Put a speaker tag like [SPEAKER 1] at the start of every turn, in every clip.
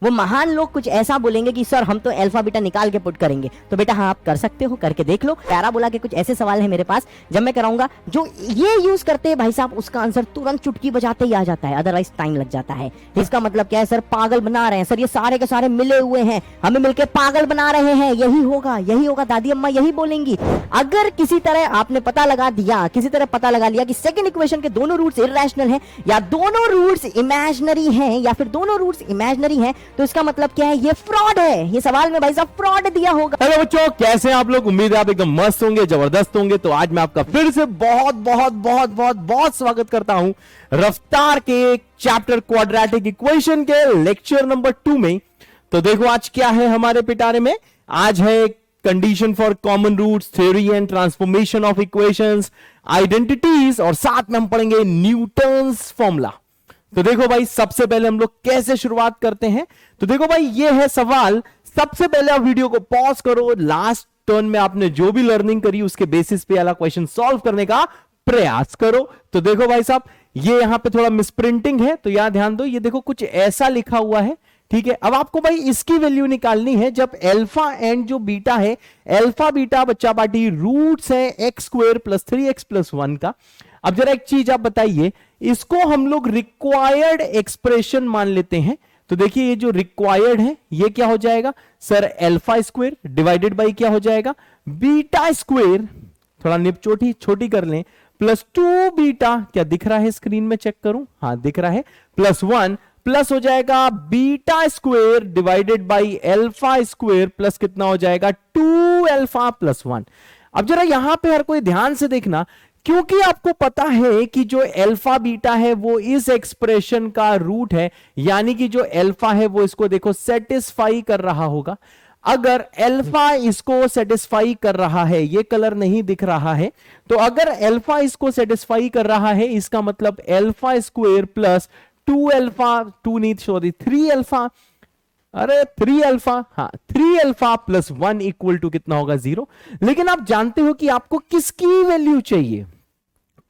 [SPEAKER 1] वो महान लोग कुछ ऐसा बोलेंगे कि सर हम तो अल्फा बीटा निकाल के पुट करेंगे। तो बेटा हाँ, आप कर सकते हो, करके देख लो। पैराबोला के कुछ ऐसे सवाल है मेरे पास, जब मैं कराऊंगा जो ये यूज करते हैं भाई साहब, उसका आंसर तुरंत चुटकी बजाते ही आ जाता है, अदरवाइज टाइम लग जाता है। इसका मतलब क्या है सर? पागल बना रहे हैं सर, ये सारे के सारे मिले हुए हैं, हमें मिलके पागल बना रहे हैं। यही होगा, यही होगा, दादी अम्मा यही बोलेंगी। अगर किसी तरह आपने पता लगा दिया, किसी तरह पता लगा लिया कि सेकंड इक्वेशन के दोनों रूट्स इरेशनल हैं, या दोनों रूट्स इमेजिनरी हैं, या फिर दोनों रूट्स इमेजिनरी हैं, तो इसका मतलब क्या है? ये फ्रॉड है। ये सवाल में भाई साहब फ्रॉड दिया होगा।
[SPEAKER 2] हेलो बच्चों, कैसे हैं आप लोग? उम्मीद है आप एकदम मस्त होंगे, जबरदस्त होंगे। तो आज मैं आपका फिर से बहुत बहुत बहुत बहुत बहुत स्वागत करता हूं रफ्तार के चैप्टर क्वाड्रेटिक इक्वेशन के लेक्चर नंबर 2 में। तो देखो आज क्या है हमारे पिटारे में। आज है condition for common roots, theory and transformation of equations, identities, और साथ में हम पढ़ेंगे न्यूटन्स फॉर्मूला। तो देखो भाई, सबसे पहले हम लोग कैसे शुरुआत करते हैं। तो देखो भाई, ये है सवाल। सबसे पहले आप वीडियो को पॉज करो, लास्ट टर्न में आपने जो भी लर्निंग करी उसके बेसिस पे वाला क्वेश्चन सॉल्व करने का प्रयास करो। तो देखो भाई साहब, ये यहां पे थोड़ा मिसप्रिंटिंग है, तो यहां ध्यान दो। ये देखो कुछ ऐसा लिखा हुआ है, ठीक है। अब आपको भाई इसकी वैल्यू निकालनी है जब अल्फा एंड जो बीटा है, अल्फा बीटा बच्चा पार्टी रूट्स है X square plus 3x plus 1 का। अब जरा एक चीज आप बताइए, इसको हम लोग रिक्वायर्ड एक्सप्रेशन मान लेते हैं। तो देखिए, ये जो रिक्वायर्ड है ये क्या हो जाएगा sir? Alpha square divided by क्या हो जाएगा? बीटा स्क्वायर, थोड़ा निप छोटी कर लें, प्लस 2 बीटा। क्या दिख रहा है स्क्रीन में? चेक करूं, हाँ दिख रहा है। प्लस 1 प्लस हो जाएगा beta square divided by alpha square plus कितना हो जाएगा? 2 अल्फा प्लस 1। अब जरा यहां पे हर कोई ध्यान से देखना, क्योंकि आपको पता है कि जो अल्फा बीटा है वो इस एक्सप्रेशन का रूट है, यानी कि जो अल्फा है वो इसको देखो सेटिस्फाई कर रहा होगा। अगर अल्फा इसको सेटिस्फाई कर रहा है, ये कलर नहीं दिख रहा है, तो अगर अल्फा इसको सेटिस्फाई कर रहा है, इसका मतलब अल्फा स्क्वायर प्लस 2 अल्फा, 2 नहीं सॉरी 3 अल्फा, अरे 3 अल्फा, हाँ 3 अल्फा प्लस 1 इक्वल टू कितना होगा? 0। लेकिन आप जानते हो कि आपको किसकी वैल्यू चाहिए?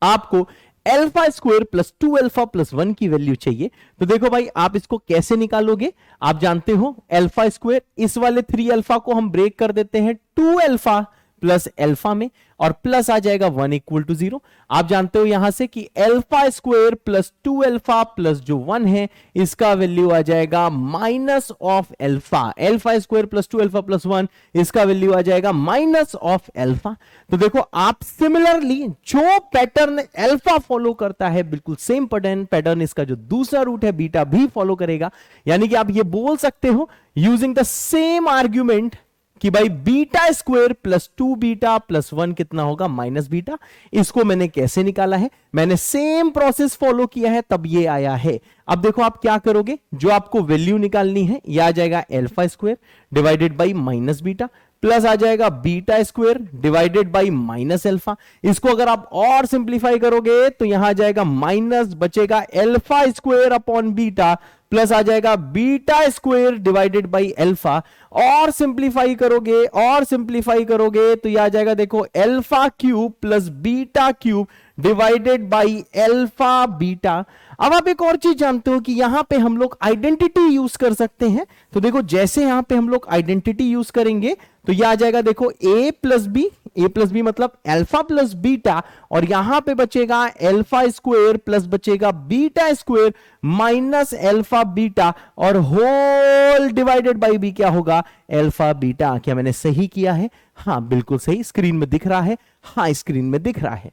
[SPEAKER 2] आपको alpha square plus 2 alpha plus 1 की वैल्यू चाहिए। तो देखो भाई, आप इसको कैसे निकालोगे? आप जानते हो अल्फा स्क्वायर, इस वाले 3 अल्फा को हम ब्रेक कर देते हैं 2 अल्फा प्लस अल्फा में, और प्लस आ जाएगा 1 इक्वल टू 0। आप जानते हो यहां से कि alpha square plus 2 alpha plus जो 1 है, इसका वैल्यू आ जाएगा minus of alpha. Alpha square plus 2 alpha plus 1, इसका वैल्यू आ जाएगा माइनस ऑफ अल्फा। तो देखो, आप सिमिलरली जो पैटर्न अल्फा फॉलो करता है, बिल्कुल सेम पैटर्न इसका जो दूसरा रूट है बीटा भी फॉलो करेगा। यानी कि आप ये बोल सकते हो यूजिंग द सेम आर्ग्यूमेंट कि भाई beta square plus 2 beta plus 1 कितना होगा? Minus beta. इसको मैंने कैसे निकाला है? मैंने सेम प्रोसेस फॉलो किया है, तब ये आया है। अब देखो आप क्या करोगे, जो आपको वैल्यू निकालनी है, यह आ जाएगा alpha square divided by minus beta, plus आ जाएगा beta square divided by minus alpha. इसको अगर आप और सिंप्लीफाई करोगे तो यहां आ जाएगा माइनस, बचेगा alpha square upon beta, plus आ जाएगा beta square divided by alpha. और सिंप्लीफाई करोगे तो यह आ जाएगा देखो alpha cube plus beta cube divided by alpha beta. अब आप एक और चीज जानते हो कि यहां पे हम लोग आइडेंटिटी यूज कर सकते हैं। तो देखो, जैसे यहां पे हम लोग आइडेंटिटी यूज करेंगे तो यह आ जाएगा देखो a प्लस बी मतलब अल्फा प्लस बीटा, और यहां पे बचेगा अल्फा स्क्वायर प्लस बचेगा beta square minus alpha beta, और होल डिवाइडेड बाई बी क्या होगा? Alpha beta. क्या मैंने सही किया है? हाँ बिल्कुल सही। स्क्रीन में दिख रहा है? हाँ स्क्रीन में दिख रहा है।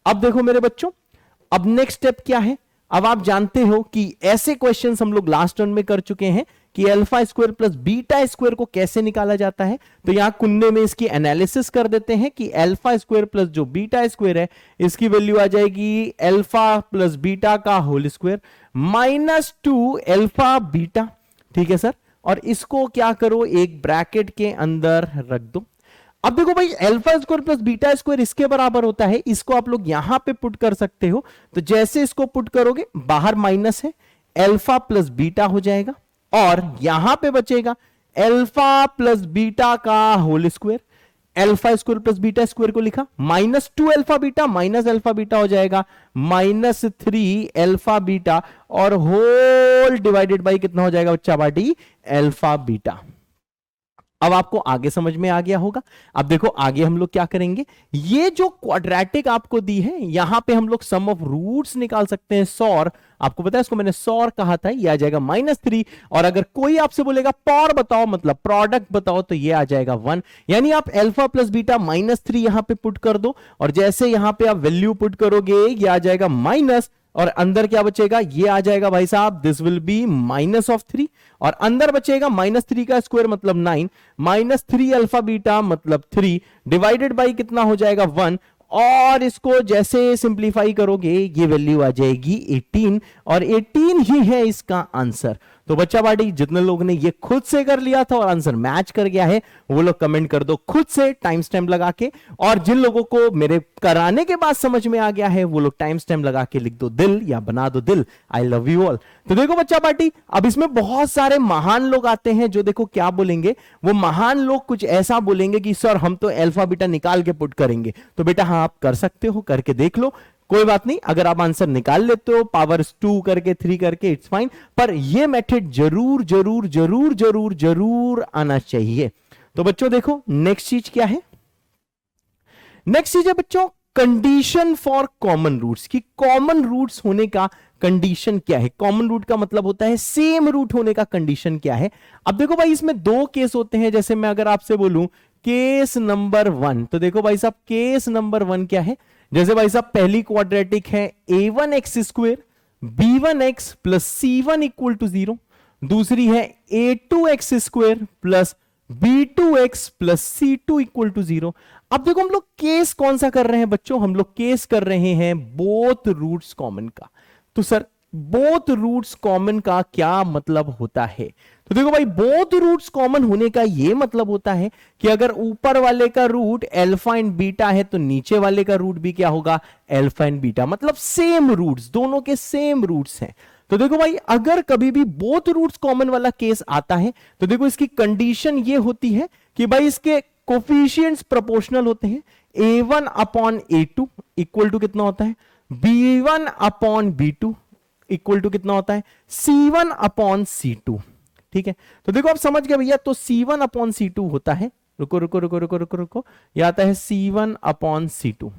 [SPEAKER 2] अब देखो मेरे बच्चों, अब नेक्स्ट स्टेप क्या है? अब आप जानते हो कि ऐसे क्वेश्चंस हम लोग लास्ट टर्न में कर चुके हैं कि alpha square plus beta square को कैसे निकाला जाता है। तो यहां कुन्ने में इसकी एनालिसिस कर देते हैं कि अल्फा स्क्वायर प्लस जो बीटा स्क्वायर है, इसकी वैल्यू आ जाएगी अल्फा प्लस बीटा का whole square minus 2 alpha beta. ठीक है सर, और इसको क्या करो, एक ब्रैकेट के अंदर रख दो। अब देखो भाई, alpha square plus beta square इसके बराबर होता है, इसको आप लोग यहां पे पुट कर सकते हो। तो जैसे इसको पुट करोगे, बाहर माइनस है, अल्फा प्लस बीटा हो जाएगा, और यहां पे बचेगा अल्फा प्लस बीटा का whole square. Alpha square plus beta square को लिखा, minus 2 alpha beta minus alpha beta हो जाएगा माइनस 3 अल्फा बीटा, और होल डिवाइडेड बाई कितना हो जाएगा बच्चा पार्टी, अल्फा बीटा। अब आपको आगे समझ में आ गया होगा। अब देखो आगे हम लोग क्या करेंगे, ये जो क्वाड्रेटिक आपको दी है यहां पे हम लोग सम ऑफ रूट्स निकाल सकते हैं। सौर, आपको पता है इसको मैंने सौर कहा था, ये आ जाएगा -3। और अगर कोई आपसे बोलेगा पॉर बताओ, मतलब प्रोडक्ट बताओ, तो ये आ जाएगा 1। यानी आप अल्फा प्लस बीटा -3 यहां पे पुट कर दो, और जैसे यहां पे आप वैल्यू पुट करोगे ये आ जाएगा माइनस, और अंदर क्या बचेगा, ये आ जाएगा भाई साहब, दिस विल बी -3, और अंदर बचेगा -3 का स्क्वायर मतलब 9, -3 अल्फा बीटा मतलब 3 डिवाइडेड बाई कितना हो जाएगा 1, और इसको जैसे सिंप्लीफाई करोगे ये वैल्यू आ जाएगी 18, और 18 ही है इसका आंसर। तो बच्चा पार्टी जितने लोगों ने ये खुद से कर लिया था और आंसर मैच कर गया है वो लोग कमेंट कर दो खुद से टाइम स्टैम्प लगा के, और जिन लोगों को मेरे कराने के बाद समझ में आ गया है वो लोग टाइम स्टैम्प लगा के लिख दो दिल या बना दो दिल। I love you all. तो देखो बच्चा पार्टी, अब इसमें बहुत सारे महान लोग आते हैं जो देखो क्या बोलेंगे, वो महान लोग कुछ ऐसा बोलेंगे कि सर हम तो अल्फा बीटा निकाल के पुट करेंगे। तो बेटा हाँ आप कर सकते हो, करके देख लो, कोई बात नहीं। अगर आप आंसर निकाल लेते हो पावर 2 करके 3 करके इट्स फाइन, पर यह मेथड जरूर जरूर जरूर जरूर जरूर आना चाहिए। तो बच्चों देखो नेक्स्ट चीज क्या है, नेक्स्ट चीज है बच्चों कंडीशन फॉर कॉमन रूट्स, की कॉमन रूट्स होने का कंडीशन क्या है। कॉमन रूट का मतलब होता है सेम रूट होने का कंडीशन क्या है। अब देखो भाई इसमें दो केस होते हैं, जैसे मैं अगर आपसे बोलूं केस नंबर 1, तो देखो भाई साहब केस नंबर 1 क्या है, जैसे भाई साहब पहली क्वाड्रेटिक है a1x² b1x plus c1 equal to 0, दूसरी है a2x² plus b2x plus c2 equal to 0। अब देखो हम लोग केस कौन सा कर रहे हैं बच्चों, हम लोग केस कर रहे हैं बोथ रूट्स कॉमन का। तो सर बोथ रूट्स कॉमन का क्या मतलब होता है, तो देखो भाई बोथ रूट्स कॉमन होने का यह मतलब होता है कि अगर ऊपर वाले का रूट अल्फा एंड बीटा है तो नीचे वाले का रूट भी क्या होगा, अल्फा एंड बीटा, मतलब सेम रूट्स, दोनों के सेम रूट्स हैं। तो देखो भाई अगर कभी भी बोथ रूट्स कॉमन वाला केस आता है तो देखो इसकी कंडीशन ये होती है कि भाई इसके कोफिशिएंट्स प्रोपोर्शनल होते हैं, a1 upon a2 equal to कितना होता है, b1 upon b2 equal to कितना होता है, c1 अपॉन c2। ठीक है, तो देखो आप समझ गए भैया, तो c1 अपॉन c2 होता है, रुको रुको रुको रुको रुको रुको, यह आता है c1 अपॉन c2।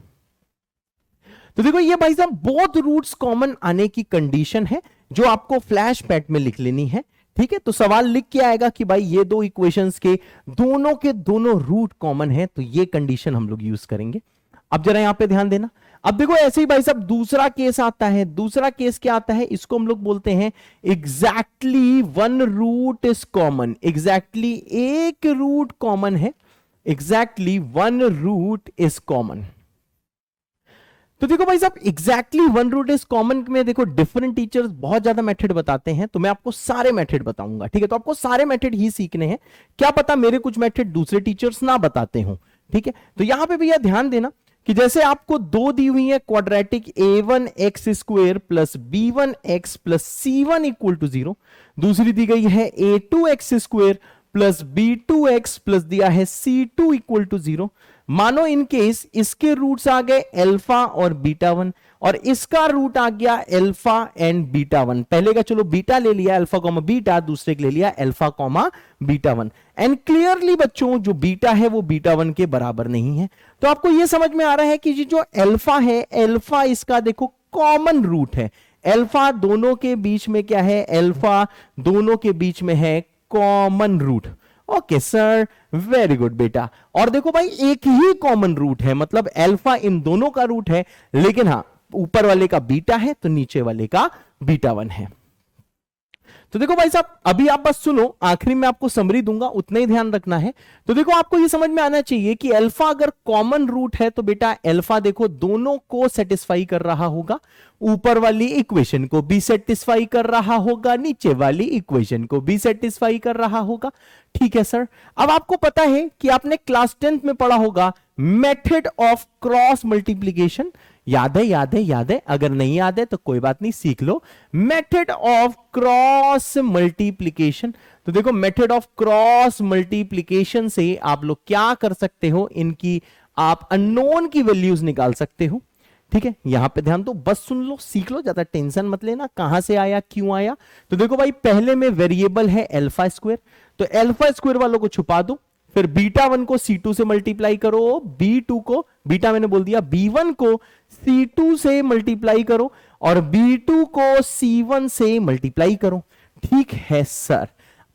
[SPEAKER 2] तो देखो ये भाई साहब बोथ रूट्स कॉमन आने की कंडीशन है जो आपको फ्लैश पैड में लिख लेनी है। ठीक है, तो सवाल लिख के आएगा कि भाई ये दो इक्वेशंस के दोनों रूट कॉमन है, तो ये कंडीशन हम लोग यूज करेंगे। अब जरा यहां पे ध्यान देना। अब देखो ऐसे ही भाई साहब दूसरा केस आता है, दूसरा केस क्या आता है, इसको हम लोग बोलते हैं exactly one root is common, exactly एक रूट कॉमन है, exactly one root is common. तो देखो भाई साहब exactly one root is common में देखो डिफरेंट टीचर्स बहुत ज्यादा मेथड बताते हैं, तो मैं आपको सारे मेथड बताऊंगा। ठीक है, तो आपको सारे मेथड ही सीखने हैं, क्या पता मेरे कुछ मेथड दूसरे टीचर्स ना बताते हो। ठीक है, तो यहां पे भैया ध्यान देना कि जैसे आपको दो दी हुई है quadratic a1x² plus b1x plus c1 equal to 0, दूसरी दी गई है a2x² प्लस b2x प्लस दिया है c2 इक्वल टू 0। मानो इन केस इसके रूट्स आ गए अल्फा और बीटा 1 और इसका रूट आ गया अल्फा एंड बीटा 1। पहले का चलो बीटा ले लिया अल्फा कॉमा बीटा, दूसरे के ले लिया alpha comma beta 1। And clearly बच्चों जो बीटा है वो बीटा 1 के बराबर नहीं है। तो आपको यह समझ में आ रहा है कि जो अल्फा है, अल्फा इसका देखो कॉमन रूट है, अल्फा दोनों के बीच में क्या है, अल्फा दोनों के बीच में है common root. Okay sir, very good बेटा। और देखो भाई एक ही कॉमन रूट है, मतलब अल्फा इन दोनों का रूट है, लेकिन हाँ ऊपर वाले का बीटा है तो नीचे वाले का बीटा 1 है। तो देखो भाई साहब अभी आप बस सुनो, आखिरी में आपको समरी दूंगा, उतना ही ध्यान रखना है। तो देखो आपको ये समझ में आना चाहिए कि अल्फा अगर कॉमन रूट है तो बेटा अल्फा देखो दोनों को सेटिस्फाई कर रहा होगा, ऊपर वाली इक्वेशन को भी सेटिस्फाई कर रहा होगा, नीचे वाली इक्वेशन को भी सेटिस्फाई कर रहा होगा। ठीक है सर, अब आपको पता है कि आपने क्लास 10th में पढ़ा होगा मेथड ऑफ क्रॉस मल्टीप्लीकेशन, याद है याद है याद है, अगर नहीं याद है तो कोई बात नहीं सीख लो। मेथड ऑफ क्रॉस मल्टीप्लीकेशन, तो देखो मेथड ऑफ क्रॉस मल्टीप्लीकेशन से आप लोग क्या कर सकते हो, इनकी आप अननोन की वैल्यूज निकाल सकते हो। ठीक है, यहां पे ध्यान दो, बस सुन लो, सीख लो, ज्यादा टेंशन मत लेना कहां से आया क्यों आया। तो देखो भाई, पहले में वेरिएबल है अल्फा स्क्वायर, तो अल्फा स्क्वायर वालों को छुपा दो, फिर बीटा 1 को C2 से मल्टीप्लाई करो, B2 को, बीटा मैंने बोल दिया, B1 को C2 से मल्टीप्लाई करो और B2 को C1 से मल्टीप्लाई करो। ठीक है सर।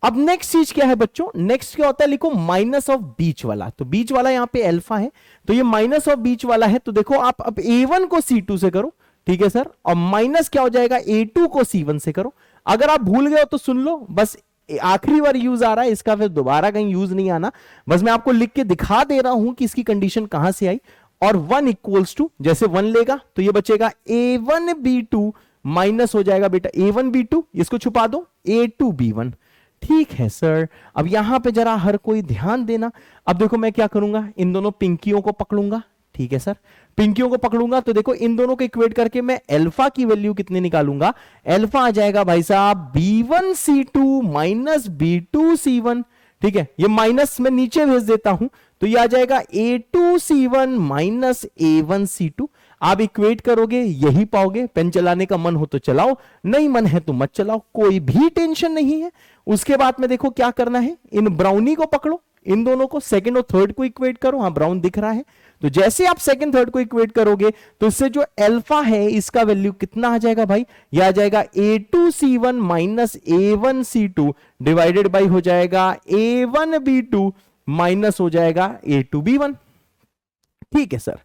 [SPEAKER 2] अब नेक्स्ट चीज क्या है बच्चों, नेक्स्ट क्या होता है, लिखो माइनस ऑफ बीच वाला। तो बीच वाला यहां पे अल्फा है, तो ये माइनस ऑफ बीच वाला है, तो देखो आप अब A1 को C2 से करो, ठीक है सर, और माइनस क्या हो जाएगा, A2 को C1 से करो। अगर आप भूल गए हो तो सुन लो, बस आखिरी बार यूज आ रहा है इसका, फिर दोबारा कहीं यूज नहीं आना, बस मैं आपको लिख के दिखा दे रहा हूं कि इसकी कंडीशन कहां से आई। और 1 इक्वल्स टू, जैसे 1 लेगा तो ये बचेगा A1 B2 माइनस हो जाएगा बेटा A1 B2, इसको छुपा दो, A2 B1। ठीक है सर। अब यहां पे जरा हर कोई ध्यान देना। अब देखो मैं क्या करूंगा, इन दोनों पिंकियों को पकड़ूंगा, ठीक है सर, पिंकियों को पकड़ूंगा, तो देखो इन दोनों को इक्वेट करके मैं अल्फा की वैल्यू कितनी निकालूंगा, अल्फा आ जाएगा भाई साहब B1 C2 minus B2 C1। ठीक है, ये माइनस मैं नीचे भेज देता हूं, तो ये आ जाएगा A2 C1 minus A1 C2। आप इक्वेट करोगे यही पाओगे। पेन चलाने का मन हो तो चलाओ, नहीं मन है तो मत चलाओ, कोई भी टेंशन नहीं है। उसके बाद में देखो क्या करना है, इन ब्राउनी को पकड़ो, इन दोनों को सेकंड और थर्ड को इक्वेट करो। हाँ, ब्राउन दिख रहा है, तो जैसे आप सेकंड थर्ड को इक्वेट करोगे तो इससे जो अल्फा है इसका वैल्यू कितना आ जाएगा भाई, यह आ जाएगा A2 C1 minus A1 C2 divided by हो जाएगा A1 B2 माइनस हो जाएगा A2 B1। ठीक है सर।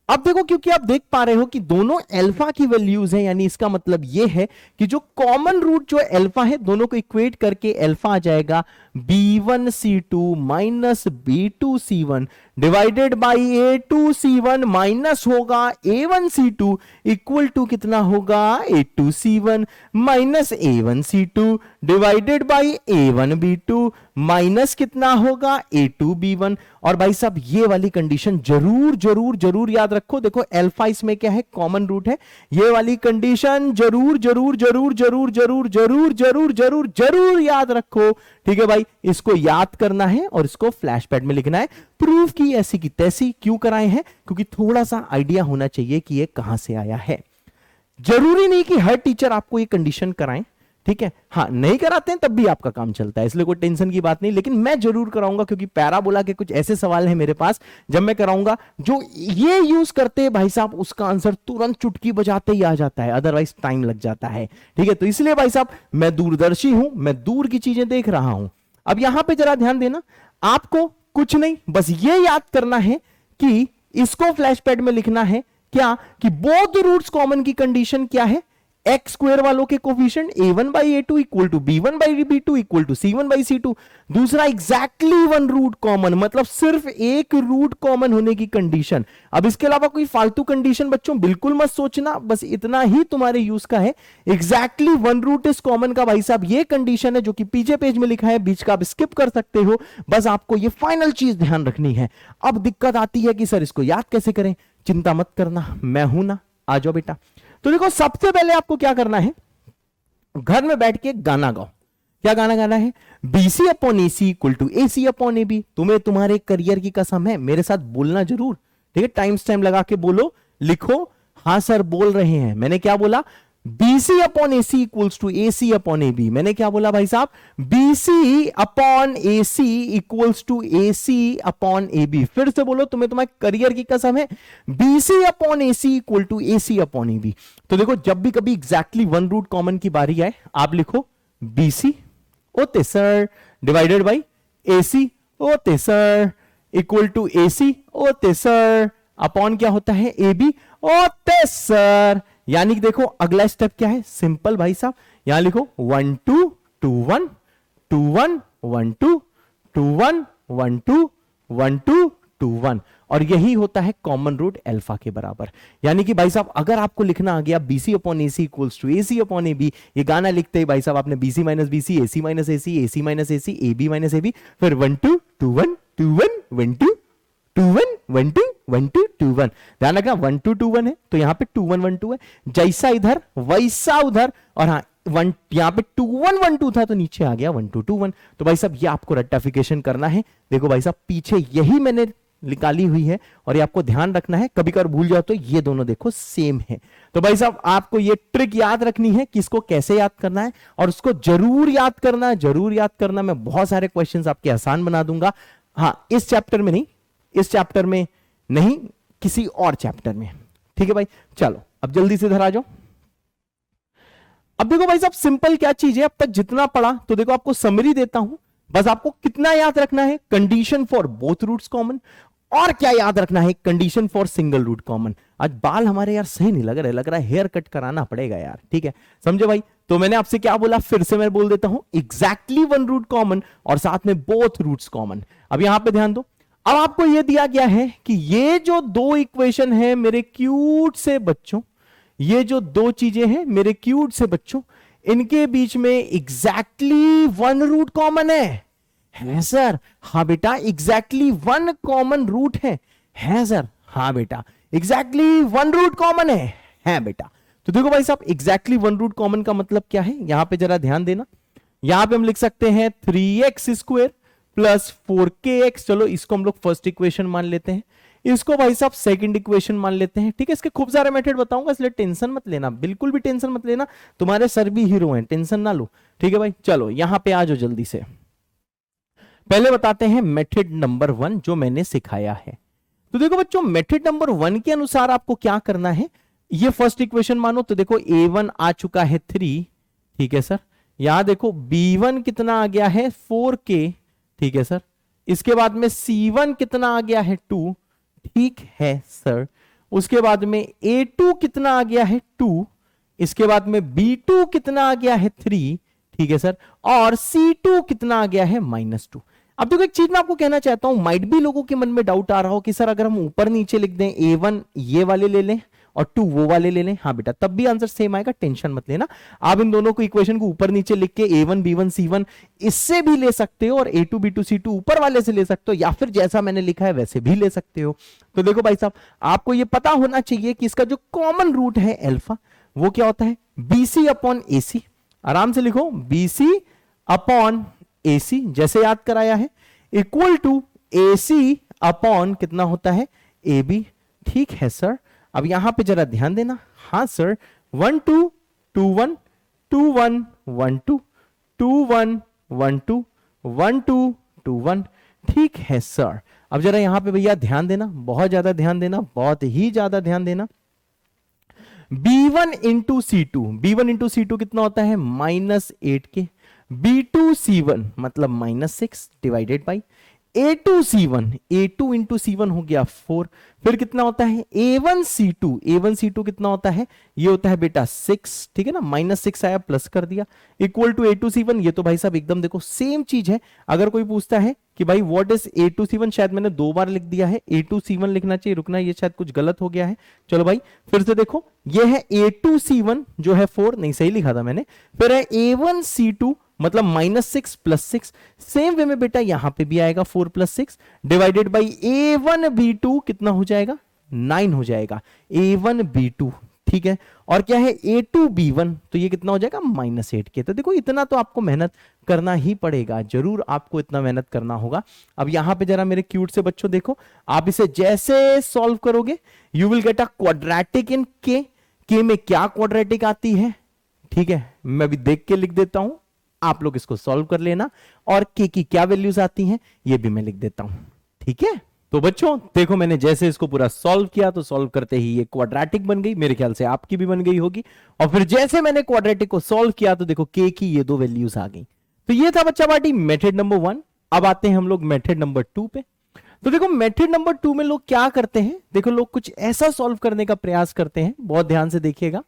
[SPEAKER 2] अब देखो, क्योंकि आप देख पा रहे हो कि दोनों अल्फा की वैल्यूज हैं, यानी इसका मतलब यह है कि जो कॉमन रूट जो अल्फा है, दोनों को इक्वेट करके अल्फा आ जाएगा B1 C2 minus B2 C1 divided by A2 C1 minus होगा A1 C2 इक्वल टू कितना होगा, A2 C1 minus A1 C2 divided by A1 B2 minus कितना होगा, A2 B1। और भाई साहब ये वाली कंडीशन जरूर जरूर जरूर याद रखो। देखो अल्फा इसमें क्या है, कॉमन रूट है, ये वाली कंडीशन जरूर जरूर जरूर जरूर जरूर जरूर जरूर जरूर जरूर याद रखो। ठीक है भाई, इसको याद करना है और इसको फ्लैश पैड में लिखना है। प्रूफ की ऐसी की तैसी क्यों कराए हैं, क्योंकि थोड़ा सा आइडिया होना चाहिए कि ये कहां से आया है। जरूरी नहीं कि हर टीचर आपको ये कंडीशन कराएं, ठीक है, हाँ नहीं कराते हैं तब भी आपका काम चलता है, इसलिए कोई टेंशन की बात नहीं, लेकिन मैं जरूर कराऊंगा क्योंकि पैराबोला के कुछ ऐसे सवाल हैं मेरे पास जब मैं कराऊंगा जो ये यूज करते हैं भाई साहब, उसका आंसर तुरंत चुटकी बजाते ही आ जाता है, अदरवाइज टाइम लग जाता है। ठीक है, तो इसलिए भाई साहब मैं दूरदर्शी हूं, मैं दूर की चीजें देख रहा हूं। अब यहां पर जरा ध्यान देना, आपको कुछ नहीं, बस ये याद करना है कि इसको फ्लैश पैड में लिखना है क्या, कि बोथ रूट्स कॉमन की कंडीशन क्या है, एक्स स्क्वायर वालों के coefficient A1 by A2 equal to B1 by B2 equal to C1 by C2। दूसरा एग्जैक्टली वन रूट कॉमन, मतलब सिर्फ एक रूट कॉमन होने की कंडीशन। अब इसके अलावा कोई फालतू कंडीशन बच्चों बिल्कुल मत सोचना, बस इतना ही तुम्हारे यूज का है। Exactly one root is common का भाई साहब ये कंडीशन है जो कि पीछे पेज में लिखा है, बीच का आप स्किप कर सकते हो, बस आपको ये फाइनल चीज ध्यान रखनी है। अब दिक्कत आती है कि सर इसको याद कैसे करें, चिंता मत करना, मैं हूं ना, आ जाओ बेटा। तो देखो सबसे पहले आपको क्या करना है, घर में बैठ के गाना गाओ। क्या गाना गाना है, BC upon AC equal to AC upon AB। तुम्हें तुम्हारे करियर की कसम है, मेरे साथ बोलना जरूर, ठीक है, टाइम लगा के बोलो, लिखो। हाँ सर बोल रहे हैं, मैंने क्या बोला, BC upon AC equals to AC upon AB। मैंने क्या बोला भाई साहब, BC upon AC equals to AC upon AB। फिर से बोलो, तुम्हें तुम्हारे करियर की कसम है, BC upon AC equal to AC upon AB। तो देखो जब भी कभी एग्जैक्टली वन रूट कॉमन की बारी आए, आप लिखो BC ओते सर डिवाइडेड बाई AC ओते सर इक्वल टू AC ओते सर अपॉन क्या होता है, AB ओते सर। यानी कि देखो अगला स्टेप क्या है, सिंपल भाई साहब, यहां लिखो 1 2 2 1 2 1 1 2 2 1 1 2 1 2 2 1, और यही होता है कॉमन रूट अल्फा के बराबर। यानी कि भाई साहब अगर आपको लिखना आ गया BC upon AC equals to AC upon AB, ये गाना लिखते ही भाई साहब आपने BC minus BC, AC minus AC, AC minus AC, AB minus AB, फिर 1 2 2 1 2 1 1 2 2 1 1 2 1 2 2 1। ध्यान रखना 1 2 2 1 है तो यहां पे 2 1 1 2 है, जैसा इधर वैसा उधर, और हाँ वन यहां पे 2 1 1 2 था तो नीचे आ गया 1 2 2 1। तो भाई साहब ये आपको रेक्टिफिकेशन करना है। देखो भाई साहब पीछे यही मैंने निकाली हुई है और ये आपको ध्यान रखना है, कभी कभार भूल जाओ तो ये दोनों देखो सेम है। तो भाई साहब आपको ये ट्रिक याद रखनी है कि इसको कैसे याद करना है और उसको जरूर याद करना है, जरूर याद करना। मैं बहुत सारे क्वेश्चंस आपके आसान बना दूंगा। हाँ, इस चैप्टर में नहीं, इस चैप्टर में नहीं, किसी और चैप्टर में। ठीक है भाई, चलो अब जल्दी से इधर आ जाओ। अब देखो भाई साहब सिंपल क्या चीज है, अब तक जितना पढ़ा तो देखो आपको समरी देता हूं, बस आपको कितना याद रखना है, condition for both roots common, और क्या याद रखना है, condition for single root common. आज बाल हमारे यार सही नहीं लग रहा है हेयर कट कराना पड़ेगा यार। ठीक है, समझे भाई? तो मैंने आपसे क्या बोला, फिर से मैं बोल देता हूं, एग्जैक्टली वन रूट कॉमन और साथ में बोथ रूट्स कॉमन। अब यहां पे ध्यान दो, अब आपको यह दिया गया है कि ये जो दो इक्वेशन है मेरे क्यूट से बच्चों, ये जो दो चीजें हैं मेरे क्यूट से बच्चों, इनके बीच में एग्जैक्टली वन रूट कॉमन है सर? हाँ बेटा, एग्जैक्टली वन कॉमन रूट है सर? हाँ बेटा, एग्जैक्टली वन रूट कॉमन है बेटा। तो देखो भाई साहब, एग्जैक्टली वन रूट कॉमन का मतलब क्या है, यहां पे जरा ध्यान देना। यहां पे हम लिख सकते हैं 3x स्क्वायर प्लस 4kx, चलो इसको हम लोग फर्स्ट इक्वेशन मान लेते हैं, इसको भाई साहब सेकंड इक्वेशन मान लेते हैं। ठीक है, इसके खूब सारे मेथड बताऊंगा, इसलिए टेंशन मत लेना, बिल्कुल भी टेंशन मत लेना, तुम्हारे सर भी हीरो हैं, टेंशन ना लो। ठीक है भाई, चलो यहां पे आ जाओ जल्दी से। पहले बताते हैं मेथड नंबर 1 जो मैंने सिखाया है। तो देखो बच्चों, मेथड नंबर 1 के अनुसार आपको क्या करना है, ये फर्स्ट इक्वेशन मानो, तो देखो a1 आ चुका है 3, ठीक है सर। यहां देखो b1 कितना आ गया है 4k, ठीक है सर। इसके बाद में c1 कितना आ गया है 2, ठीक है सर। उसके बाद में a2 कितना आ गया है 2, इसके बाद में b2 कितना आ गया है 3, ठीक है सर। और c2 कितना आ गया है -2। अब देखो एक चीज मैं आपको कहना चाहता हूं, माइट भी लोगों के मन में डाउट आ रहा हो कि सर अगर हम ऊपर नीचे लिख दें, a1 ये वाले ले लें और 2 वो वाले ले लें, हाँ बेटा तब भी आंसर सेम आएगा, टेंशन मत लेना। आप इन दोनों को इक्वेशन को ऊपर नीचे लिख के a1 b1 c1 इससे भी ले सकते हो और a2 b2 c2 ऊपर वाले से ले सकते हो, या फिर जैसा मैंने लिखा है वैसे भी ले सकते हो। तो देखो भाई साहब, आपको यह पता होना चाहिए कि इसका जो कॉमन रूट है अल्फा, वो क्या होता है, bc अपॉन ac। आराम से लिखो, bc अपॉन ac, जैसे याद कराया है, इक्वल टू ac अपॉन कितना होता है, ab। ठीक है सर। अब यहां पे जरा ध्यान देना, हाँ सर, 1 2 2 1 2 1 1 2 2 1 1 2 1 2 2 1, ठीक है सर। अब जरा यहां पे भैया ध्यान देना, बहुत ज्यादा ध्यान देना, बहुत ही ज्यादा ध्यान देना। b1 into c2, b1 into c2 कितना होता है -8k, b2 c1 मतलब -6 divided by a2 c1, a2 into c1 हो गया 4, फिर कितना होता है a1 c2, a1 c2 कितना होता है, ये होता है बेटा 6, ठीक है ना, -6 आया प्लस कर दिया, इक्वल टू a2 c1। ये तो भाई साहब एकदम देखो सेम चीज है। अगर कोई पूछता है कि भाई व्हाट इज a2 c1, शायद मैंने 2 बार लिख दिया है, a2 c1 लिखना चाहिए, रुकना ये शायद कुछ गलत हो गया है। चलो भाई फिर से देखो, ये है a2 c1 जो है 4, नहीं सही लिखा था मैंने, फिर है a1 c2 मतलब -6 प्लस 6, सेम वे में बेटा यहां पे भी आएगा 4 plus 6 divided by a1 b2 कितना हो जाएगा 9 हो जाएगा, a1 b2, ठीक है। और क्या है a2 b1, तो ये कितना हो जाएगा -8k। तो देखो इतना तो आपको मेहनत करना ही पड़ेगा, जरूर आपको इतना मेहनत करना होगा। अब यहां पे जरा मेरे क्यूट से बच्चों देखो, आप इसे जैसे सॉल्व करोगे you will get a quadratic in k में क्या क्वाड्रेटिक आती है, ठीक है, मैं भी देख के लिख देता हूं, आप लोग इसको सॉल्व कर लेना, और k की क्या वैल्यूज आती हैं ये भी मैं लिख देता हूं, ठीक है। तो बच्चों देखो मैंने जैसे इसको पूरा सॉल्व किया तो सॉल्व करते ही ये क्वाड्रेटिक बन गई, मेरे ख्याल से आपकी भी बन गई होगी। और फिर जैसे मैंने क्वाड्रेटिक को सॉल्व किया तो देखो k की ये 2 वैल्यूज आ गई। तो ये था बच्चा पार्टी मेथड नंबर 1। अब आते हैं हम लोग मेथड नंबर 2 पे। तो देखो मेथड नंबर 2 में लोग क्या करते हैं, देखो लोग कुछ ऐसा सॉल्व करने का प्रयास करते हैं, बहुत ध्यान से देखिएगा।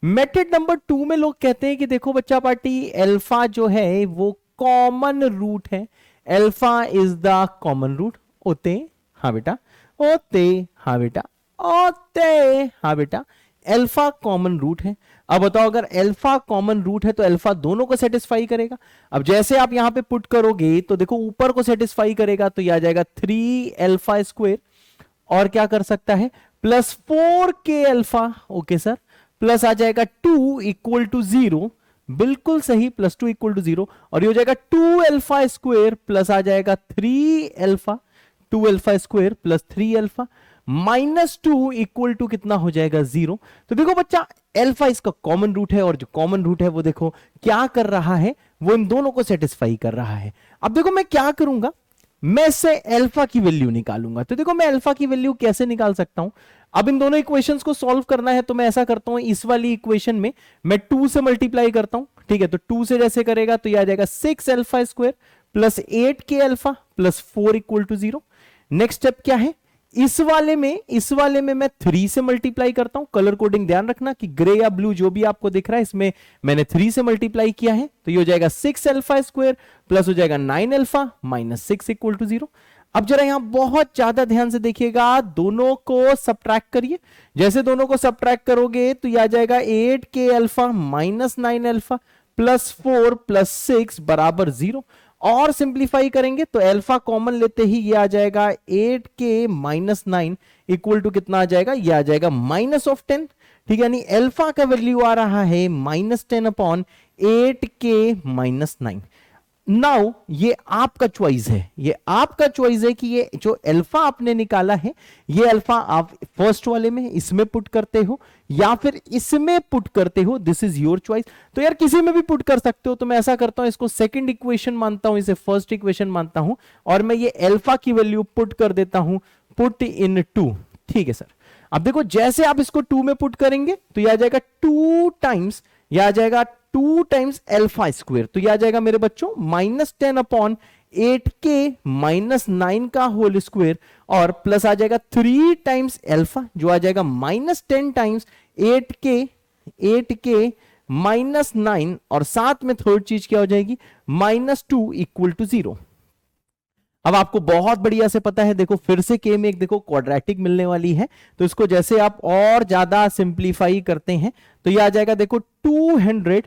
[SPEAKER 2] मेथड नंबर 2 में लोग कहते हैं कि देखो बच्चा पार्टी अल्फा जो है वो कॉमन रूट है, alpha is the common root. ओते हाँ बेटा, ओते हाँ बेटा, ओते हाँ बेटा, अल्फा कॉमन रूट है। अब बताओ अगर अल्फा कॉमन रूट है तो अल्फा दोनों को सेटिस्फाई करेगा। अब जैसे आप यहां पे पुट करोगे तो देखो ऊपर को सेटिस्फाई करेगा तो यह आ जाएगा 3 अल्फा स्क्वायर, और क्या कर सकता है plus 4k alpha, okay sir, plus आ जाएगा 2 इक्वल टू 0, बिल्कुल सही, प्लस 2 इक्वल टू 0, और ये हो जाएगा 2 अल्फा स्क्वायर प्लस आ जाएगा 3 alpha, 2 alpha square plus 3 alpha minus 2 equal to कितना हो जाएगा 0। तो देखो बच्चा अल्फा इसका कॉमन रूट है और जो कॉमन रूट है वो देखो क्या कर रहा है, वो इन दोनों को सेटिस्फाई कर रहा है। अब देखो मैं क्या करूंगा, मैं इससे अल्फा की वैल्यू निकालूंगा। तो देखो मैं अल्फा की वैल्यू कैसे निकाल सकता हूं, अब इन दोनों इक्वेशंस को सॉल्व करना है तो मैं ऐसा करता हूं, इस वाली इक्वेशन में मैं 2 से मल्टीप्लाई करता हूं, ठीक है। तो 2 से जैसे करेगा तो यह आ जाएगा 6 अल्फा स्क्वायर प्लस 8 के alpha plus 4 equal to 0। Next step क्या है, इस वाले में मैं 3 से मल्टीप्लाई करता हूं। कलर कोडिंग ध्यान रखना कि ग्रे या ब्लू जो भी आपको दिख रहा है इसमें मैंने 3 से मल्टीप्लाई किया है, तो ये हो जाएगा 6 अल्फा स्क्वायर प्लस हो जाएगा 9 अल्फा माइनस 6 इक्वल टू 0। अब जरा यहां बहुत ज्यादा ध्यान से देखिएगा, दोनों को सब्ट्रैक्ट करिए। जैसे दोनों को सब्ट्रैक्ट करोगे तो यह आ जाएगा 8 के alpha minus 9 alpha plus 4 plus 6 बराबर 0। और सिंप्लीफाई करेंगे तो अल्फा कॉमन लेते ही ये आ जाएगा 8 के माइनस 9 इक्वल टू कितना आ जाएगा, ये आ जाएगा माइनस ऑफ 10, ठीक है। यानी अल्फा का वैल्यू आ रहा है माइनस 10 अपॉन 8 के माइनस 9। नाउ ये आपका चॉइस है, ये आपका चॉइस है कि ये जो अल्फा आपने निकाला है ये अल्फा आप फर्स्ट वाले में इसमें पुट करते हो या फिर इसमें पुट करते हो, दिस इज योर चॉइस। तो यार किसी में भी पुट कर सकते हो, तो मैं ऐसा करता हूं, इसको सेकंड इक्वेशन मानता हूं, इसे फर्स्ट इक्वेशन मानता हूं और मैं ये अल्फा की वैल्यू पुट कर देता हूं, पुट इन 2, ठीक है सर। अब देखो जैसे आप इसको 2 में पुट करेंगे तो यह आ जाएगा 2 टाइम्स, यह आ जाएगा 2 टाइम्स अल्फा स्क्वायर, तो यह आ जाएगा मेरे बच्चों माइनस 10 अपॉन 8 के माइनस 9 का होल स्क्वायर और प्लस आ जाएगा 3 टाइम्स अल्फा जो आ जाएगा माइनस 10 टाइम्स 8 के माइनस 9 और साथ में थर्ड चीज क्या हो जाएगी माइनस 2 इक्वल टू 0। अब आपको बहुत बढ़िया से पता है, देखो फिर से के में एक देखो क्वाड्रेटिक मिलने वाली है, तो इसको जैसे आप और ज्यादा सिंप्लीफाई करते हैं तो ये आ जाएगा देखो 200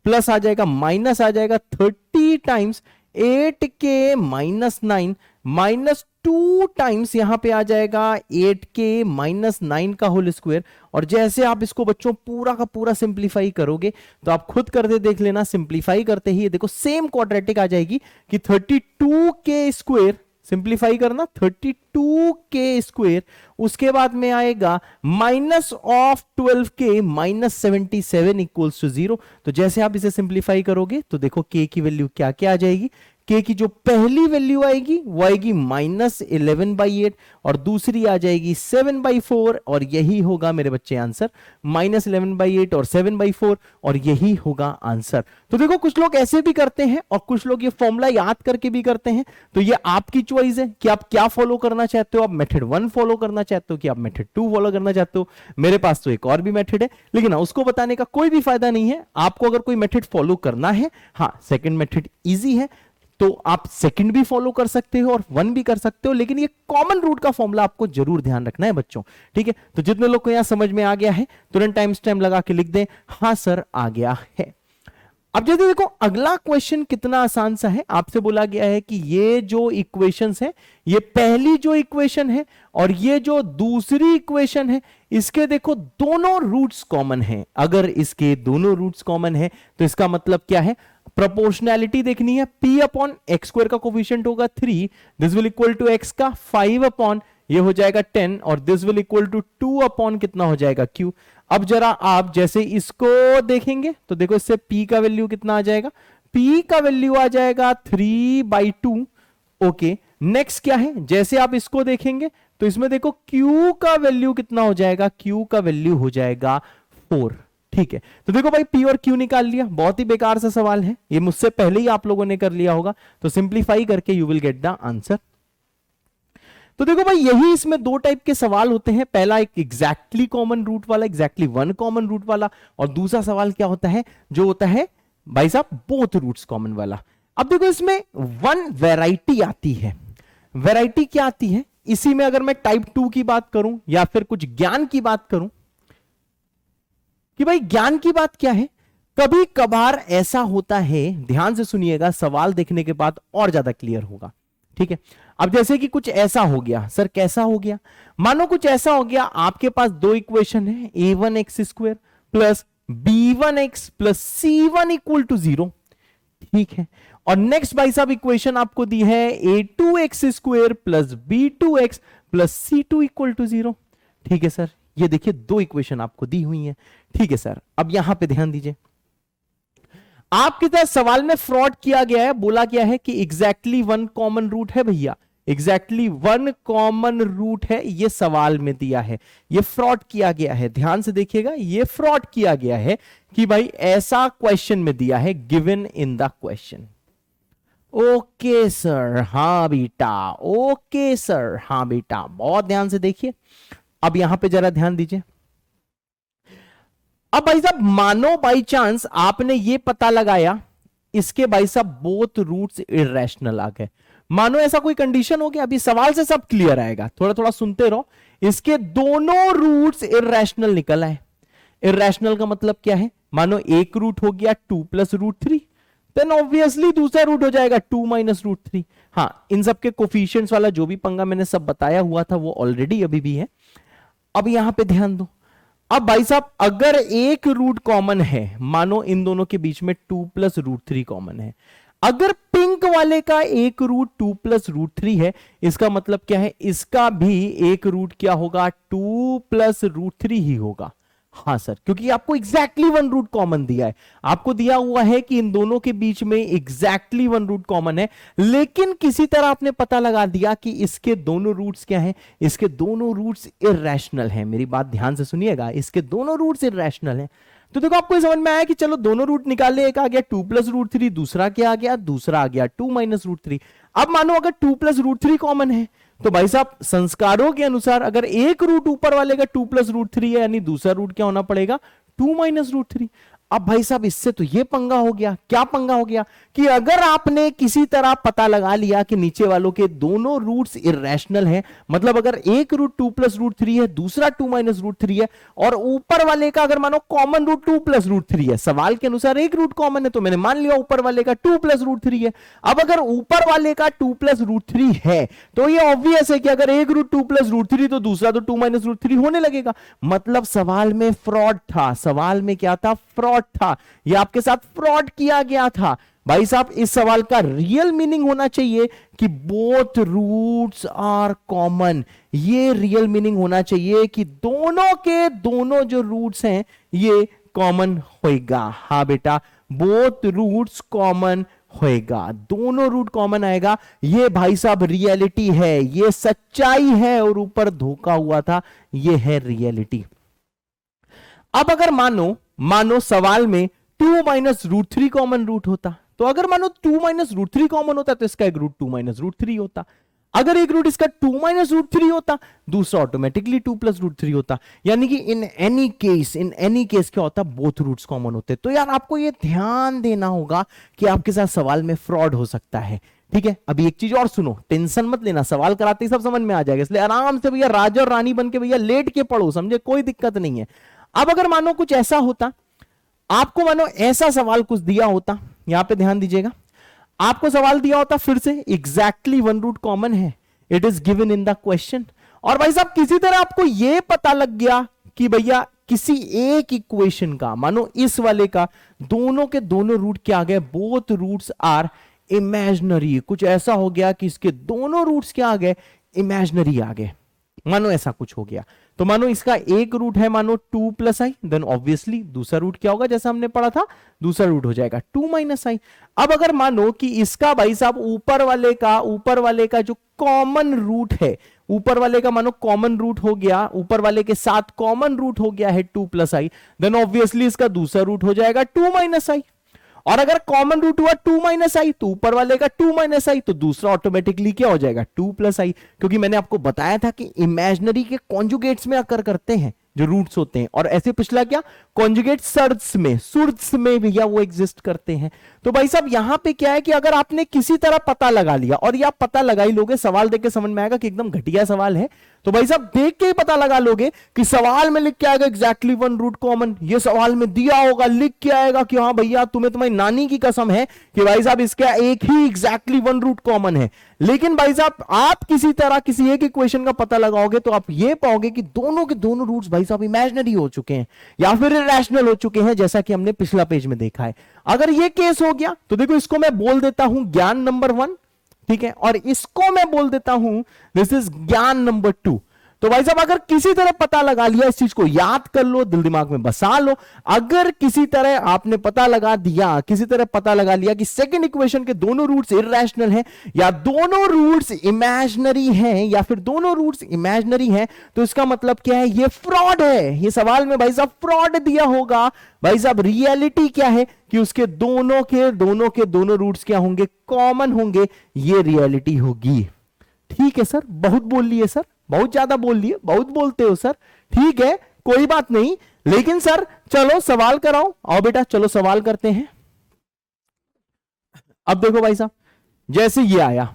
[SPEAKER 2] प्लस आ जाएगा माइनस आ जाएगा 30 टाइम्स 8 के माइनस 9 माइनस 2 टाइम्स यहां पे आ जाएगा 8 के माइनस 9 का होल स्क्वायर। और जैसे आप इसको बच्चों पूरा का पूरा सिंप्लीफाई करोगे तो आप खुद कर दे देख लेना, सिंप्लीफाई करते ही देखो सेम क्वाड्रेटिक आ जाएगी कि 32 के स्क्वायर, सिंप्लीफाई करना 32 के स्क्वायर, उसके बाद में आएगा माइनस ऑफ 12 के माइनस 77 इक्वल्स टू 0। तो जैसे आप इसे सिंप्लीफाई करोगे तो देखो के की वैल्यू क्या क्या आ जाएगी, के की जो पहली वैल्यू आएगी वो आएगी माइनस 11/8 और दूसरी आ जाएगी 7/4 और यही होगा मेरे बच्चे आंसर, माइनस 11/8 और 7/4 और यही होगा आंसर। तो देखो कुछ लोग ऐसे भी करते हैं और कुछ लोग ये फॉर्मूला याद करके भी करते हैं, तो ये आपकी चॉइस है कि आप क्या फॉलो करना चाहते हो, आप मेथड 1 फॉलो करना चाहते हो कि आप मेथड 2 फॉलो करना चाहते हो। मेरे पास तो एक और भी मेथड है, लेकिन उसको बताने का कोई भी फायदा नहीं है। आपको अगर कोई मेथड फॉलो करना है, हाँ सेकंड मेथड इजी है तो आप सेकंड भी फॉलो कर सकते हो और 1 भी कर सकते हो, लेकिन ये कॉमन रूट का फॉर्मूला आपको जरूर ध्यान रखना है बच्चों, ठीक है। तो जितने लोग को यहां समझ में आ गया है तुरंत टाइम स्टैम्प लगा के लिख दें हां सर आ गया है। अब जैसे देखो अगला क्वेश्चन कितना आसान सा है, आपसे बोला गया है कि ये जो इक्वेशंस है, ये पहली जो इक्वेशन है और ये जो दूसरी इक्वेशन है, इसके देखो दोनों रूट्स कॉमन हैं। अगर इसके दोनों रूट्स कॉमन है तो इसका मतलब क्या है, प्रोपोर्शनैलिटी देखनी है। p अपॉन एक्स स्क्वायर का कोफिशिएंट होगा 3, this will equal to x का 5 अपॉन ये हो जाएगा 10 और this will equal to 2 upon कितना हो जाएगा q। अब जरा आप जैसे इसको देखेंगे तो देखो इससे p का वैल्यू कितना आ जाएगा, p का वैल्यू आ जाएगा 3/2। ओके नेक्स्ट क्या है, जैसे आप इसको देखेंगे तो इसमें देखो q का वैल्यू कितना हो जाएगा, q का वैल्यू हो जाएगा 4, ठीक है। तो देखो भाई p और q निकाल लिया, बहुत ही बेकार सा सवाल है, ये मुझसे पहले ही आप लोगों ने कर लिया होगा, तो सिंप्लीफाई करके you will get the answer. तो देखो भाई यही इसमें दो टाइप के सवाल होते हैं, पहला एक एग्जैक्टली कॉमन रूट वाला, एग्जैक्टली 1 कॉमन रूट वाला, और दूसरा सवाल क्या होता है जो होता है भाई साहब बोथ रूट्स कॉमन वाला। अब देखो इसमें 1 वैरायटी आती है, वैरायटी क्या आती है, इसी में अगर मैं टाइप 2 की बात करूं या फिर कुछ ज्ञान की बात करूं कि भाई ज्ञान की बात क्या है, कभी कभार ऐसा होता है, ध्यान से सुनिएगा सवाल देखने के बाद और ज्यादा क्लियर होगा, ठीक है। अब जैसे कि कुछ ऐसा हो गया, सर कैसा हो गया, मानो कुछ ऐसा हो गया, आपके पास दो इक्वेशन है a1x square plus b1x plus c1 equal to 0, ठीक है। और नेक्स्ट भाई साहब इक्वेशन आपको दी है a2x² plus b2x plus c2 equal to 0। ठीक है सर, ये देखिए दो इक्वेशन आपको दी हुई है। ठीक है सर, अब यहां पे ध्यान दीजिए, आपके साथ सवाल में फ्रॉड किया गया है। बोला गया है कि एग्जैक्टली वन कॉमन रूट है भैया, एग्जैक्टली वन कॉमन रूट है, ये सवाल में दिया है। ये फ्रॉड किया गया है, ध्यान से देखिएगा, ये फ्रॉड किया गया है कि भाई ऐसा क्वेश्चन में दिया है, given in the question. Okay sir, हां बेटा, ओके सर, हां बेटा, बहुत ध्यान से देखिए। अब यहां पे जरा ध्यान दीजिए। अब भाई साहब मानो बाई चांस आपने ये पता लगाया इसके भाई साहब बोथ रूट्स इरेशनल आ गए, मानो ऐसा कोई कंडीशन हो गया। अभी सवाल से सब क्लियर आएगा, थोड़ा थोड़ा सुनते रहो। इसके दोनों रूट्स इरेशनल निकल आए। इरेशनल का मतलब क्या है, मानो एक रूट हो गया 2 + √3, देन ऑब्वियसली दूसरा रूट हो जाएगा 2 - √3। हाँ, इन सब के कोफिशिएंट्स वाला जो भी पंगा मैंने सब बताया हुआ था वो ऑलरेडी अभी भी है। अब यहां पे ध्यान दो, अब भाई साहब अगर एक रूट कॉमन है, मानो इन दोनों के बीच में 2 + √3 कॉमन है, अगर पिंक वाले का एक रूट 2 + √3 है, इसका मतलब क्या है, इसका भी एक रूट क्या होगा, 2 + √3 ही होगा। हाँ सर, क्योंकि आपको एग्जैक्टली वन रूट कॉमन दिया है, आपको दिया हुआ है कि इन दोनों के बीच में एग्जैक्टली वन रूट कॉमन है, लेकिन किसी तरह आपने पता लगा दिया कि इसके दोनों रूट्स क्या हैं, इसके दोनों रूट्स इररेशनल हैं। मेरी बात ध्यान से सुनिएगा, इसके दोनों रूट्स इररेशनल हैं। तो देखो आपको समझ में आया कि चलो दोनों रूट निकाले, एक आ गया 2 + √3, दूसरा क्या आ गया, दूसरा आ गया 2 - √3। अब मानो अगर 2 + √3 कॉमन है, तो भाई साहब संस्कारों के अनुसार अगर एक रूट ऊपर वाले का 2 + √3 है, यानी दूसरा रूट क्या होना पड़ेगा, 2 - √3। अब भाई साहब इससे तो ये पंगा हो गया, क्या पंगा हो गया कि अगर आपने किसी तरह पता लगा लिया कि नीचे वालों के दोनों रूट्स इररेशनल हैं, मतलब अगर एक रूट 2 + √3 है, दूसरा 2 - √3 है, और ऊपर वाले का अगर मानो कॉमन रूट 2 + √3 है, सवाल के अनुसार एक रूट कॉमन है, तो मैंने मान लिया ऊपर वाले का 2 + √3 है। अब अगर ऊपर वाले का 2 + √3 है, तो ये ऑब्वियस है कि अगर एक रूट 2 + √3 तो दूसरा तो 2 - √3 होने लगेगा। मतलब सवाल में फ्रॉड था, सवाल में क्या था, फ्रॉड था, ये आपके साथ फ्रॉड किया गया था। भाई साहब इस सवाल का रियल मीनिंग होना चाहिए कि बोथ रूट्स आर कॉमन, ये रियल मीनिंग होना चाहिए कि दोनों के दोनों जो रूट्स हैं ये कॉमन होएगा। हाँ बेटा, बोथ रूट्स कॉमन होएगा, दोनों रूट कॉमन आएगा। ये भाई साहब रियलिटी है, ये सच्चाई है, और ऊपर धोखा हुआ था, ये है रियलिटी। अब अगर मानो सवाल में 2 - √3 कॉमन रूट होता, तो अगर मानो 2 - √3 कॉमन होता तो इसका एक रूट 2 - √3 होता। अगर एक रूट इसका 2 - √3 होता, दूसरा ऑटोमेटिकली 2 + √3 होता। यानी कि इन एनी केस क्या होता, बोथ रूट्स कॉमन होते। तो यार आपको ये ध्यान देना होगा कि आपके साथ सवाल में फ्रॉड हो सकता है। ठीक है, अभी एक चीज और सुनो, टेंशन मत लेना, सवाल कराते ही सब समझ में आ जाएगा, इसलिए आराम से भैया राजा और रानी बन के भैया लेट के पढ़ो, समझे, कोई दिक्कत नहीं है। अब अगर मानो कुछ ऐसा होता, आपको मानो ऐसा सवाल कुछ दिया होता, यहां पे ध्यान दीजिएगा, आपको सवाल दिया होता फिर से एग्जैक्टली वन रूट कॉमन है, it is given in the question, और भाई साहब किसी तरह आपको यह पता लग गया कि भैया किसी एक इक्वेशन का, मानो इस वाले का, दोनों के दोनों रूट क्या आ गए, बोथ रूट्स आर इमेजिनरी। कुछ ऐसा हो गया कि इसके दोनों रूट्स क्या आ गए, इमेजिनरी आ गए, मानो ऐसा कुछ हो गया। तो मानो इसका एक रूट है मानो 2 + i, देन ऑब्वियसली दूसरा रूट क्या होगा, जैसा हमने पढ़ा था, दूसरा रूट हो जाएगा 2 - i। अब अगर मानो कि इसका भाई साहब ऊपर वाले का जो कॉमन रूट है, ऊपर वाले का मानो कॉमन रूट हो गया, ऊपर वाले के साथ कॉमन रूट हो गया है 2 + i, देन ऑब्वियसली इसका दूसरा रूट हो जाएगा 2 - i। और अगर कॉमन रूट हुआ 2 - i, तो ऊपर वाले का 2 - i, तो दूसरा ऑटोमेटिकली क्या हो जाएगा, 2 + i, क्योंकि मैंने आपको बताया था कि इमेजिनरी के कॉन्जुगेट्स में अकर करते हैं जो रूट्स होते हैं, और ऐसे पिछला क्या, कॉन्जुगेट सर्ड्स में भैया वो एग्जिस्ट करते हैं। तो भाई साहब यहां पे क्या है कि अगर आपने किसी तरह पता लगा लिया, और ये आप पता लगा ही लोगे, सवाल देख के समझ में आएगा कि एकदम घटिया सवाल है, तो भाई साहब देख के ही पता लगा लोगे कि सवाल में लिख के आएगा एग्जैक्टली वन रूट कॉमन, ये सवाल में दिया होगा, लिख के आएगा कि हाँ भैया तुम्हें तुम्हारी नानी की कसम है कि भाई साहब इसका एक ही एग्जैक्टली वन रूट कॉमन है। लेकिन भाई साहब आप किसी तरह किसी एक इक्वेशन का पता लगाओगे तो आप ये पाओगे कि दोनों के दोनों रूट्स भाई भाई साहब इमेजिनरी हो चुके हैं या फिर इरेशनल हो चुके हैं, जैसा कि हमने पिछला पेज में देखा है। अगर ये केस हो गया तो देखो इसको मैं बोल देता हूं ज्ञान नंबर 1, ठीक है, और इसको मैं बोल देता हूं दिस इज ज्ञान नंबर 2। तो भाई साहब अगर किसी तरह पता लगा लिया, इस चीज को याद कर लो, दिल दिमाग में बसा लो, अगर किसी तरह आपने पता लगा दिया, किसी तरह पता लगा लिया कि सेकंड इक्वेशन के दोनों रूट्स इरेशनल हैं या दोनों रूट्स इमेजिनरी हैं या फिर दोनों रूट्स इमेजिनरी हैं, तो इसका मतलब क्या है, ये फ्रॉड है। ये सवाल में भाई साहब फ्रॉड दिया होगा। भाई साहब रियलिटी क्या है कि उसके दोनों के दोनों रूट्स क्या होंगे, कॉमन होंगे, ये रियलिटी होगी। ठीक है सर, बहुत बोल लिए सर, बहुत ज्यादा बोल लिए, बहुत बोलते हो सर, ठीक है कोई बात नहीं, लेकिन सर चलो सवाल कराओ, आओ बेटा चलो सवाल करते हैं। अब देखो भाई साहब, जैसे ये आया,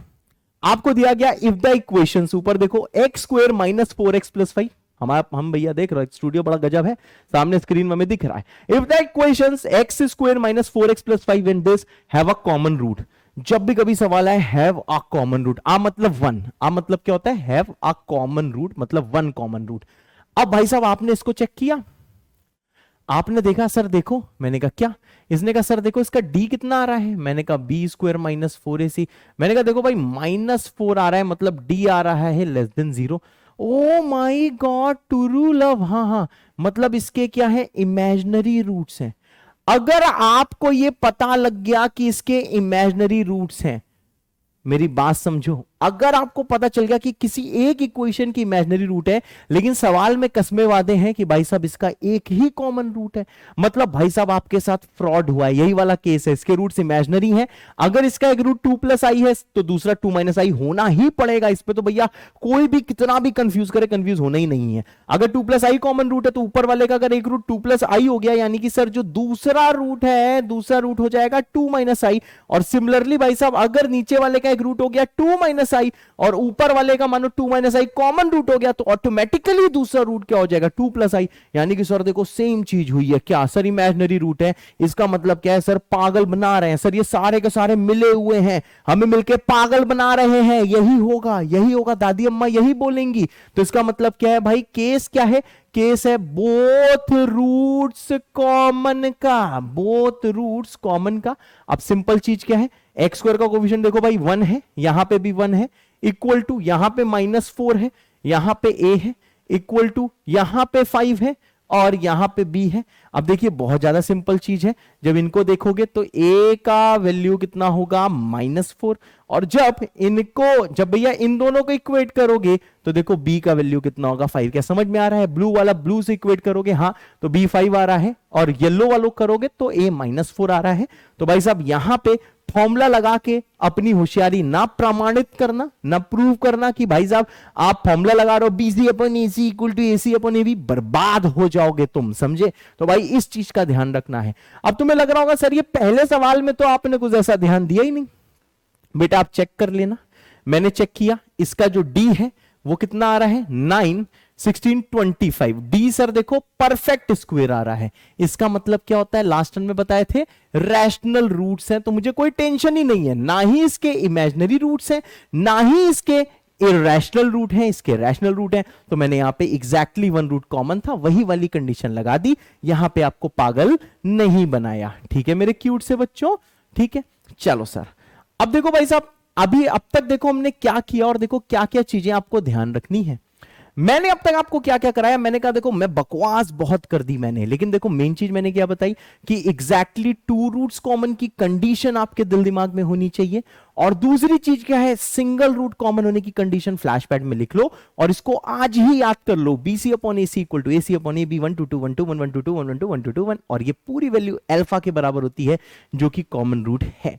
[SPEAKER 2] आपको दिया गया इफ द इक्वेशंस, ऊपर देखो x square minus 4x plus 5, हम भैया देख रहे हो, स्टूडियो बड़ा गजब है, सामने स्क्रीन में हमें दिख रहा है। If the equations X square minus 4x plus 5 and this have a common root, जब भी कभी सवाल है हैव अ कॉमन रूट, आ मतलब 1, आ मतलब क्या होता है, हैव अ कॉमन रूट मतलब 1 कॉमन रूट। अब भाई साहब आपने इसको चेक किया, आपने देखा सर देखो, मैंने कहा क्या, इसने कहा सर देखो इसका डी कितना आ रहा है, मैंने कहा बी स्क्वायर माइनस 4ac, मैंने कहा देखो भाई -4 आ रहा है मतलब डी आ रहा है less than 0। Oh my god टू लव, हाँ, मतलब इसके क्या है, इमेजिनरी रूट्स हैं। अगर आपको ये पता लग गया कि इसके इमेजिनरी रूट्स हैं, मेरी बात समझो, अगर आपको पता चल गया कि किसी एक इक्वेशन की इमेजिनरी रूट है, लेकिन सवाल में कसमे वादे हैं कि भाई साहब इसका एक ही कॉमन रूट है, मतलब भाई साहब आपके साथ फ्रॉड हुआ है, यही वाला केस है, इसके रूट्स इमेजिनरी हैं। अगर इसका एक रूट 2 + i है तो दूसरा 2 - i होना ही पड़ेगा। इस पे तो भैया कोई भी कितना भी कंफ्यूज करे, कंफ्यूज होना ही नहीं है। अगर 2 + i कॉमन रूट है तो ऊपर वाले का अगर एक रूट 2 + i हो गया, यानी कि सर जो दूसरा रूट है, दूसरा रूट हो जाएगा 2 - i। और सिमिलरली भाई साहब अगर नीचे वाले का एक रूट हो गया 2 - i और ऊपर वाले का मानो 2 - i कॉमन रूट हो गया, तो ऑटोमेटिकली दूसरा रूट क्या हो जाएगा, 2 + i। यानी कि सर देखो सेम चीज हुई है, क्या सर इमेजिनरी रूट है, इसका मतलब क्या है सर, पागल बना रहे हैं सर, ये सारे के सारे मिले हुए हैं, हमें मिलके पागल बना रहे हैं, यही होगा, यही होगा, दादी अम्मा यही बोलेंगी। तो इसका मतलब क्या है भाई, केस क्या है, केस है बोथ रूट्स कॉमन का, बोथ रूट्स कॉमन का। अब सिंपल चीज क्या है, एक्स स्क्वायर का कोफिशिएंट देखो भाई 1 है, यहां पे भी 1 है, इक्वल टू यहां पे -4 है, यहां पे a है, इक्वल टू यहां पे 5 है और यहां पे b है। अब देखिए बहुत ज्यादा सिंपल चीज है, जब इनको देखोगे तो a का वैल्यू कितना होगा -4, और जब भैया इन दोनों को इक्वेट करोगे तो देखो b का वैल्यू कितना होगा 5। क्या समझ में आ रहा है, ब्लू वाला ब्लू से इक्वेट करोगे हाँ तो b 5 आ रहा है, और येलो वालों करोगे तो a -4 आ रहा है। तो भाई साहब यहां पे फॉर्मूला लगा के अपनी होशियारी ना प्रमाणित करना, ना प्रूव करना कि भाई साहब आप फॉर्मूला लगा रहे हो BC/AC = AC/AB, बर्बाद हो जाओगे तुम, समझे। तो भाई इस चीज का ध्यान रखना है। अब तुम्हें लग रहा होगा सर ये पहले सवाल में तो आपने कुछ ऐसा ध्यान दिया ही नहीं, बेटा आप चेक कर लेना। मैंने चेक किया, इसका जो डी है वो कितना आ रहा है 9 16 25। डी सर देखो परफेक्ट स्क्वायर आ रहा है, इसका मतलब क्या होता है, लास्ट टर्म में बताए थे रैशनल रूट्स हैं, तो मुझे कोई टेंशन ही नहीं है, ना ही इसके इमेजिनरी रूट्स हैं ना ही इसके इरेशनल रूट हैं, इसके रैशनल रूट हैं। तो मैंने यहां पे एग्जैक्टली 1 रूट कॉमन था, वही वाली कंडीशन लगा दी, यहां पे आपको पागल नहीं बनाया। ठीक है मेरे क्यूट से बच्चों, ठीक है चलो सर। अब देखो भाई साहब, अभी अब तक देखो हमने क्या किया और देखो क्या क्या चीजें आपको ध्यान रखनी है। मैंने अब तक आपको क्या क्या कराया, मैंने कहा देखो मैं बकवास बहुत कर दी मैंने, लेकिन देखो मेन चीज मैंने क्या बताई कि एग्जैक्टली 2 रूट्स कॉमन की कंडीशन आपके दिल दिमाग में होनी चाहिए। और दूसरी चीज क्या है, सिंगल रूट कॉमन होने की कंडीशन फ्लैशपैड में लिख लो और इसको आज ही याद कर लो, BC/AC = AC/AB 1 2 2 1 2 1 1 2 2 1 1 2 1 2 2 1, और ये पूरी वैल्यू अल्फा के बराबर होती है जो कि कॉमन रूट है।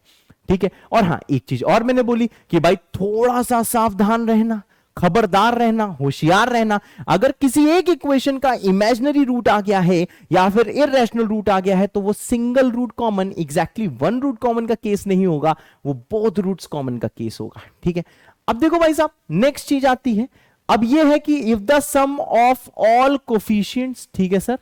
[SPEAKER 2] ठीक है, और हाँ एक चीज और मैंने बोली कि भाई थोड़ा सा सावधान रहना, खबरदार रहना, होशियार रहना। अगर किसी एक इक्वेशन का इमेजिनरी रूट आ गया है या फिर इरेशनल रूट आ गया है तो वो single root common, exactly 1 root common का केस नहीं होगा, वो बोथ रूट्स कॉमन का केस होगा। ठीक है, अब देखो भाई साहब नेक्स्ट चीज आती है, अब ये है कि if the sum of all coefficients, ठीक है सर,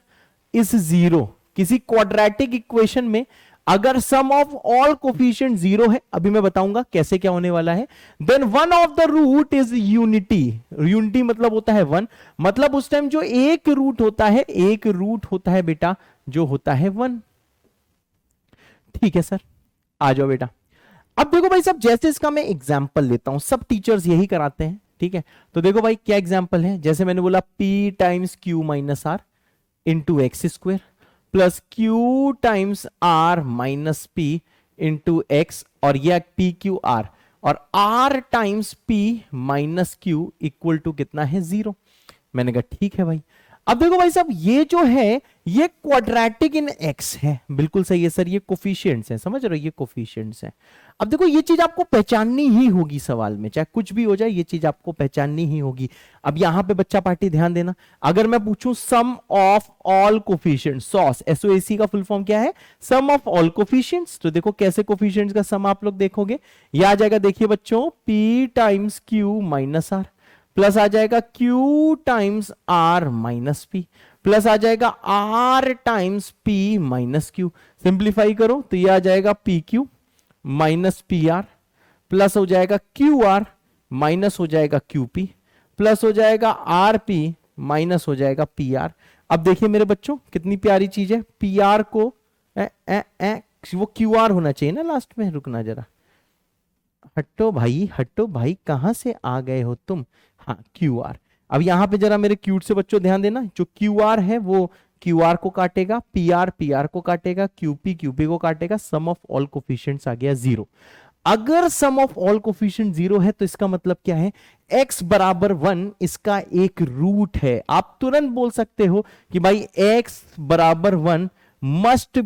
[SPEAKER 2] इज 0, किसी क्वाड्रेटिक इक्वेशन में अगर सम ऑफ ऑल कोफिशिएंट 0 है, अभी मैं बताऊंगा कैसे क्या होने वाला है, then one of the root is unity. Unity मतलब होता है 1, मतलब उस टाइम जो एक रूट होता है, एक रूट होता है बेटा जो होता है 1। ठीक है सर, आ जाओ बेटा। अब देखो भाई साहब, जैसे इसका मैं एग्जांपल लेता हूं, सब टीचर्स यही कराते हैं, ठीक है। तो देखो भाई क्या एग्जांपल है, जैसे मैंने बोला p times q minus R into X square plus q times r minus p into X, और यह p q r, और r times p minus q equal to कितना है 0। मैंने कहा ठीक है भाई। अब देखो भाई साहब, ये जो है ये क्वाड्रेटिक इन x है, बिल्कुल सही है सर, ये कोफिशिएंट्स हैं, समझ रहे हो, ये कोफिशिएंट्स हैं। अब देखो ये चीज आपको पहचाननी ही होगी सवाल में, चाहे कुछ भी हो जाए, ये चीज आपको पहचाननी ही होगी। अब यहां पे बच्चा पार्टी ध्यान देना, अगर मैं पूछूं सम ऑफ ऑल कोफिशिएंट्स, सॉस SOAC का फुल फॉर्म क्या है, सम ऑफ ऑल कोफिशिएंट्स, तो देखो कैसे कोफिशिएंट्स का सम आप लोग देखोगे, ये आ जाएगा, देखिए बच्चों, p times q minus R plus आ जाएगा q times r minus p plus आ जाएगा r times p minus q। Simplify करो तो ये आ जाएगा pq माइनस pr प्लस हो जाएगा qr माइनस हो जाएगा qp प्लस हो जाएगा rp माइनस हो जाएगा pr। अब देखिए मेरे बच्चों कितनी प्यारी चीज है, pr को वो qr होना चाहिए ना लास्ट में, रुकना जरा, हटो भाई कहां से आ गए हो तुम, हाँ QR। अब यहां पे जरा मेरे क्यूट से बच्चों ध्यान देना, जो QR है वो QR को काटेगा, PR को काटेगा, QP को काटेगा, सम ऑफ ऑल कोफिशिएंट्स आ गया 0। अगर सम ऑफ ऑल कोफिशिएंट 0 है तो इसका मतलब क्या है, x बराबर 1 इसका एक रूट है। आप तुरंत बोल सकते हो कि भाई x बराबर 1 must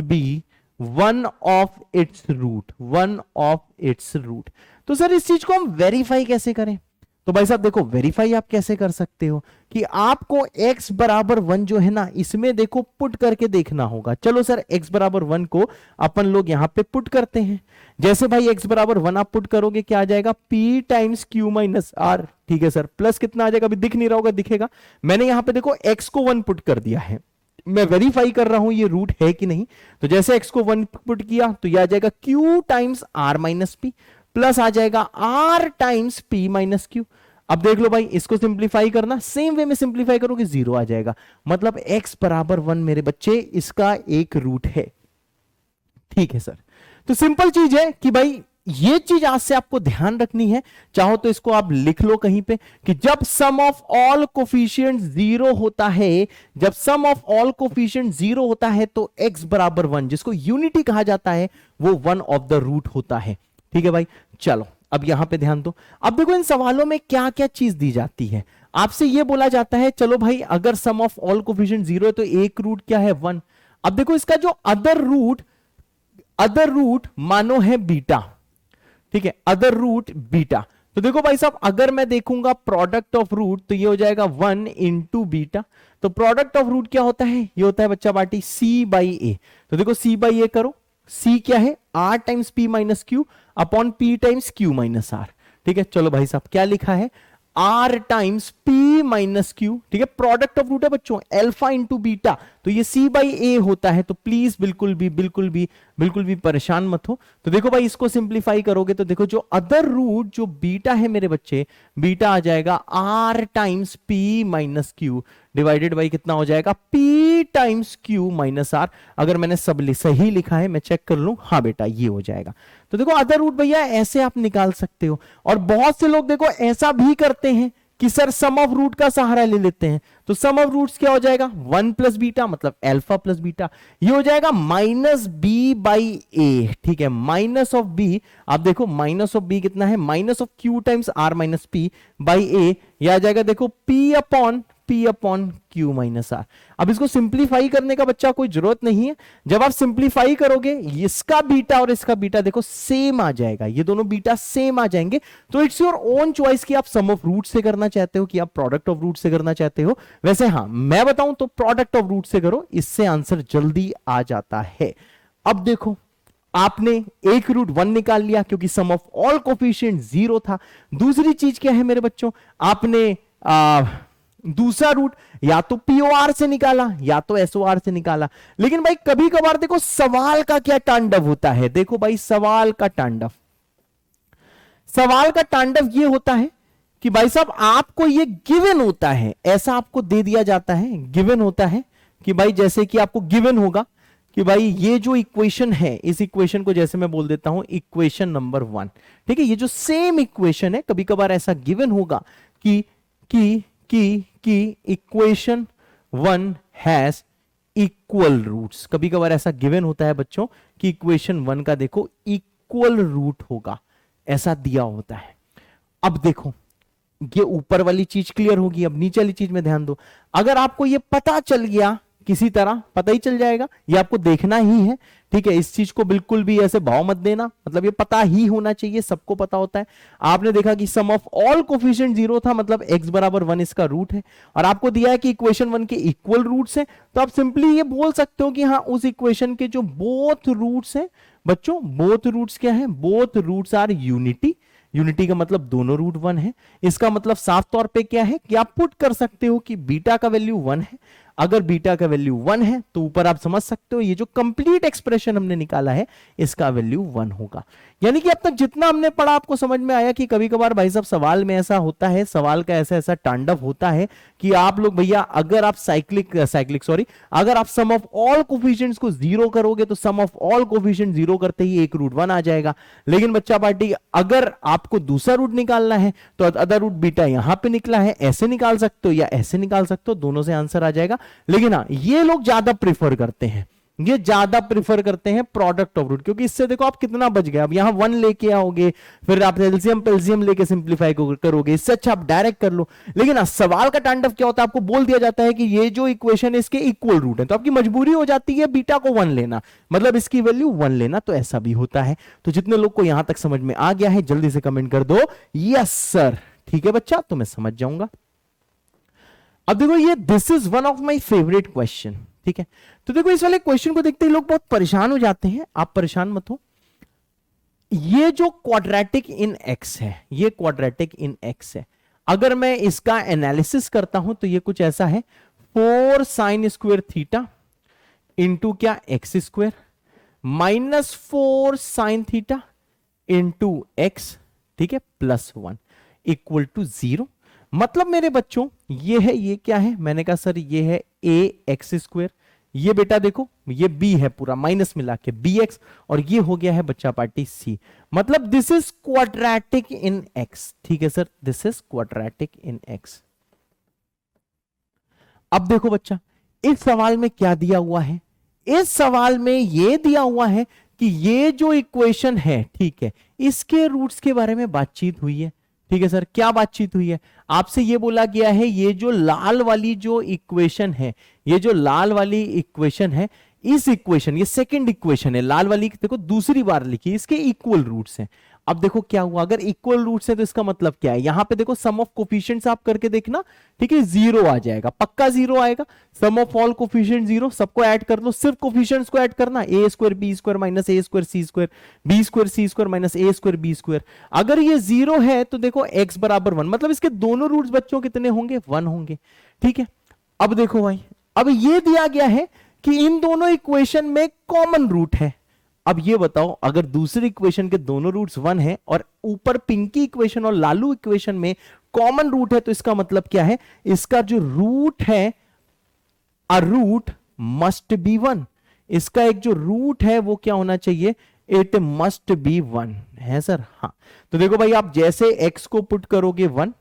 [SPEAKER 2] be one of its root, one of its root. तो सर इस चीज को हम वेरीफाई कैसे करें, तो भाई साहब देखो वेरीफाई आप कैसे कर सकते हो कि आपको x बराबर 1 जो है ना, इसमें देखो पुट करके देखना होगा। चलो सर x बराबर 1 को अपन लोग यहां पे पुट करते हैं। जैसे भाई x बराबर 1 आप पुट करोगे, क्या आ जाएगा, p times q minus r, ठीक है सर, प्लस कितना आ जाएगा, अभी दिख नहीं रहा होगा, दिखेगा, मैंने यहां पे देखो x को 1 पुट कर दिया है, मैं वेरीफाई कर रहा हूं ये रूट है कि नहीं। तो जैसे x को 1 पुट किया तो यह आ जाएगा q times r minus p plus आ जाएगा r times p minus q। अब देख लो भाई, इसको सिंप्लीफाई करना, सेम वे में सिंप्लीफाई करोगे 0 आ जाएगा, मतलब x बराबर 1 मेरे बच्चे इसका एक रूट है। ठीक है सर, तो सिंपल चीज है कि भाई ये चीज आज से आपको ध्यान रखनी है, चाहो तो इसको आप लिख लो कहीं पे कि जब सम ऑफ ऑल कोफिशिएंट 0 होता है, जब सम ऑफ ऑल कोफिशिएंट 0 होता है तो x बराबर 1, जिसको यूनिटी कहा जाता है, वो वन ऑफ द रूट होता है। ठीक है भाई, चलो अब यहां पे ध्यान दो। अब देखो इन सवालों में क्या क्या चीज दी जाती है, आपसे ये बोला जाता है चलो भाई अगर सम ऑफ ऑल कोफिशिएंट 0 है तो एक रूट क्या है, 1। अब देखो इसका जो अदर रूट मानो है बीटा, ठीक है, अदर रूट बीटा। तो देखो भाई साहब अगर मैं देखूंगा प्रोडक्ट ऑफ रूट तो ये हो जाएगा 1 इंटू बीटा। तो प्रोडक्ट ऑफ रूट क्या होता है, ये होता है बच्चा पार्टी c बाई ए। तो देखो c बाई ए करो, c क्या है, r times p minus Q upon p times q minus r। ठीक है, चलो भाई साहब क्या लिखा है, r times p minus Q, ठीक है, प्रोडक्ट ऑफ रूट है बच्चों अल्फा इंटू बीटा, तो ये c बाई ए होता है। तो प्लीज बिल्कुल भी परेशान मत हो। तो देखो भाई इसको सिंप्लीफाई करोगे तो देखो जो अदर रूट जो बीटा है मेरे बच्चे, बीटा आ जाएगा r times p minus Q divided by कितना हो जाएगा, p times q minus r। अगर मैंने सब सही लिखा है, मैं चेक कर लूं, हाँ बेटा ये हो जाएगा। तो देखो अदर रूट भैया ऐसे आप निकाल सकते हो, और बहुत से लोग देखो ऐसा भी करते हैं कि सर सम ऑफ रूट का सहारा ले लेते हैं। तो सम ऑफ रूट्स क्या हो जाएगा, 1 प्लस बीटा मतलब अल्फा प्लस बीटा, ये हो जाएगा माइनस बी बाई ए। ठीक है, माइनस ऑफ बी, आप देखो माइनस ऑफ बी कितना है, minus of Q times R minus P by A, यह आ जाएगा देखो P upon Q minus R. अब इसको सिंप्लीफाई करने का बच्चा कोई जरूरत नहीं है, जब आप सिंप्लीफाई करोगे इसका बीटा और इसका बीटा देखो सेम आ जाएगा, ये दोनों बीटा सेम आ जाएंगे। तो इट्स योर ओन चॉइस कि आप सम ऑफ रूट से करना चाहते हो कि आप प्रोडक्ट ऑफ रूट से करना चाहते हो। वैसे हाँ मैं बताऊं तो प्रोडक्ट ऑफ रूट से करो, इससे आंसर जल्दी आ जाता है। अब देखो आपने एक रूट 1 निकाल लिया क्योंकि सम ऑफ ऑल कोफिशिएंट 0 था। दूसरी चीज क्या है मेरे बच्चों, आपने दूसरा रूट या तो पीओआर से निकाला या तो एसओआर से निकाला। लेकिन भाई कभी कभार देखो सवाल का क्या तांडव होता है, देखो भाई सवाल का तांडव ये होता है कि भाई साहब आपको ये गिवन होता है, ऐसा आपको दे दिया जाता है, गिवन होता है कि भाई जैसे कि आपको गिवन होगा कि भाई ये जो इक्वेशन है, इस इक्वेशन को जैसे मैं बोल देता हूं इक्वेशन नंबर 1, ठीक है। ये जो सेम इक्वेशन है, कभी कभार ऐसा गिवन होगा कि इक्वेशन 1 हैज इक्वल रूट्स। कभी कभार ऐसा गिवन होता है बच्चों कि इक्वेशन 1 का देखो इक्वल रूट होगा, ऐसा दिया होता है। अब देखो ये ऊपर वाली चीज क्लियर होगी, अब नीचे वाली चीज में ध्यान दो। अगर आपको ये पता चल गया, किसी तरह पता ही चल जाएगा, ये आपको देखना ही है, ठीक है। इस चीज को बिल्कुल भी ऐसे भाव मत देना, मतलब ये पता ही होना चाहिए, सबको पता होता है। आपने देखा कि सम ऑफ ऑल कोफिशिएंट 0 था, मतलब x बराबर 1 इसका रूट है, और आपको दिया है कि इक्वेशन 1 के इक्वल रूट्स हैं, तो आप सिंपली ये बोल सकते हो कि हाँ उस इक्वेशन के जो बोथ रूट्स हैं बच्चों, बोथ रूट्स क्या है, both roots are unity. Unity का मतलब दोनों रूट 1 है। इसका मतलब साफ तौर पे क्या है कि आप पुट कर सकते हो कि बीटा का वैल्यू 1 है। अगर बीटा का वैल्यू 1 है तो ऊपर आप समझ सकते हो ये जो कंप्लीट एक्सप्रेशन हमने निकाला है इसका वैल्यू 1 होगा। यानी कि अब तक जितना हमने पढ़ा आपको समझ में आया कि कभी कभार भाई साहब सवाल में ऐसा होता है, सवाल का ऐसा ऐसा तांडव होता है कि आप लोग भैया अगर आप अगर आप सम ऑफ ऑल कोफिशिएंट्स को 0 करोगे तो सम ऑफ ऑल कोफिशिएंट 0 करते ही एक रूट 1 आ जाएगा। लेकिन बच्चा पार्टी अगर आपको दूसरा रूट निकालना है तो अदर रूट बीटा यहां पे निकला है, ऐसे निकाल सकते हो या ऐसे निकाल सकते हो, दोनों से आंसर आ जाएगा। लेकिन हाँ ये लोग ज्यादा प्रेफर करते हैं, ये ज्यादा प्रेफर करते हैं प्रोडक्ट ऑफ रूट, क्योंकि इससे देखो आप कितना बच गए। अब यहां 1 लेके आओगे, फिर आप एलसीएम पेलसीएम लेके सिंप्लीफाई करोगे, इससे अच्छा आप डायरेक्ट कर लो। लेकिन सवाल का तांडव क्या होता है, आपको बोल दिया जाता है कि ये जो इक्वेशन है इसके इक्वल रूट है, तो आपकी मजबूरी हो जाती है बीटा को 1 लेना, मतलब इसकी वैल्यू 1 लेना। तो ऐसा भी होता है। तो जितने लोग को यहां तक समझ में आ गया है जल्दी से कमेंट कर दो यस सर, ठीक है बच्चा, तो मैं समझ जाऊंगा। अब देखो ये this is one of my favourite question, ठीक है। तो देखो इस वाले क्वेश्चन को देखते ही लोग बहुत परेशान हो जाते हैं, आप परेशान मत हो। ये जो क्वाड्रेटिक इन एक्स है, ये क्वाड्रेटिक इन एक्स है, अगर मैं इसका एनालिसिस करता हूं तो ये कुछ ऐसा है 4 साइन स्क्वायर थीटा इंटू क्या x square minus 4 sine theta into x, ठीक है, प्लस 1 इक्वल टू 0। मतलब मेरे बच्चों ये है, ये क्या है, मैंने कहा सर ये है ए एक्स स्क्वायर, ये बेटा देखो ये बी है पूरा माइनस मिला के बी एक्स, और ये हो गया है बच्चा पार्टी सी। मतलब this is quadratic in x, ठीक है sir, this is quadratic in x. अब देखो बच्चा इस सवाल में क्या दिया हुआ है, इस सवाल में ये दिया हुआ है कि ये जो इक्वेशन है, ठीक है, इसके रूट्स के बारे में बातचीत हुई है, ठीक है सर। क्या बातचीत हुई है, आपसे ये बोला गया है ये जो लाल वाली जो इक्वेशन है, ये जो लाल वाली इक्वेशन है, इस इक्वेशन, ये सेकंड इक्वेशन है, लाल वाली देखो दूसरी बार लिखी, इसके इक्वल रूट्स हैं। अब देखो क्या हुआ, अगर इक्वल रूट्स है तो इसका मतलब क्या है, यहां पे देखो सम ऑफ कोफिशिएंट्स आप करके देखना, ठीक है, 0 आ जाएगा, पक्का 0 आएगा। सम ऑफ ऑल कोफिशिएंट 0, सबको ऐड कर लो, सिर्फ कोफिशिएंट्स को ऐड करना, ए स्क्वायर बी स्क्वायर माइनस ए स्क्वायर सी स्क्वायर, बी स्क्वायर सी स्क्वायर माइनस ए स्क्वायर बी स्क्वायर। अगर ये 0 है तो देखो एक्स बराबर 1, मतलब इसके दोनों रूट्स बच्चों कितने होंगे, 1 होंगे, ठीक है। अब देखो भाई, अब ये दिया गया है कि इन दोनों इक्वेशन में कॉमन रूट है। अब ये बताओ अगर दूसरी इक्वेशन के दोनों रूट्स 1 है और ऊपर पिंकी इक्वेशन और लालू इक्वेशन में कॉमन रूट है, तो इसका मतलब क्या है, इसका जो रूट है, अ रूट मस्ट बी 1, इसका एक जो रूट है वो क्या होना चाहिए, इट मस्ट बी 1 है सर। हाँ, तो देखो भाई आप जैसे x को पुट करोगे 1,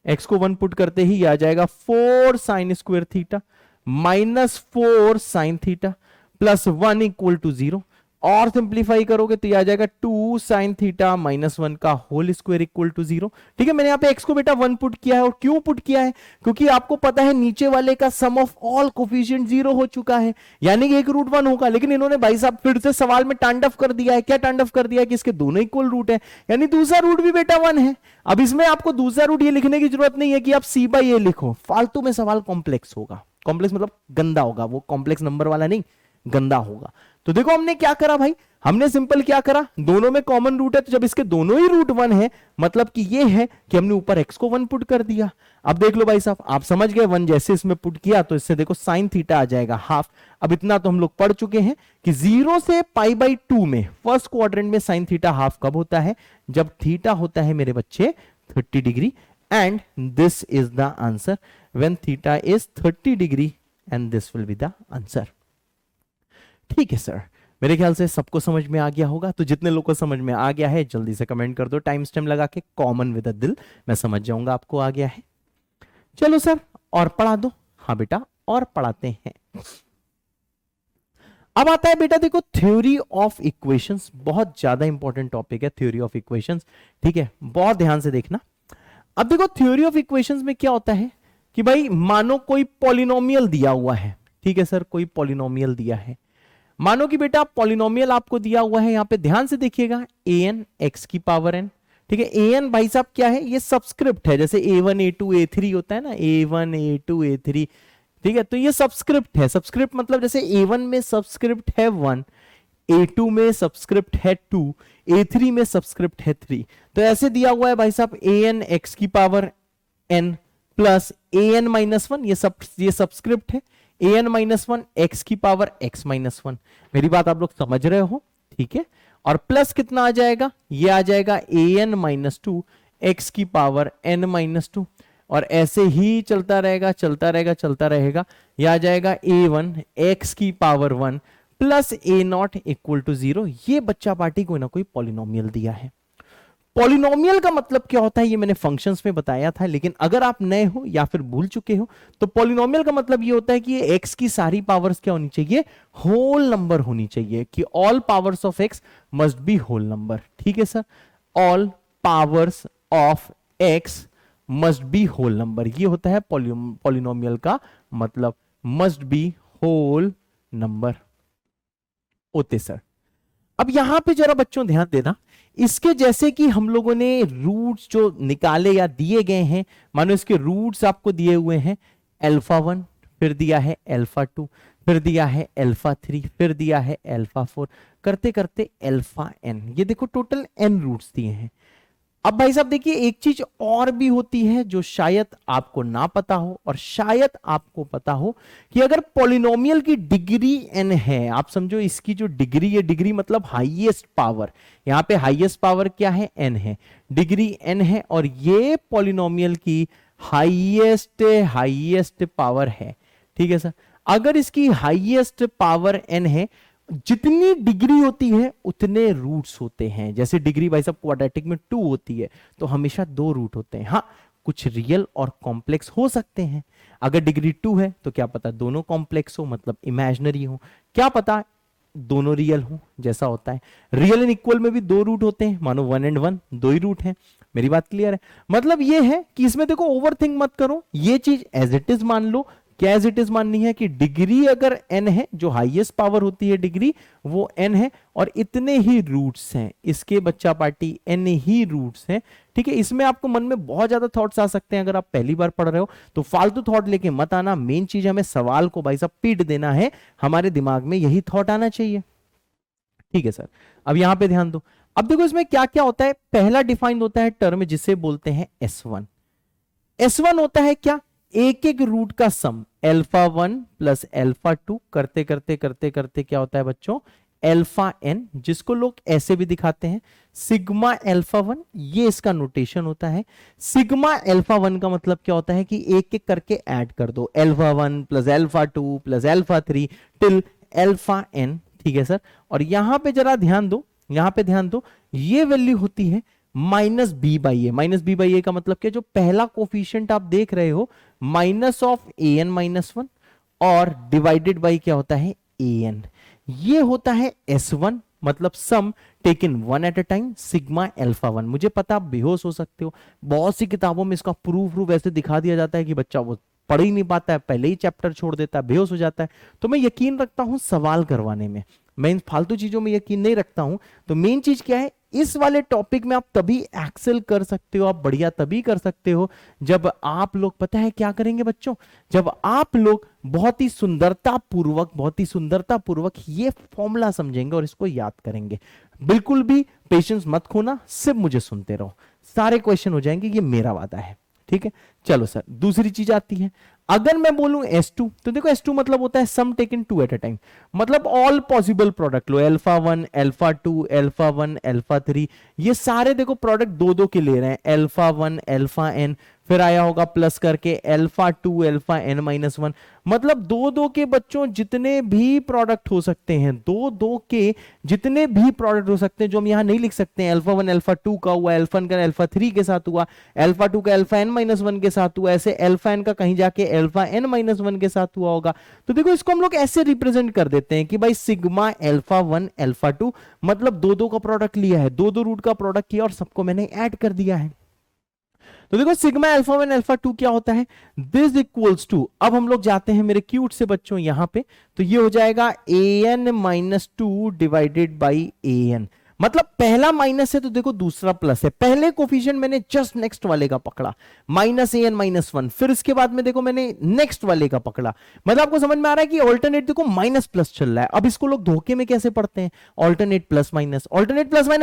[SPEAKER 2] x को 1 पुट करते ही आ जाएगा 4 sine square theta minus 4 sine theta plus 1 equal to 0, और सिंप्लीफाई करोगे तो ये आ जाएगा 2 साइन थीटा माइनस 1 का होल स्क्वायर इक्वल टू 0, ठीक है। मैंने यहाँ पे x को बेटा 1 पुट किया है, और क्यों पुट किया है, क्योंकि आपको पता है नीचे वाले का सम ऑफ ऑल कोफिशिएंट 0 हो चुका है, यानी कि एक रूट 1 होगा। लेकिन इन्होंने भाई साहब फिर से सवाल में तांडव कर दिया है, क्या तांडव कर दिया है कि इसके दोनों इक्वल रूट है, यानी दूसरा रूट भी बेटा 1 है। अब इसमें आपको दूसरा रूट ये लिखने की जरूरत नहीं है कि आप c/a लिखो, फालतू में सवाल कॉम्प्लेक्स होगा, कॉम्प्लेक्स मतलब गंदा होगा, वो कॉम्प्लेक्स नंबर वाला नहीं, गंदा होगा। तो देखो हमने क्या करा भाई, हमने सिंपल क्या करा, दोनों में कॉमन रूट है, तो जब इसके दोनों ही रूट 1 है मतलब कि ये है कि हमने ऊपर x को 1 पुट कर दिया। अब देख लो भाई साहब, आप समझ गए, 1 जैसे इसमें पुट किया तो इससे देखो साइन थीटा आ जाएगा हाफ। अब इतना तो हम लोग पढ़ चुके हैं कि 0 से π/2 में फर्स्ट क्वाड्रेंट में साइन थीटा हाफ कब होता है, जब थीटा होता है मेरे बच्चे 30 degree, and this is the answer when theta is 30 degree and this will be the answer. ठीक है सर, मेरे ख्याल से सबको समझ में आ गया होगा। तो जितने लोगों को समझ में आ गया है जल्दी से कमेंट कर दो टाइम स्टैम्प लगा के, कॉमन विद अ दिल, मैं समझ जाऊंगा आपको आ गया है। चलो सर और पढ़ा दो। हाँ बेटा और पढ़ाते हैं। अब आता है बेटा देखो थ्योरी ऑफ इक्वेशंस, बहुत ज्यादा इंपॉर्टेंट टॉपिक है थ्योरी ऑफ इक्वेशंस, ठीक है, बहुत ध्यान से देखना। अब देखो थ्योरी ऑफ इक्वेशंस में क्या होता है कि भाई मानो कोई पॉलिनोमियल दिया हुआ है, ठीक है सर, कोई पॉलिनोमियल दिया है, मानो कि बेटा पॉलिनोमियल आपको दिया हुआ है, यहां पे ध्यान से देखिएगा, an x की पावर n, ठीक है। an भाई साहब क्या है, ये सबस्क्रिप्ट है, जैसे a1 a2 a3 होता है ना, a1 a2 a3, ठीक है, तो ये सबस्क्रिप्ट है। सबस्क्रिप्ट मतलब जैसे a1 में सबस्क्रिप्ट है 1, a2 में सबस्क्रिप्ट है 2, a3 में सबस्क्रिप्ट है 3, तो ऐसे दिया हुआ है भाई साहब an x की power n plus an minus 1, ये सबस्क्रिप्ट है, an-1 x की पावर x-1। मेरी बात आप लोग समझ रहे हो, ठीक है। और प्लस कितना आ जाएगा, ये आ जाएगा an-2 x की पावर n-2, और ऐसे ही चलता रहेगा चलता रहेगा चलता रहेगा, ये आ जाएगा a1 x की power 1 plus a0 equal to 0। ये बच्चा पार्टी कोई ना कोई पॉलिनोमियल दिया है। पॉलिनोमियल का मतलब क्या होता है ये मैंने फंक्शंस में बताया था, लेकिन अगर आप नए हो या फिर भूल चुके हो तो पॉलिनोमियल का मतलब ये होता है कि ये x की सारी पावर्स क्या होनी चाहिए, होल नंबर होनी चाहिए, कि all powers of x must be whole number, ठीक है sir, all powers of x must be whole number, ये होता है पॉलिनोमियल का मतलब, मस्ट बी होल नंबर होते सर। अब यहां पे जरा बच्चों ध्यान देना, इसके जैसे कि हम लोगों ने रूट्स जो निकाले या दिए गए हैं, मानो इसके रूट्स आपको दिए हुए हैं α1, फिर दिया है α2, फिर दिया है α3, फिर दिया है α4, करते करते αn, ये देखो टोटल n रूट्स दिए हैं। अब भाई साहब देखिए एक चीज और भी होती है जो शायद आपको ना पता हो और शायद आपको पता हो, कि अगर पॉलिनोमियल की डिग्री n है, आप समझो इसकी जो डिग्री है, डिग्री मतलब हाईएस्ट पावर, यहां पे हाईएस्ट पावर क्या है, n है, डिग्री n है, और ये पॉलिनोमियल की हाईएस्ट पावर है, ठीक है सर। अगर इसकी हाईएस्ट पावर n है, जितनी डिग्री होती है उतने रूट्स होते हैं। जैसे डिग्री भाई साहब क्वाड्रेटिक में 2 होती है तो हमेशा 2 रूट होते हैं। हाँ कुछ रियल और कॉम्प्लेक्स हो सकते हैं, अगर डिग्री 2 है तो क्या पता दोनों कॉम्प्लेक्स हो मतलब इमेजिनरी हो, क्या पता दोनों रियल हो, जैसा होता है। रियल एंड इक्वल में भी 2 रूट होते हैं, मानो 1 and 1 2 ही रूट हैं। मेरी बात क्लियर है, मतलब ये है कि इसमें देखो ओवरथिंक मत करो, ये चीज एज इट इज मान लो। क्या एज इट इज माननी है कि डिग्री अगर n है, जो हाईएस्ट पावर होती है डिग्री वो n है, और इतने ही रूट्स हैं, इसके बच्चा पार्टी n ही रूट्स हैं, ठीक है। इसमें आपको मन में बहुत ज्यादा थॉट्स आ सकते हैं, अगर आप पहली बार पढ़ रहे हो तो फालतू थॉट लेके मत आना। मेन चीज हमें सवाल को भाई साहब पीट देना है, हमारे दिमाग में यही थॉट आना चाहिए, ठीक है सर। अब यहां पे ध्यान दो, अब देखो इसमें क्या क्या होता है। पहला डिफाइंड होता है टर्म जिसे बोलते हैं S1। S1 होता है क्या, एक एक रूट का सम, α1 प्लस α2, करते करते करते करते क्या होता है बच्चों, αn, जिसको लोग ऐसे भी दिखाते हैं सिग्मा α1, ये इसका नोटेशन होता है। सिग्मा α1 का मतलब क्या होता है कि एक एक करके ऐड कर दो, α1 प्लस α2 प्लस α3 टिल αn, ठीक है सर। और यहां पे जरा ध्यान दो, यहां पे ध्यान दो, ये वैल्यू होती है minus B by A. Minus B by A का मतलब क्या, जो पहला कोफिशिएंट आप देख रहे हो माइनस ऑफ an-1 और डिवाइडेड बाई क्या होता है an, ये होता है S1, मतलब sum taken one at a time sigma α1। मुझे पता आप बेहोश हो सकते हो, बहुत सी किताबों में इसका प्रूफ ऐसे दिखा दिया जाता है कि बच्चा वो पढ़ ही नहीं पाता है, पहले ही चैप्टर छोड़ देता है, बेहोश हो जाता है। तो मैं यकीन रखता हूं सवाल करवाने में, मैं इन फालतू चीजों में यकीन नहीं रखता हूं। तो मेन चीज क्या है, इस वाले टॉपिक में आप तभी एक्सेल कर सकते हो, आप बढ़िया तभी कर सकते हो जब आप लोग, पता है क्या करेंगे बच्चों, जब आप लोग बहुत ही सुंदरता पूर्वक ये फॉर्मूला समझेंगे और इसको याद करेंगे। बिल्कुल भी पेशेंस मत खोना, सिर्फ मुझे सुनते रहो, सारे क्वेश्चन हो जाएंगे, ये मेरा वादा है। ठीक है, चलो सर दूसरी चीज आती है, अगर मैं बोलूं S2, तो देखो S2 मतलब होता है सम टेकन 2 एट अ टाइम, मतलब ऑल पॉसिबल प्रोडक्ट लो, अल्फा 1 अल्फा 2 अल्फा 1 अल्फा 3, ये सारे देखो प्रोडक्ट दो दो के ले रहे हैं, अल्फा 1 अल्फा n, फिर आया होगा प्लस करके अल्फा 2 अल्फा n-1, मतलब दो दो के बच्चों जितने भी प्रोडक्ट हो सकते हैं, दो दो के जितने भी प्रोडक्ट हो सकते हैं, जो हम यहां नहीं लिख सकते हैं, अल्फा 1 अल्फा 2 का हुआ, अल्फा का अल्फा 3 के साथ हुआ, अल्फा 2 का अल्फा n-1 के साथ हुआ, ऐसे अल्फा n का कहीं जाके अल्फा n-1 के साथ हुआ होगा। तो देखो इसको हम लोग ऐसे रिप्रेजेंट कर देते हैं कि भाई सिग्मा अल्फा 1 अल्फा 2, मतलब दो दो का प्रोडक्ट लिया है, दो दो रूट का प्रोडक्ट किया और सबको मैंने ऐड कर दिया है। तो देखो सिग्मा अल्फा 1 अल्फा 2 क्या होता है, दिस इक्वल्स टू, अब हम लोग जाते हैं मेरे क्यूट से बच्चों यहां पे, तो ये हो जाएगा an-2 डिवाइडेड बाई an, मतलब पहला माइनस है तो देखो दूसरा प्लस है, पहले कोफिशिएंट मैंने जस्ट नेक्स्ट वाले का पकड़ा -an-1, फिर इसके बाद में देखो मैंने नेक्स्ट वाले का पकड़ा, मतलब आपको समझ में आ रहा है कि ऑल्टरनेट देखो माइनस प्लस चल रहा है। अब इसको लोग धोखे में कैसे पढ़ते हैं, ऑल्टरनेट प्लस माइनस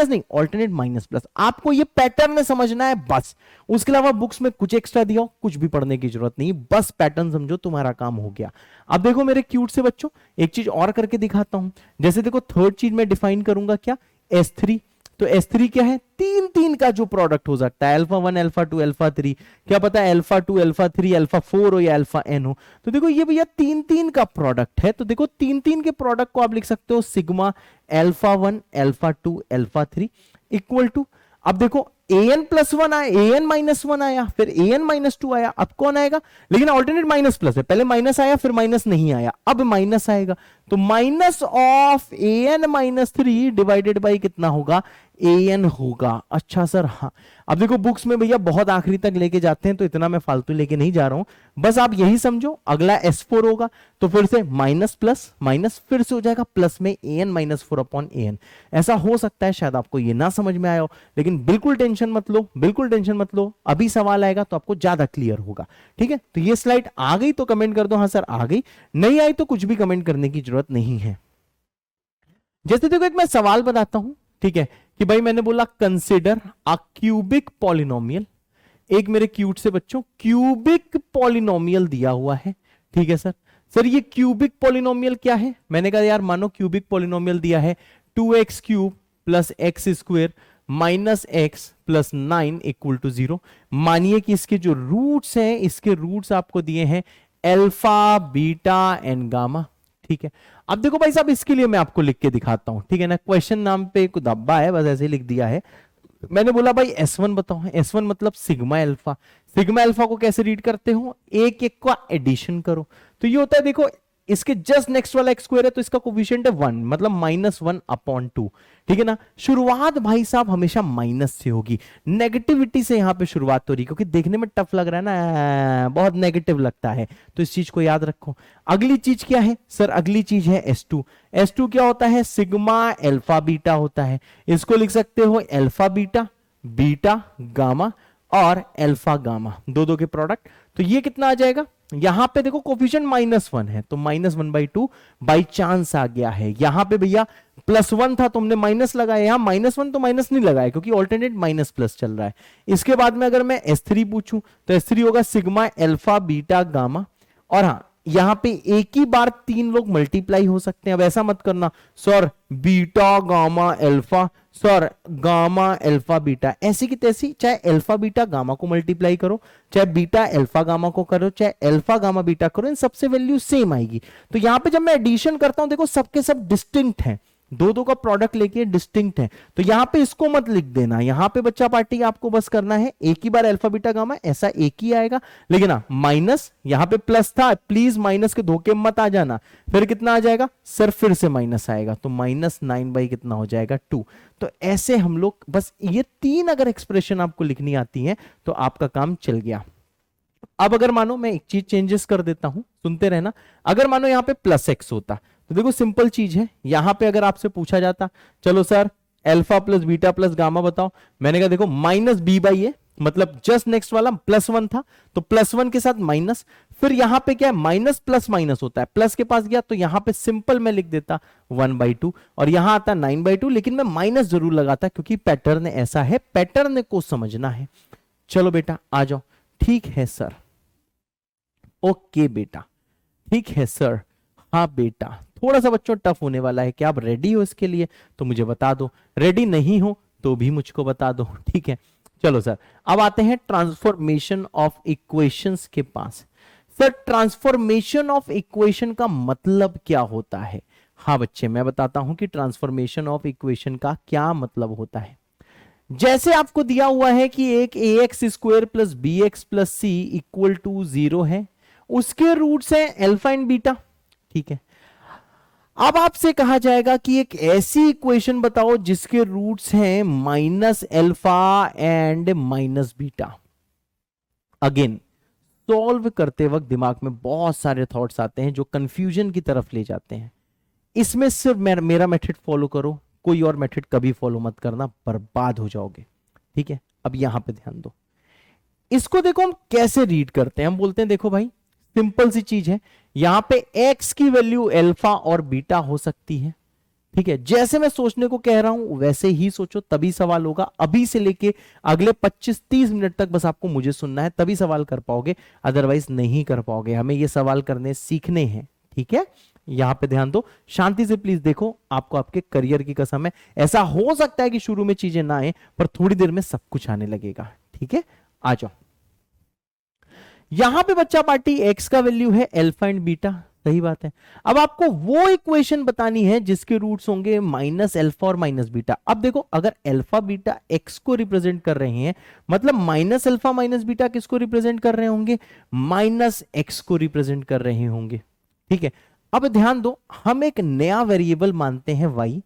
[SPEAKER 2] नहीं, ऑल्टरनेट माइनस प्लस, आपको ये पैटर्न समझना है बस, उसके अलावा बुक्स में कुछ एक्स्ट्रा दिया कुछ भी पढ़ने की जरूरत नहीं, बस पैटर्न समझो तुम्हारा काम हो गया। अब देखो मेरे क्यूट से बच्चों एक चीज और करके दिखाता हूं, जैसे देखो थर्ड चीज मैं डिफाइन करूंगा क्या, S3, तो S3 क्या है, तीन तीन का जो प्रोडक्ट हो सकता है, अल्फा 1 अल्फा 2 अल्फा 3, क्या पता है अल्फा 2 अल्फा 3 अल्फा 4 हो या अल्फा n हो, तो देखो ये भैया तीन तीन का प्रोडक्ट है, तो देखो तीन तीन के प्रोडक्ट को आप लिख सकते हो sigma alpha 1 alpha 2 alpha 3 equal to, अब देखो an+1 आया, an-1 आया, फिर an-2 आया, अब कौन आएगा, लेकिन ऑल्टरनेट माइनस प्लस है, पहले माइनस आया फिर माइनस नहीं आया, अब माइनस आएगा, तो minus of an-3 divided by कितना होगा, an होगा। अच्छा सर, हाँ अब देखो बुक्स में भैया बहुत आखिरी तक लेके जाते हैं, तो इतना मैं फालतू लेके नहीं जा रहा हूं, बस आप यही समझो, अगला S4 होगा तो फिर से माइनस प्लस माइनस, फिर से हो जाएगा प्लस में an-4 अपॉन an, ऐसा हो सकता है शायद आपको ये ना समझ में आया हो, लेकिन बिल्कुल टेंशन मत लो, बिल्कुल टेंशन मत लो, अभी सवाल आएगा तो आपको ज्यादा क्लियर होगा। ठीक है, तो ये स्लाइड आ गई तो कमेंट कर दो हाँ सर आ गई, नहीं आई तो कुछ भी कमेंट करने की जरूरत नहीं है। जैसे देखो एक मैं सवाल बताता हूं, ठीक है, कि भाई मैंने बोला कंसिडर अ क्यूबिक पॉलिनोमियल, एक मेरे क्यूट से बच्चों क्यूबिक पॉलिनोमियल दिया हुआ है। ठीक है सर ये क्यूबिक पॉलिनोमियल क्या है, मैंने कहा यार मानो क्यूबिक पॉलिनोमियल दिया है 2x cube plus x square minus x plus 9 equal to 0, मानिए कि इसके जो रूट्स हैं, इसके रूट्स आपको दिए हैं अल्फा बीटा एंड गामा। ठीक है, अब देखो भाई साहब इसके लिए मैं आपको लिख के दिखाता हूं, ठीक है ना, क्वेश्चन नाम पे एक धब्बा है बस ऐसे ही लिख दिया है, मैंने बोला भाई S1 बताओ, S1 मतलब सिग्मा अल्फा, सिग्मा अल्फा को कैसे रीड करते हो, एक एक का एडिशन करो, तो ये होता है देखो इसके जस्ट नेक्स्ट वाला एक्स स्क्वायर है तो इसका कोफिशिएंट है 1, मतलब -1 अपॉन 2। ठीक है ना, शुरुआत भाई साहब हमेशा माइनस से होगी, नेगेटिविटी से यहां पे शुरुआत हो रही, क्योंकि देखने में टफ लग रहा है ना, बहुत नेगेटिव लगता है, तो इस चीज को याद रखो। अगली चीज क्या है सर, अगली चीज है S2, S2 क्या होता है, सिग्मा अल्फा बीटा होता है, इसको लिख सकते हो अल्फा बीटा, बीटा गामा और अल्फा गामा, दो दो के प्रोडक्ट, तो ये कितना आ जाएगा, यहां पे देखो कोफिशिएंट -1 है तो -1/2 बाई चांस आ गया है, यहां पे भैया +1 था तो हमने माइनस लगाया, यहां -1 तो माइनस नहीं लगाया क्योंकि ऑल्टरनेट माइनस प्लस चल रहा है। इसके बाद में अगर मैं S3 पूछूं तो S3 होगा सिग्मा अल्फा बीटा गामा, और हाँ यहां पे एक ही बार तीन लोग मल्टीप्लाई हो सकते हैं, अब ऐसा मत करना sir beta gamma alpha, sir gamma alpha beta, ऐसी की तैसी, चाहे अल्फा बीटा गामा को मल्टीप्लाई करो, चाहे बीटा अल्फा गामा को करो, चाहे अल्फा गामा बीटा करो, इन सबसे वैल्यू सेम आएगी। तो यहां पे जब मैं एडिशन करता हूं देखो सबके सब डिस्टिंक्ट हैं, दो दो का प्रोडक्ट लेके डिस्टिंक्ट है, तो यहां पे इसको मत लिख देना, यहां पे बच्चा पार्टी आपको बस करना है एक ही बार अल्फा बीटा गामा, ऐसा एक ही आएगा, लेकिन ना माइनस, यहां पे प्लस था, प्लीज माइनस के धोखे मत आ जाना, फिर कितना आ जाएगा सर, फिर से माइनस आएगा, तो -9 कितना हो जाएगा 2। तो ऐसे हम लोग बस ये तीन अगर एक्सप्रेशन आपको लिखनी आती है तो आपका काम चल गया। अब अगर मानो मैं एक चीज चेंजेस कर देता हूं, सुनते रहना, अगर मानो यहां पे +x होता तो देखो सिंपल चीज है, यहां पे अगर आपसे पूछा जाता चलो sir alpha plus beta plus gamma बताओ। मैंने कहा देखो माइनस बी बाई ए, मतलब जस्ट नेक्स्ट वाला +1 था तो +1 के साथ माइनस, फिर यहां पे क्या है माइनस प्लस माइनस होता है, प्लस के पास गया तो यहां पे सिंपल मैं लिख देता 1/2 और यहां आता 9/2, लेकिन मैं माइनस जरूर लगाता क्योंकि पैटर्न ऐसा है, पैटर्न को समझना है। चलो बेटा आ जाओ। ठीक है सर, ओके बेटा, ठीक है सर, हाँ बेटा, थोड़ा सा बच्चों टफ होने वाला है, क्या आप रेडी हो इसके लिए तो मुझे बता दो, रेडी नहीं हो तो भी मुझको बता दो, ठीक है। चलो सर, अब आते हैं ट्रांसफॉर्मेशन ऑफ इक्वेशंस के पास। सर ट्रांसफॉर्मेशन ऑफ इक्वेशन का मतलब क्या होता है? हाँ बच्चे, मैं बताता हूं कि ट्रांसफॉर्मेशन ऑफ इक्वेशन का क्या मतलब होता है। जैसे आपको दिया हुआ है कि एक ax² plus B x plus C equal to 0 है, उसके रूट्स हैं अल्फा एंड बीटा, ठीक है। अब आपसे कहा जाएगा कि एक ऐसी इक्वेशन बताओ जिसके रूट्स हैं minus alpha and minus beta. Again solve करते वक्त दिमाग में बहुत सारे थॉट्स आते हैं जो कंफ्यूजन की तरफ ले जाते हैं। इसमें सिर्फ मेरा मेथड फॉलो करो, कोई और मेथड कभी फॉलो मत करना, बर्बाद हो जाओगे, ठीक है। अब यहां पे ध्यान दो, इसको देखो हम कैसे रीड करते हैं। हम बोलते हैं देखो भाई सिंपल सी चीज है, यहां पे x की वैल्यू अल्फा और बीटा हो सकती है, ठीक है। जैसे मैं सोचने को कह रहा हूं वैसे ही सोचो, तभी सवाल होगा। अभी से लेके अगले 25-30 मिनट तक बस आपको मुझे सुनना है, तभी सवाल कर पाओगे, अदरवाइज नहीं कर पाओगे। हमें ये सवाल करने सीखने हैं, ठीक है। यहां पे ध्यान दो, शांति से प्लीज देखो, आपको आपके करियर की कसम है। ऐसा हो सकता है कि शुरू में चीजें ना आए, पर थोड़ी देर में सब कुछ आने लगेगा, ठीक है। आ जाओ, यहां पे बच्चा पार्टी x का वैल्यू है अल्फा एंड बीटा, सही बात है। अब आपको वो इक्वेशन बतानी है जिसके रूट्स होंगे माइनस अल्फा और माइनस बीटा। अब देखो, अगर अल्फा बीटा x को रिप्रेजेंट कर रहे हैं, मतलब माइनस अल्फा माइनस बीटा किसको रिप्रेजेंट कर रहे होंगे? माइनस x को रिप्रेजेंट कर रहे होंगे, ठीक है। अब ध्यान दो, हम एक नया वेरिएबल मानते हैं y,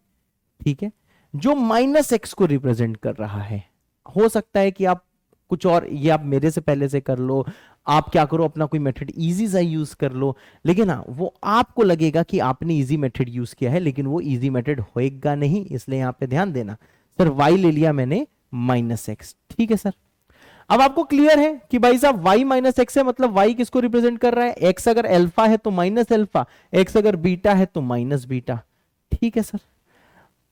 [SPEAKER 2] ठीक है, जो माइनस x को रिप्रेजेंट कर रहा है। हो सकता है कि आप कुछ और, ये आप मेरे से पहले से कर लो, आप क्या करो अपना कोई मेथड इजी सा यूज कर लो, लेकिन हाँ वो आपको लगेगा कि आपने इजी मेथड यूज किया है, लेकिन वो इजी मेथड होएगा नहीं, इसलिए यहां पे ध्यान देना। सर y ले लिया मैंने माइनस एक्स, ठीक है सर। अब आपको क्लियर है कि भाई साहब y माइनस एक्स है, मतलब y किसको रिप्रेजेंट कर रहा है? x अगर अल्फा है तो माइनस अल्फा, x अगर बीटा है तो माइनस बीटा, ठीक है सर।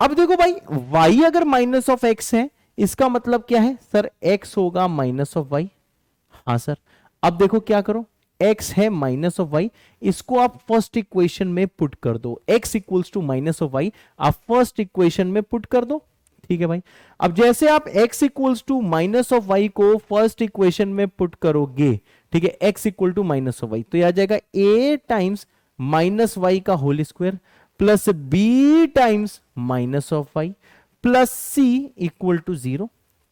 [SPEAKER 2] अब देखो भाई, y अगर माइनस ऑफ x है, इसका मतलब क्या है सर? x होगा माइनस ऑफ y, हाँ सर। अब देखो क्या करो, x है माइनस ऑफ y, इसको आप फर्स्ट इक्वेशन में पुट कर दो, x equals to minus of y आप फर्स्ट इक्वेशन में पुट कर दो, ठीक है भाई। अब जैसे आप x equals to minus of y को फर्स्ट इक्वेशन में पुट करोगे, ठीक है, x equal to minus of y, तो यह आ जाएगा a टाइम्स माइनस y का whole square plus b times minus of y plus c equal to 0,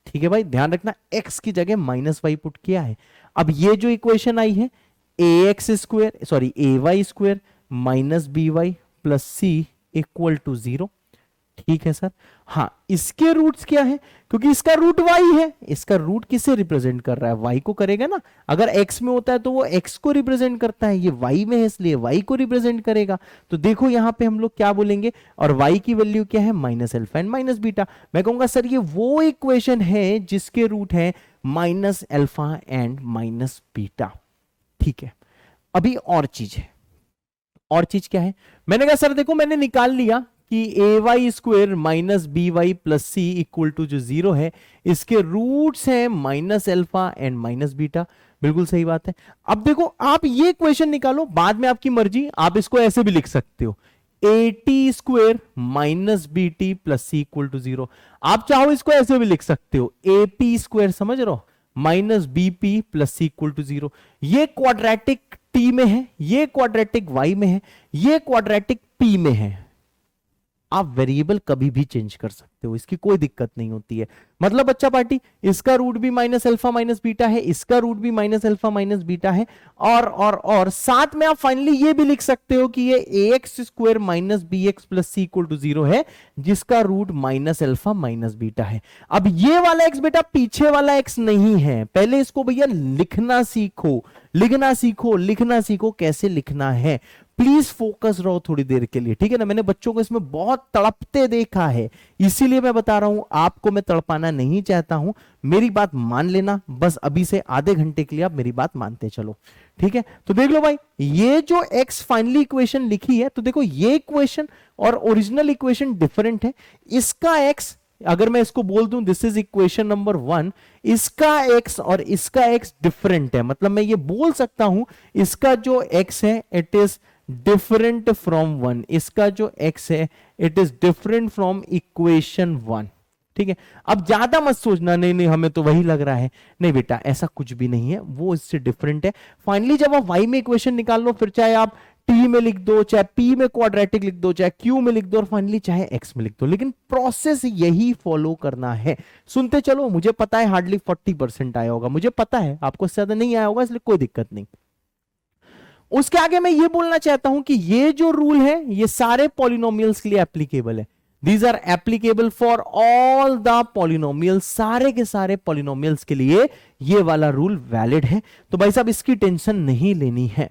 [SPEAKER 2] ठीक है भाई। ध्यान रखना x की जगह माइनस वाई पुट किया है। अब ये जो इक्वेशन आई है ay² minus B Y plus C equal to 0, ठीक है सर। हाँ, इसके रूट्स क्या है? क्योंकि इसका रूट y है, इसका रूट किसे रिप्रेजेंट कर रहा है? y को करेगा ना। अगर x में होता है तो वो x को रिप्रेजेंट करता है, ये y में है इसलिए y को रिप्रेजेंट करेगा। तो देखो यहां पे हम लोग क्या बोलेंगे, और y की वैल्यू क्या है? Minus alpha and minus beta. मैं कहूंगा सर ये वो इक्वेशन है जिसके रूट है minus alpha and minus beta, ठीक है। अभी और चीज है, और चीज क्या है? मैंने कहा सर देखो मैंने निकाल लिया कि ay² minus B Y plus C equal to जो 0 है, इसके रूट्स हैं minus alpha and minus beta. बिल्कुल सही बात है। अब देखो आप ये क्वेश्चन निकालो, बाद में आपकी मर्जी, आप इसको ऐसे भी लिख सकते हो, at² minus B T plus C equal to 0। आप चाहो इसको ऐसे भी लिख सकते हो, ap², समझ रहे हो, minus B P plus C equal to 0। ये क्वाड्रेटिक t में है, ये क्वाड्रेटिक y में है, ये क्वाड्रेटिक p में है। आप वेरिएबल कभी भी चेंज कर सकते हो, इसकी कोई दिक्कत नहीं होती है। मतलब बच्चा पार्टी, इसका रूट भी माइनस अल्फा माइनस बीटा है, इसका रूट भी माइनस अल्फा माइनस बीटा है, और साथ में आप फाइनली ये भी लिख सकते हो कि ये ax² minus B x plus C equal to 0 है, जिसका root minus alpha minus beta है। अब ये वाला x बेटा पीछे वाला x नहीं है, पहले इसको भैया लिखना सीखो, लिखना सीखो, लिखना सीखो कैसे लिखना है। प्लीज फोकस रहो थोड़ी देर के लिए, ठीक है ना। मैंने बच्चों को इसमें बहुत तड़पते देखा है, इसीलिए मैं बता रहा हूं, आपको मैं तड़पाना नहीं चाहता हूं। मेरी बात मान लेना, बस अभी से आधे घंटे के लिए आप मेरी बात मानते चलो, ठीक है। तो देख लो भाई, ये जो x फाइनली इक्वेशन लिखी है, तो देखो ये इक्वेशन और ओरिजिनल इक्वेशन डिफरेंट है। इसका x, अगर मैं इसको बोल दूं दिस इज इक्वेशन नंबर 1, इसका x और इसका x डिफरेंट है, मतलब मैं ये बोल सकता हूं इसका जो x है इट इज डिफरेंट फ्रॉम 1, इसका जो x है it is different from equation 1, ठीक है। अब ज्यादा मत सोचना नहीं नहीं हमें तो वही लग रहा है, नहीं बेटा ऐसा कुछ भी नहीं है, वो इससे डिफरेंट है। फाइनली जब आप y में इक्वेशन निकाल लो, फिर चाहे आप t में लिख दो, चाहे p में क्वाड्रेटिक लिख दो, चाहे q में लिख दो, और फाइनली चाहे x में लिख दो, लेकिन प्रोसेस यही फॉलो करना है। सुनते चलो, मुझे पता है हार्डली 40% आया होगा, मुझे पता है आपको ज्यादा नहीं आया होगा, इसलिए कोई दिक्कत नहीं। उसके आगे मैं ये बोलना चाहता हूं कि ये जो रूल है ये सारे पॉलिनोमियल्स के लिए एप्लीकेबल है। These are applicable for all the polynomials, सारे के सारे पॉलिनोमियल्स के लिए ये वाला रूल वैलिड है। तो भाई साहब इसकी टेंशन नहीं लेनी है।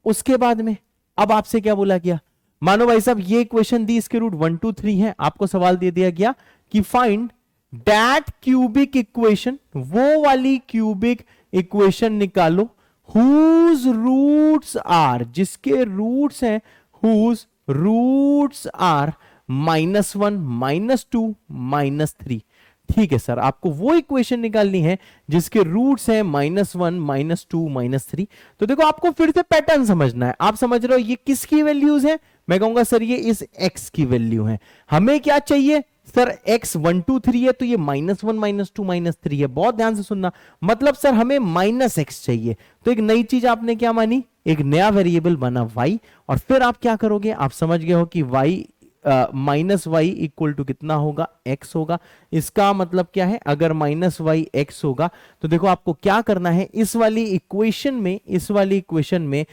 [SPEAKER 2] उसके बाद में अब आपसे क्या बोला गया, मानो भाई साहब ये इक्वेशन दी, इसके रूट 1 2 3 है, आपको सवाल दे दिया गया कि फाइंड दैट क्यूबिक इक्वेशन, वो वाली क्यूबिक इक्वेशन निकालो whose roots are, जिसके रूट्स हैं whose roots are -1 -2 -3। ठीक है सर, आपको वो इक्वेशन निकालनी है जिसके रूट्स हैं -1 -2 -3। तो देखो आपको फिर से पैटर्न समझना है। आप समझ रहे हो ये किसकी वैल्यूज हैं, मैं कहूंगा सर ये इस x की वैल्यू है। हमें क्या चाहिए सर, x 1 2 3 है तो ये -1 -2 -3 है। बहुत ध्यान से सुनना, मतलब सर हमें -x चाहिए। तो एक नई चीज आपने क्या मानी, एक नया वेरिएबल बना y, और फिर आप क्या करोगे, आप समझ गए हो कि y -y इक्वल टू कितना होगा, x होगा। इसका मतलब क्या है, अगर -y x होगा तो देखो आपको क्या करना है, इस वाली इक्वेशन में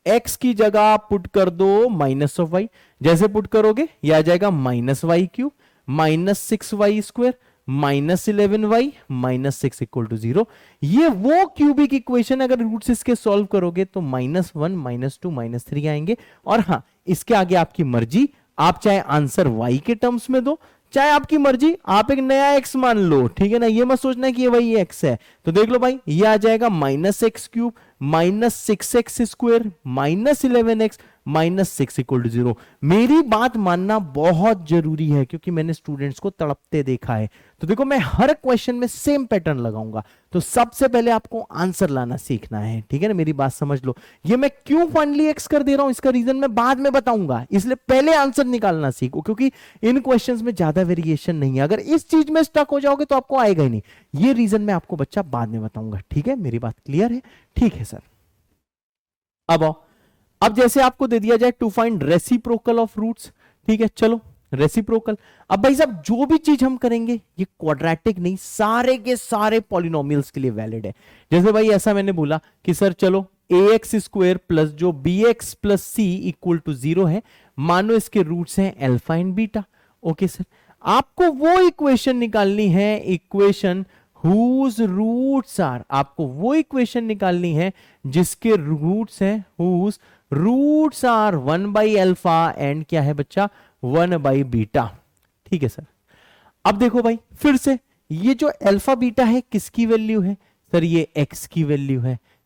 [SPEAKER 2] x की जगह पुट कर दो -y। जैसे पुट करोगे ये आ जाएगा -y³ -6y² -11y -6 equal to 0। ये वो क्यूबिक इक्वेशन, अगर रूट्स इसके सॉल्व करोगे तो -1 -2 -3 आएंगे। और हाँ, इसके आगे आपकी मर्जी, आप चाहे आंसर y के टर्म्स में दो, चाहे आपकी मर्जी आप एक नया x मान लो, ठीक है ना। ये मत सोचना कि ये वही x है। तो देख लो भाई, ये आ जाएगा -x³ -6x² -11x -6 equal to 0। मेरी बात मानना बहुत जरूरी है क्योंकि मैंने स्टूडेंट्स को तड़पते देखा है। तो देखो मैं हर क्वेश्चन में सेम पैटर्न लगाऊंगा। तो सबसे पहले आपको आंसर लाना सीखना है, ठीक है ना। मेरी बात समझ लो, ये मैं क्यों फाइनली एक्स कर दे रहा हूं इसका रीजन मैं बाद में बताऊंगा, इसलिए पहले आंसर निकालना सीखो, क्योंकि इन क्वेश्चंस में ज्यादा वेरिएशन नहीं है। अगर इस चीज में स्टक हो जाओगे तो आपको आएगा ही नहीं। ये रीजन मैं आपको बच्चा बाद में बताऊंगा, ठीक है। मेरी बात क्लियर है, ठीक है सर। अब आओ, अब जैसे आपको दे दिया जाए to find reciprocal of roots, ठीक है। चलो रेसिप्रोकल, अब भाई साहब जो भी चीज हम करेंगे ये क्वाड्रेटिक नहीं, सारे के सारे पॉलिनोमियल्स के लिए वैलिड है। जैसे भाई ऐसा मैंने बोला कि सर चलो ax² प्लस जो bx plus c equal to 0 है, मानो इसके रूट्स हैं alpha and beta. Okay sir, आपको वो इक्वेशन निकालनी है, इक्वेशन whose roots are, आपको वो इक्वेशन निकालनी है जिसके रूट्स हैं whose roots are 1/अल्फा एंड क्या है बच्चा 1/बीटा। ठीक है सर। अब देखो भाई फिर से, ये जो अल्फा बीटा है किसकी वैल्यू है सर, ये x की वैल्यू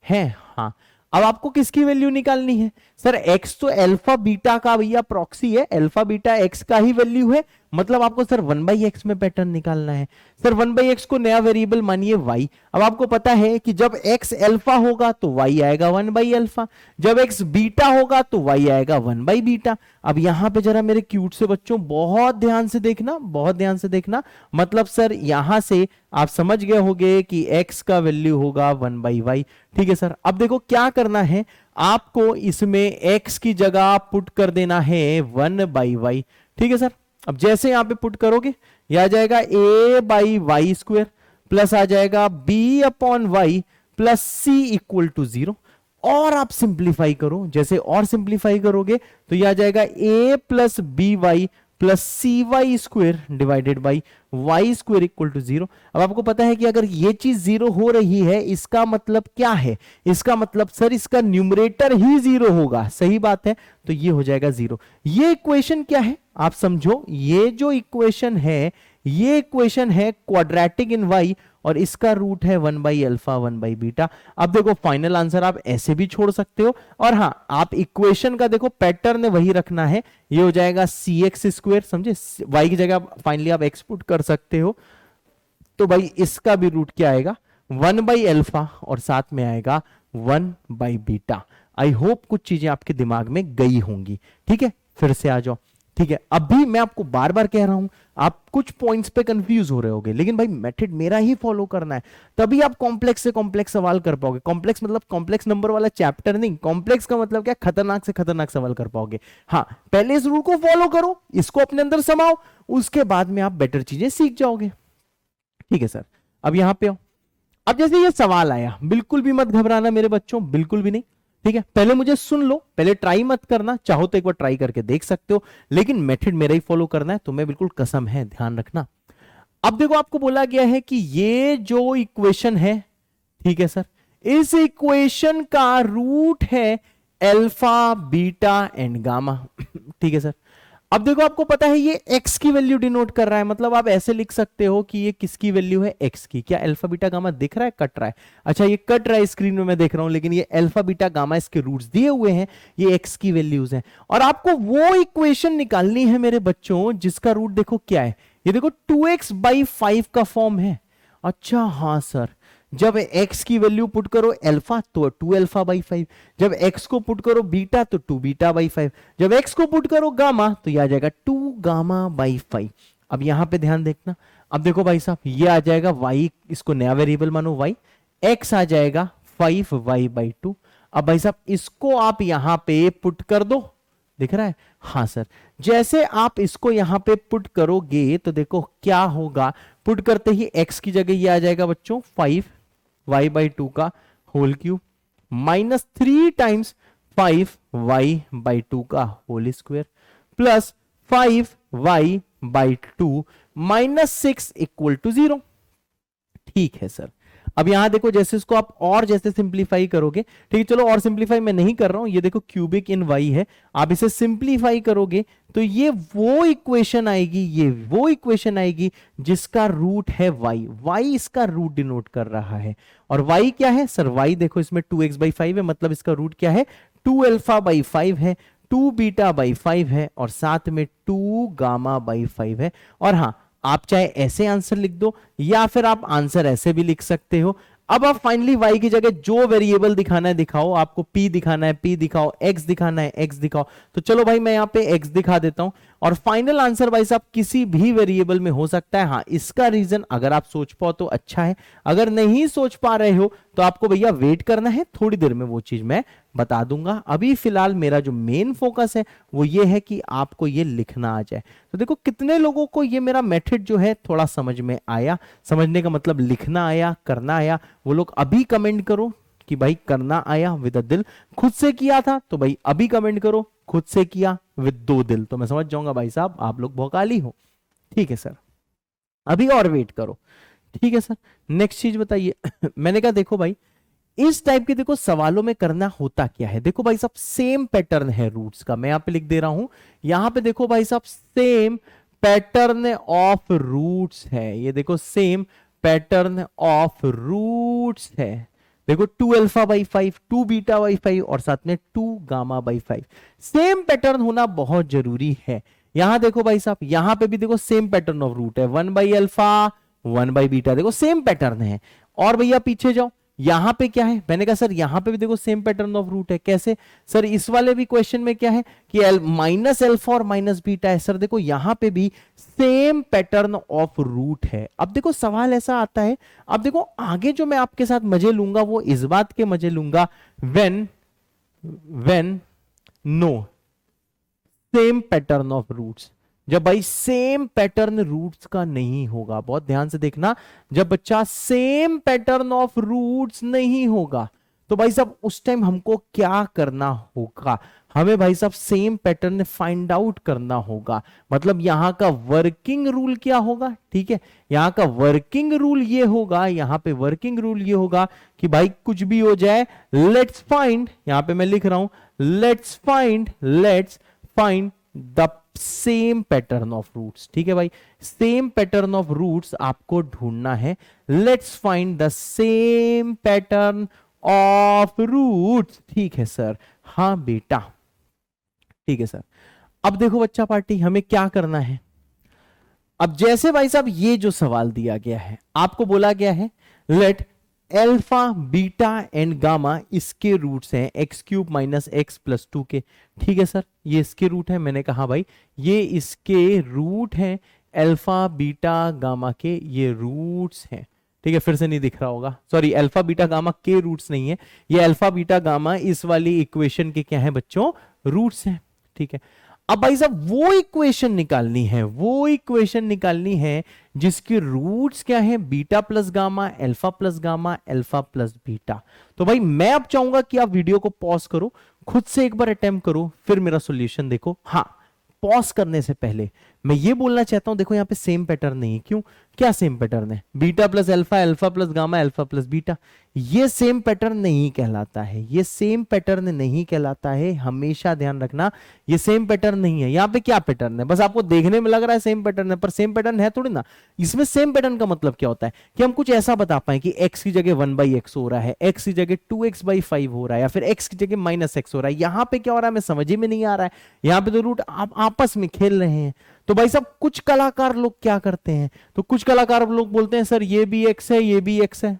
[SPEAKER 2] है हाँ। अब आपको किसकी वैल्यू निकालनी है सर, x तो अल्फा बीटा का भैया प्रॉक्सी है, अल्फा बीटा x का ही वैल्यू है, मतलब आपको सर 1/x में पैटर्न निकालना है। सर 1/x को नया वेरिएबल मानिए y। अब आपको पता है कि जब x अल्फा होगा तो y आएगा 1/अल्फा, जब x बीटा होगा तो y आएगा 1/बीटा। अब यहां पे जरा मेरे क्यूट से बच्चों बहुत ध्यान से देखना, बहुत ध्यान से देखना, मतलब सर यहां से आप समझ गए होंगे कि x का वैल्यू होगा 1/y। ठीक है सर। अब देखो क्या करना है, आपको इसमें x की जगह पुट कर देना है 1/y। ठीक है सर। अब जैसे यहां पे पुट करोगे यह आ जाएगा a/y² प्लस आ जाएगा b/y plus c equal to 0। और आप सिंप्लीफाई करो, जैसे और सिंप्लीफाई करोगे तो यह आ जाएगा a plus by plus c y square divided by y square equal to 0। अब आपको पता है कि अगर ये चीज 0 हो रही है, इसका मतलब क्या है? इसका मतलब सर इसका न्यूमरेटर ही 0 होगा, सही बात है, तो ये हो जाएगा 0। ये इक्वेशन क्या है आप समझो, ये जो इक्वेशन है ये इक्वेशन है क्वाड्रेटिक इन वाई, और इसका रूट है 1 बाई अल्फा 1 बाई बीटा। अब देखो फाइनल आंसर आप ऐसे भी छोड़ सकते हो, और हाँ आप इक्वेशन का देखो पैटर्न वही रखना है, ये हो जाएगा सी एक्स स्क्वेयर, समझे, वाई की जगह फाइनली आप एक्स पुट कर सकते हो, तो भाई इसका भी रूट क्या आएगा 1 बाई अल्फा और साथ में आएगा 1 बाई बीटा। आई होप कुछ चीजें आपके दिमाग में गई होंगी, ठीक है, फिर से आ जाओ, ठीक है। अभी मैं आपको बार बार कह रहा हूं, आप कुछ पॉइंट्स पे कंफ्यूज हो रहे होगे, लेकिन भाई मेथड मेरा ही फॉलो करना है, तभी आप कॉम्प्लेक्स से कॉम्प्लेक्स सवाल कर पाओगे। कॉम्प्लेक्स मतलब कॉम्प्लेक्स नंबर वाला चैप्टर नहीं, कॉम्प्लेक्स का मतलब क्या, खतरनाक से खतरनाक सवाल कर पाओगे। हाँ, पहले इस रूल को फॉलो करो, इसको अपने अंदर समाओ, उसके बाद में आप बेटर चीजें सीख जाओगे, ठीक है सर। अब यहां पे आओ, अब जैसे ये सवाल आया, बिल्कुल भी मत घबराना मेरे बच्चों, बिल्कुल भी नहीं, ठीक है। पहले मुझे सुन लो, पहले ट्राई मत करना, चाहो तो एक बार ट्राई करके देख सकते हो, लेकिन मेथड मेरा ही फॉलो करना है, तुम्हें बिल्कुल कसम है, ध्यान रखना। अब देखो आपको बोला गया है कि ये जो इक्वेशन है, ठीक है सर, इस इक्वेशन का रूट है अल्फा बीटा एंड गामा, ठीक है सर। अब देखो आपको पता है ये x की वैल्यू डिनोट कर रहा है, मतलब आप ऐसे लिख सकते हो कि ये किसकी वैल्यू है, x की। क्या अल्फा बीटा गामा दिख रहा है, कट रहा है? अच्छा ये कट रहा है स्क्रीन में मैं देख रहा हूं, लेकिन ये अल्फा बीटा गामा इसके रूट्स दिए हुए हैं, ये x की वैल्यूज हैं, और आपको वो इक्वेशन निकालनी है मेरे बच्चों जिसका रूट देखो क्या है, ये देखो 2x/5 का फॉर्म है। अच्छा हाँ सर, जब x की वैल्यू पुट करो अल्फा तो 2 अल्फा बाई 5, जब x को पुट करो बीटा तो 2 बीटा बाई 5, जब x को पुट करो गामा तो यह आ जाएगा 2 गामा बाई 5। अब यहां पे ध्यान देखना, अब देखो भाई साहब ये आ जाएगा y, इसको नया वेरिएबल मानो y, x आ जाएगा 5y बाई 2। अब भाई साहब इसको आप यहां पे पुट कर दो, दिख रहा है? हाँ सर, जैसे आप इसको यहां पे पुट करोगे तो देखो क्या होगा, पुट करते ही x की जगह ये आ जाएगा बच्चों 5y बाई 2 का whole cube minus 3 times 5y by 2 का whole square plus 5y by 2 minus 6 equal to 0। ठीक है सर। अब यहां देखो जैसे इसको आप और जैसे सिंप्लीफाई करोगे, ठीक है, चलो और सिंप्लीफाई मैं नहीं कर रहा हूं, ये देखो क्यूबिक इन y है, आप इसे सिंप्लीफाई करोगे तो ये वो इक्वेशन आएगी, ये वो इक्वेशन आएगी जिसका रूट है y इसका रूट डिनोट कर रहा है। और y क्या है सर, y देखो इसमें 2x/5 है, मतलब इसका रूट क्या है 2 अल्फा बाई 5 है, 2 बीटा बाई 5 है, और साथ में 2 गामा बाई 5 है। और हाँ, आप चाहे ऐसे आंसर लिख दो या फिर आप आंसर ऐसे भी लिख सकते हो। अब आप फाइनली y की जगह जो वेरिएबल दिखाना है दिखाओ, आपको p दिखाना है p दिखाओ, x दिखाना है x दिखाओ, तो चलो भाई मैं यहाँ पे x दिखा देता हूं, और फाइनल आंसर भाई साहब किसी भी वेरिएबल में हो सकता है। हाँ, इसका रीजन अगर आप सोच पाओ तो अच्छा है, अगर नहीं सोच पा रहे हो तो आपको भैया वेट करना है, थोड़ी देर में वो चीज मैं बता दूंगा। अभी फिलहाल मेरा जो मेन फोकस है वो ये है कि आपको ये लिखना आ जाए। तो देखो कितने लोगों को ये मेरा मेथड जो है थोड़ा समझ में आया, समझने का मतलब लिखना आया, करना आया, वो लोग अभी कमेंट करो कि भाई करना आया विद अ दिल, खुद से किया था तो भाई अभी कमेंट करो खुद से किया विद 2 दिल, तो मैं समझ जाऊंगा भाई साहब आप लोग भौकाली हो। ठीक है सर, अभी और वेट करो। ठीक है सर, नेक्स्ट चीज बताइए। मैंने कहा देखो भाई इस टाइप के देखो सवालों में करना होता क्या है, देखो भाई साहब सेम पैटर्न है रूट्स का, मैं यहां पे लिख दे रहा हूं, यहां पे देखो भाई साहब सेम पैटर्न ऑफ रूट्स है, ये देखो सेम पैटर्न ऑफ रूट्स है, देखो 2 अल्फा बाई 5, 2 बीटा बाई 5 और साथ में 2 गामा बाई 5, सेम पैटर्न होना बहुत जरूरी है। यहां देखो भाई साहब, यहां पे भी देखो सेम पैटर्न ऑफ रूट है, 1 बाई अल्फा 1 बाई बीटा, देखो सेम पैटर्न है। और भैया पीछे जाओ, यहां पे क्या है, मैंने कहा सर यहां पे भी देखो सेम पैटर्न ऑफ रूट है, कैसे सर, इस वाले भी क्वेश्चन में क्या है कि माइनस अल्फा और माइनस बीटा है, सर देखो यहां पे भी सेम पैटर्न ऑफ रूट है। अब देखो सवाल ऐसा आता है, अब देखो आगे जो मैं आपके साथ मजे लूंगा वो इस बात के मजे लूंगा when no same pattern of roots, जब भाई सेम पैटर्न रूट्स का नहीं होगा, बहुत ध्यान से देखना, जब बच्चा सेम पैटर्न ऑफ रूट्स नहीं होगा तो भाई साहब उस टाइम हमको क्या करना होगा, हमें भाई साहब सेम पैटर्न फाइंड आउट करना होगा। मतलब यहां का वर्किंग रूल क्या होगा, ठीक है, यहां का वर्किंग रूल ये होगा, यहां पे वर्किंग रूल ये होगा कि भाई कुछ भी हो जाए, लेट्स फाइंड, यहां पे मैं लिख रहा हूं let's find the same pattern of roots. ठीक है भाई, सेम पैटर्न ऑफ रूट्स आपको ढूंढना है। Let's find the same pattern of roots. ठीक है सर, हाँ बेटा, ठीक है सर। अब देखो बच्चा पार्टी, हमें क्या करना है। अब जैसे भाई साहब ये जो सवाल दिया गया है, आपको बोला गया है late alpha beta and gamma इसके रूट्स हैं x cube minus x plus 2 के। ठीक है सर, ये इसके रूट है। मैंने कहा भाई ये इसके रूट हैं, अल्फा बीटा गामा के ये रूट्स हैं। ठीक है, फिर से नहीं दिख रहा होगा, सॉरी, अल्फा बीटा गामा के रूट्स नहीं है, ये अल्फा बीटा गामा इस वाली इक्वेशन के क्या है बच्चों, रूट्स हैं। ठीक है, अब भाई साहब वो इक्वेशन निकालनी है जिसके रूट्स क्या है, beta plus gamma, alpha plus gamma, alpha plus beta. तो भाई मैं अब चाहूंगा कि आप वीडियो को पॉज करो, खुद से एक बार अटेम्प्ट करो, फिर मेरा सॉल्यूशन देखो। हाँ, पॉज करने से पहले मैं ये बोलना चाहता हूं, देखो यहां पे सेम पैटर्न नहीं है। क्यों, क्या सेम पैटर्न है, beta plus alpha, alpha plus gamma, alpha plus beta. ये सेम पैटर्न नहीं कहलाता है, ये सेम पैटर्न नहीं कहलाता है, हमेशा ध्यान रखना, ये सेम पैटर्न नहीं है। यहां पे क्या पैटर्न है, बस आपको देखने में लग रहा है सेम पैटर्न है, पर सेम पैटर्न है थोड़ी ना। इसमें सेम पैटर्न का मतलब क्या होता है कि हम कुछ ऐसा बता पाए कि x की जगह 1/x हो रहा है, x की जगह 2x/5 हो रहा है, या फिर x की जगह -x हो रहा है। यहां पे क्या हो रहा है हमें समझ ही में नहीं आ रहा है, यहां पे तो रूट आप आपस में खेल रहे हैं। तो भाई साहब कुछ कलाकार लोग क्या करते हैं, तो कुछ कलाकार लोग बोलते हैं सर ये भी x है, ये भी x है,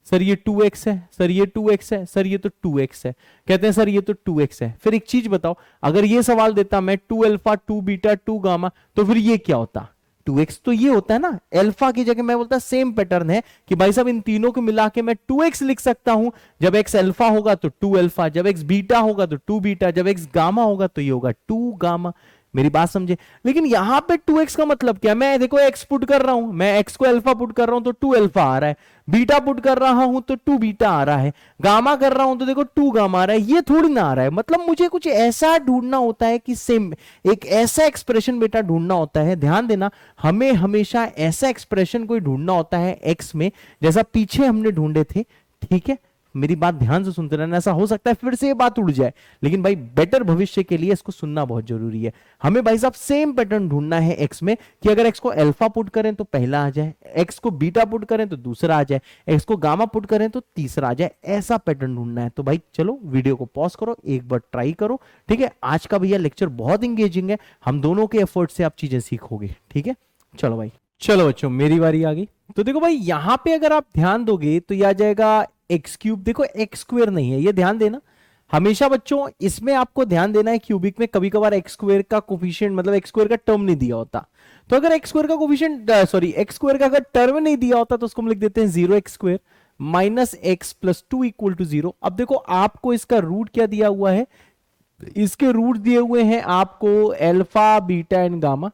[SPEAKER 2] सर ये 2x है, सर ये 2x है, सर ये तो 2x है, कहते हैं सर ये तो 2x है। फिर एक चीज बताओ, अगर ये सवाल देता मैं 2 अल्फा 2 बीटा 2 गामा, तो फिर ये क्या होता, 2x तो ये होता है ना। अल्फा की जगह मैं बोलता सेम पैटर्न है कि भाई साहब इन तीनों को मिला के मैं 2x लिख सकता हूं। जब x अल्फा होगा तो 2 अल्फा, जब x बीटा होगा तो 2 बीटा, जब x गामा होगा तो ये होगा 2 गामा। मेरी बात समझे। लेकिन यहां पे 2x का मतलब क्या, मैं देखो x पुट कर रहा हूं, मैं x को अल्फा पुट कर रहा हूं तो 2 अल्फा आ रहा है, बीटा पुट कर रहा हूं तो 2 बीटा आ रहा है, गामा कर रहा हूं तो देखो 2 गामा आ रहा है, ये थोड़ी ना आ रहा है। मतलब मुझे कुछ ऐसा ढूंढना होता है कि सेम, एक ऐसा एक्सप्रेशन बेटा ढूंढना होता है। ध्यान देना, हमें हमेशा ऐसा एक्सप्रेशन कोई ढूंढना होता है x में, जैसा पीछे हमने ढूंढे थे। ठीक है, मेरी बात ध्यान से सुनते रहना, ऐसा हो सकता है फिर से ये बात उड़ जाए, लेकिन भाई बेटर भविष्य के लिए इसको सुनना बहुत जरूरी है। हमें भाई साहब सेम पैटर्न ढूंढना है एक्स में, कि अगर एक्स को अल्फा पुट करें तो पहला आ जाए, एक्स को बीटा पुट करें तो दूसरा आ जाए, एक्स को गामा पुट करें तो तीसरा आ जाए, ऐसा पैटर्न ढूंढना है। तो भाई चलो वीडियो को पॉज करो, एक बार ट्राई करो। ठीक है, आज का भैया लेक्चर बहुत इंगेजिंग है, हम दोनों के एफर्ट से आप चीजें सीखोगे। ठीक है, चलो भाई, चलो बच्चों मेरी बारी आ गई। तो देखो भाई यहां पे अगर आप ध्यान दोगे तो यह आ जाएगा एक्स क्यूब, देखो एक्स स्क्वायर नहीं है, ये ध्यान देना हमेशा बच्चों, इसमें आपको ध्यान देना है। क्यूबिक में कभी कभार एक्स स्क्वायर का कोफिशिएंट, मतलब एक्स स्क्वायर का टर्म नहीं दिया होता, तो अगर एक्स स्क्वायर का कोफिशिएंट, सॉरी एक्स स्क्वायर का अगर टर्म नहीं दिया होता तो उसको हम लिख देते हैं 0x² minus x plus 2 equal to 0। अब देखो आपको इसका रूट क्या दिया हुआ है, इसके रूट दिए हुए हैं आपको अल्फा बीटा एंड गामा।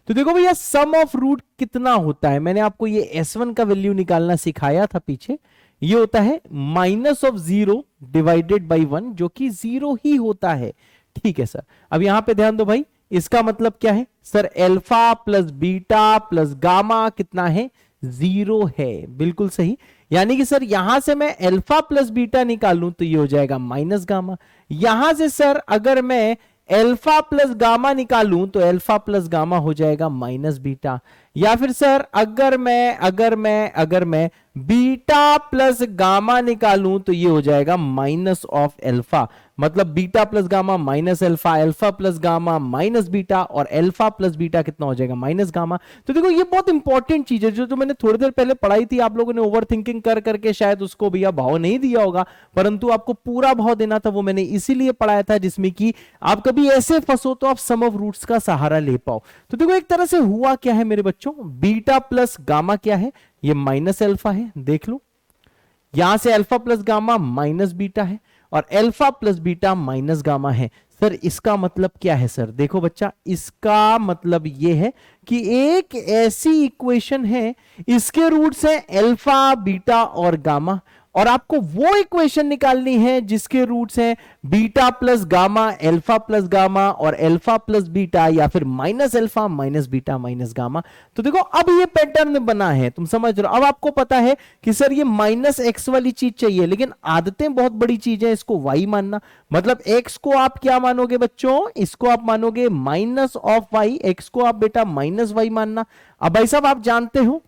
[SPEAKER 2] तो देखो भैया सम ऑफ रूट कितना होता है, मैंने आपको ये S1 का वैल्यू निकालना सिखाया था पीछे, ये होता है -0 डिवाइडेड बाई 1, जो कि 0 ही होता है। ठीक है सर, अब यहां पे ध्यान दो भाई, इसका मतलब क्या है sir, alpha plus beta plus gamma कितना है, 0 है। बिल्कुल सही, यानी कि सर यहां से मैं अल्फा प्लस बीटा निकालूं तो ये हो जाएगा माइनस गामा। यहां से सर अगर मैं अल्फा प्लस गामा निकालूं तो अल्फा प्लस गामा हो जाएगा माइनस बीटा, या फिर सर अगर मैं बीटा प्लस गामा निकालूं तो ये हो जाएगा माइनस ऑफ अल्फा, मतलब beta plus gamma minus alpha, alpha plus gamma minus beta, और अल्फा प्लस बीटा कितना हो जाएगा, माइनस गामा। तो देखो ये बहुत इंपॉर्टेंट चीज है जो मैंने थोड़ी देर पहले पढ़ाई थी, आप लोगों ने ओवर थिंकिंग कर करके शायद उसको भैया भाव नहीं दिया होगा, परंतु आपको पूरा भाव देना था, वो मैंने इसीलिए पढ़ाया था जिसमें कि आप कभी ऐसे फंसो तो आप सम ऑफ रूट्स का सहारा ले पाओ। तो देखो एक तरह से हुआ क्या है मेरे बच्चों, बीटा प्लस गामा क्या है, ये माइनस अल्फा है, देख लो यहां से alpha plus gamma minus beta है, और alpha plus beta minus gamma है। सर इसका मतलब क्या है सर, देखो बच्चा इसका मतलब यह है कि एक ऐसी इक्वेशन है, इसके रूट्स हैं अल्फा बीटा और गामा, और आपको वो इक्वेशन निकालनी है जिसके रूट्स हैं beta plus gamma, alpha plus gamma, और अल्फा प्लस बीटा, या फिर minus alpha minus beta minus gamma. तो देखो अब ये पैटर्न बना है, तुम समझ रहे हो। अब आपको पता है कि सर ये माइनस एक्स वाली चीज चाहिए, लेकिन आदतें बहुत बड़ी चीज है, इसको वाई मानना। मतलब एक्स को आप क्या मानोगे बच्चों, इसको आप मानोगे माइनस ऑफ वाई, एक्स को आप बेटा माइनस वाई मानना। अब भाई साहब आप जानते हो,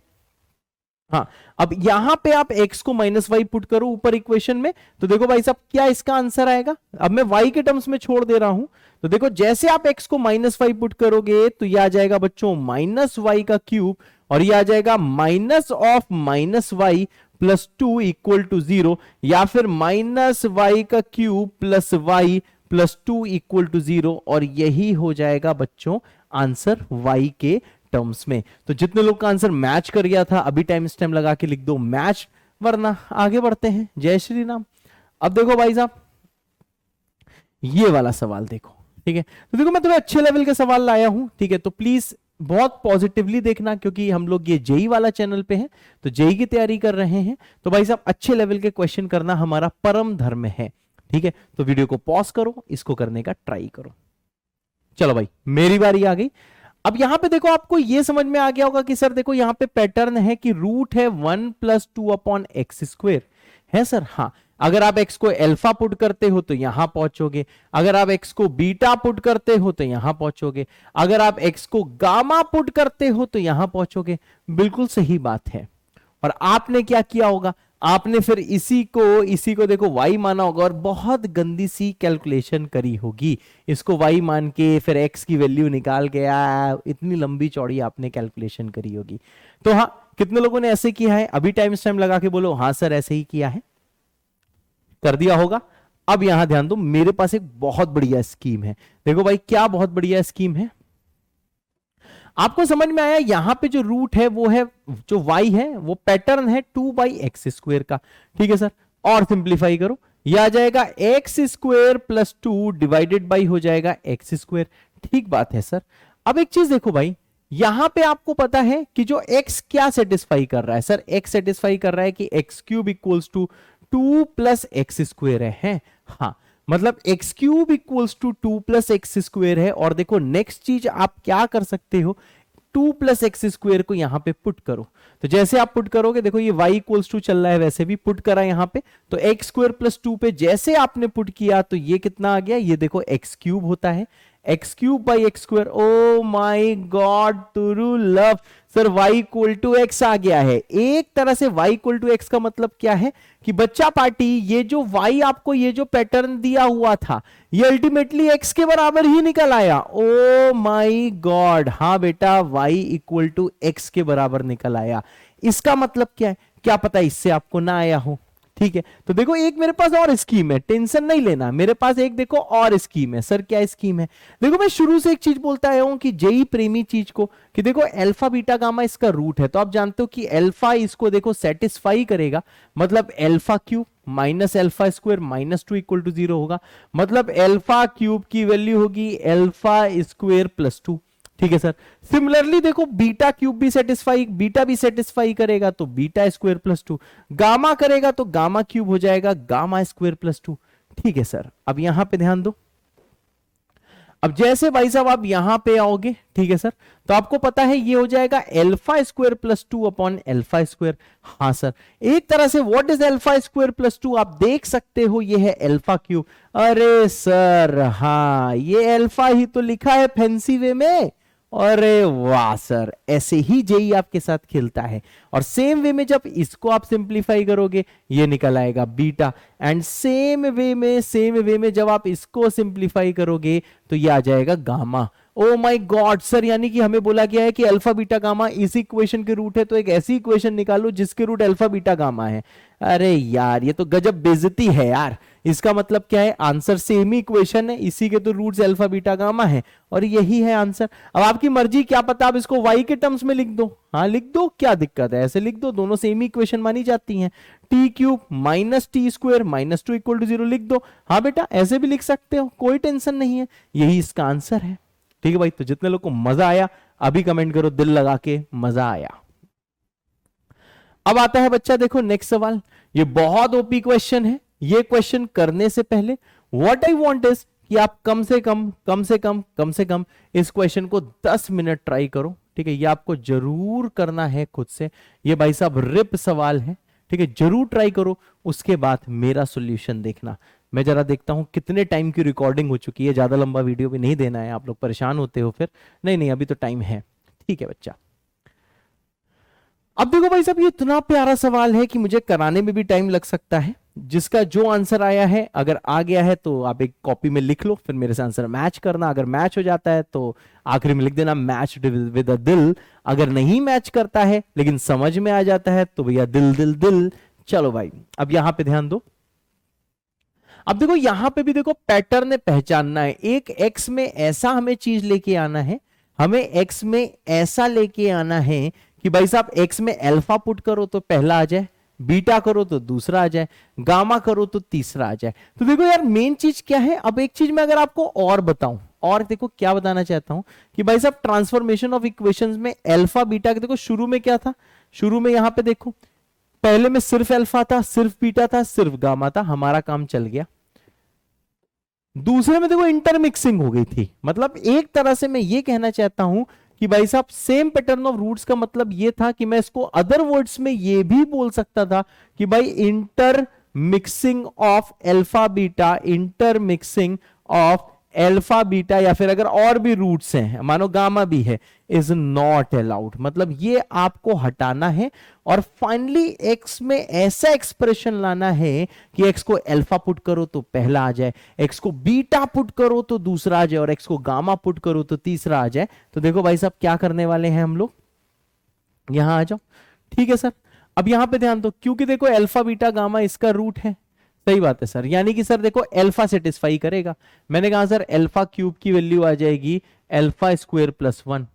[SPEAKER 2] हाँ, अब यहां पे आप x को माइनस वाई पुट करो ऊपर इक्वेशन में, तो देखो भाई साहब क्या इसका आंसर आएगा। अब मैं y के टर्म्स में छोड़ दे रहा हूं, तो देखो जैसे आप x को माइनस वाई पुट करोगे तो यह आ जाएगा बच्चों माइनस वाई का क्यूब, और यह आ जाएगा minus of minus y plus 2 equal to 0, या फिर माइनस वाई का cube plus y plus 2 equal to 0, और यही हो जाएगा बच्चों आंसर y के टर्म्स में। तो जितने लोग का आंसर मैच कर गया था अभी टाइम स्टैम्प लगा के लिख दो मैच, वरना आगे बढ़ते हैं। जय श्री राम। अब देखो भाई साहब ये वाला सवाल देखो, ठीक है। तो देखो मैं तुम्हें अच्छे लेवल के सवाल लाया हूं, ठीक है, तो प्लीज बहुत पॉजिटिवली देखना, क्योंकि हम लोग ये जेई वाला चैनल पे हैं, तो जेई की तैयारी कर रहे हैं, तो भाई साहब अच्छे लेवल के क्वेश्चन करना हमारा परम धर्म है, ठीक है। तो वीडियो को पॉज करो, इसको करने का ट्राई करो। चलो भाई मेरी बारी आ गई। अब यहां पे देखो आपको ये समझ में आ गया होगा कि सर देखो यहां पे पैटर्न है कि रूट है 1 प्लस 2 अपॉन एक्स स्क्वेयर है सर। हाँ, अगर आप x को अल्फा पुट करते हो तो यहां पहुंचोगे, अगर आप x को बीटा पुट करते हो तो यहां पहुंचोगे, अगर आप x को गामा पुट करते हो तो यहां पहुंचोगे। बिल्कुल सही बात है। और आपने क्या किया होगा, आपने फिर इसी को देखो y माना होगा और बहुत गंदी सी कैलकुलेशन करी होगी, इसको y मान के फिर x की वैल्यू निकाल के इतनी लंबी चौड़ी आपने कैलकुलेशन करी होगी। तो हाँ, कितने लोगों ने ऐसे किया है, अभी टाइम लगा के बोलो हाँ सर ऐसे ही किया है, कर दिया होगा। अब यहां ध्यान दो, मेरे पास एक बहुत बढ़िया स्कीम है। देखो भाई क्या बहुत बढ़िया स्कीम है, आपको समझ में आया। यहां पे जो रूट है वो है, जो y है वो पैटर्न है 2/x स्क्वायर का, ठीक है सर। और सिंप्लीफाई करो, यह आ जाएगा x square plus 2 divided by हो जाएगा एक्स स्क्वायर। ठीक बात है सर। अब एक चीज देखो भाई, यहां पे आपको पता है कि जो x क्या सेटिस्फाई कर रहा है सर, x सेटिस्फाई कर रहा है कि x cube equals to 2 plus x square है। हाँ, मतलब x cube equals to 2 plus x square है। और देखो नेक्स्ट चीज आप क्या कर सकते हो, 2 प्लस एक्स स्क्वायर को यहां पे पुट करो। तो जैसे आप पुट करोगे, देखो ये y इक्वल्स टू चल रहा है, वैसे भी पुट करा यहां पे, तो एक्स स्क्वायर प्लस 2 पे जैसे आपने पुट किया तो ये कितना आ गया, ये देखो एक्स क्यूब होता है, x cube by X square. Oh my god टू लव sir, y equal to X आ गया है। एक तरह से y इक्वल टू एक्स का मतलब क्या है कि बच्चा पार्टी, ये जो y आपको ये जो पैटर्न दिया हुआ था ये अल्टीमेटली x के बराबर ही निकल आया। ओ माई गॉड, हाँ बेटा y इक्वल टू एक्स के बराबर निकल आया। इसका मतलब क्या है, क्या पता इससे आपको ना आया हो, ठीक है। तो देखो एक मेरे पास और स्कीम है, टेंशन नहीं लेना, मेरे पास एक देखो और स्कीम है। सर क्या स्कीम है, देखो मैं शुरू से एक चीज बोलता आया हूं कि जेई प्रेमी चीज को, कि देखो अल्फा बीटा गामा इसका रूट है, तो आप जानते हो कि अल्फा इसको देखो सेटिस्फाई करेगा, मतलब alpha cube minus alpha square minus 2 equal to 0 होगा, मतलब अल्फा क्यूब की वैल्यू होगी अल्फा स्क्वायर प्लस 2, ठीक है सर। सिमिलरली देखो बीटा क्यूब भी सेटिस्फाई, बीटा भी सेटिस्फाई करेगा तो बीटा स्क्वायर प्लस 2, गामा करेगा तो गामा क्यूब हो जाएगा गामा स्क्वायर प्लस 2, ठीक है सर। अब यहां पे ध्यान दो, अब जैसे भाई साहब आप यहां पे आओगे, ठीक है सर, तो आपको पता है ये हो जाएगा alpha square plus 2 upon alpha square. हाँ सर, एक तरह से what is alpha square plus 2 आप देख सकते हो, ये है अल्फा क्यूब। अरे सर हाँ, ये अल्फा ही तो लिखा है फैंसी वे में। अरे वाह सर, ऐसे ही जेई आपके साथ खेलता है। और सेम वे में जब इसको आप सिंप्लीफाई करोगे ये निकल आएगा बीटा, एंड सेम वे में जब आप इसको सिंप्लीफाई करोगे तो ये आ जाएगा gamma. Oh my God sir, यानी कि हमें बोला गया है कि अल्फा बीटा गामा इस इक्वेशन के रूट है, तो एक ऐसी इक्वेशन निकालो जिसके रूट अल्फा बीटा गामा है। अरे यार ये तो गजब बेइज्जती है यार। इसका मतलब क्या है, आंसर सेम ही इक्वेशन है, इसी के तो रूट्स अल्फा बीटा गामा है और यही है आंसर। अब आपकी मर्जी, क्या पता आप इसको y के टर्म्स में लिख दो, हाँ लिख दो, क्या दिक्कत है, ऐसे लिख दो, दोनों सेम ही इक्वेशन मानी जाती हैं। T cube minus t square minus 2 equal to 0 लिख दो, हाँ बेटा ऐसे भी लिख सकते हो, कोई टेंशन नहीं है, यही इसका आंसर है। ठीक है भाई, तो जितने लोग को मजा आया अभी कमेंट करो दिल लगा के मजा आया। अब आता है बच्चा देखो नेक्स्ट सवाल, ये बहुत ओपी क्वेश्चन है। ये क्वेश्चन करने से पहले व्हाट आई वांट इज कि आप कम से कम इस क्वेश्चन को 10 मिनट ट्राई करो, ठीक है। ये आपको जरूर करना है खुद से, ये भाई साहब रिप सवाल है, ठीक है। जरूर ट्राई करो, उसके बाद मेरा सॉल्यूशन देखना। मैं जरा देखता हूं कितने टाइम की रिकॉर्डिंग हो चुकी है, ज्यादा लंबा वीडियो भी नहीं देना है, आप लोग परेशान होते हो फिर। नहीं अभी तो टाइम है, ठीक है बच्चा। अब देखो भाई साहब, ये इतना प्यारा सवाल है कि मुझे कराने में भी टाइम लग सकता है। जिसका जो आंसर आया है, अगर आ गया है तो आप एक कॉपी में लिख लो, फिर मेरे से आंसर मैच करना। अगर मैच हो जाता है तो आखिरी में लिख देना मैच विद अ दिल। अगर नहीं मैच करता है लेकिन समझ में आ जाता है तो भैया दिल दिल दिल। चलो भाई, अब यहां पे ध्यान दो। अब देखो यहां पे भी देखो पैटर्न पहचानना है। एक एक्स में ऐसा हमें चीज लेके आना है, हमें एक्स में ऐसा लेके आना है कि भाई साहब एक्स में अल्फा पुट करो तो पहला आ जाए, बीटा करो तो दूसरा आ जाए, गामा करो तो तीसरा आ जाए। तो देखो यार मेन चीज क्या है। अब एक चीज मैं अगर आपको और बताऊं, और देखो क्या बताना चाहता हूं कि भाई साहब ट्रांसफॉर्मेशन ऑफ इक्वेशंस में अल्फा बीटा के देखो शुरू में क्या था, शुरू में यहां पे देखो पहले में सिर्फ अल्फा था, सिर्फ बीटा था, सिर्फ गामा था, हमारा काम चल गया। दूसरे में देखो इंटरमिक्सिंग हो गई थी। मतलब एक तरह से मैं ये कहना चाहता हूं कि भाई साहब सेम पैटर्न ऑफ रूट्स का मतलब ये था कि मैं इसको अदर वर्ड्स में ये भी बोल सकता था कि भाई inter mixing of alpha beta, inter mixing of alpha beta, या फिर अगर और भी रूट्स हैं, मानो गामा भी है, इज नॉट अलाउड। मतलब ये आपको हटाना है और फाइनली एक्स में ऐसा एक्सप्रेशन लाना है कि एक्स को अल्फा पुट करो तो पहला आ जाए, एक्स को बीटा पुट करो तो दूसरा आ जाए, और एक्स को गामा पुट करो तो तीसरा आ जाए। तो देखो भाई साहब क्या करने वाले हैं हम लोग, यहां आ जाओ, ठीक है सर। अब यहां पे ध्यान दो, क्योंकि देखो अल्फा बीटा गामा इसका रूट है, सही बात है सर। यानी कि सर देखो अल्फा सेटिस्फाई करेगा। मैंने कहा सर अल्फा क्यूब की वैल्यू आ जाएगी अल्फा स्क्वायर प्लस 1,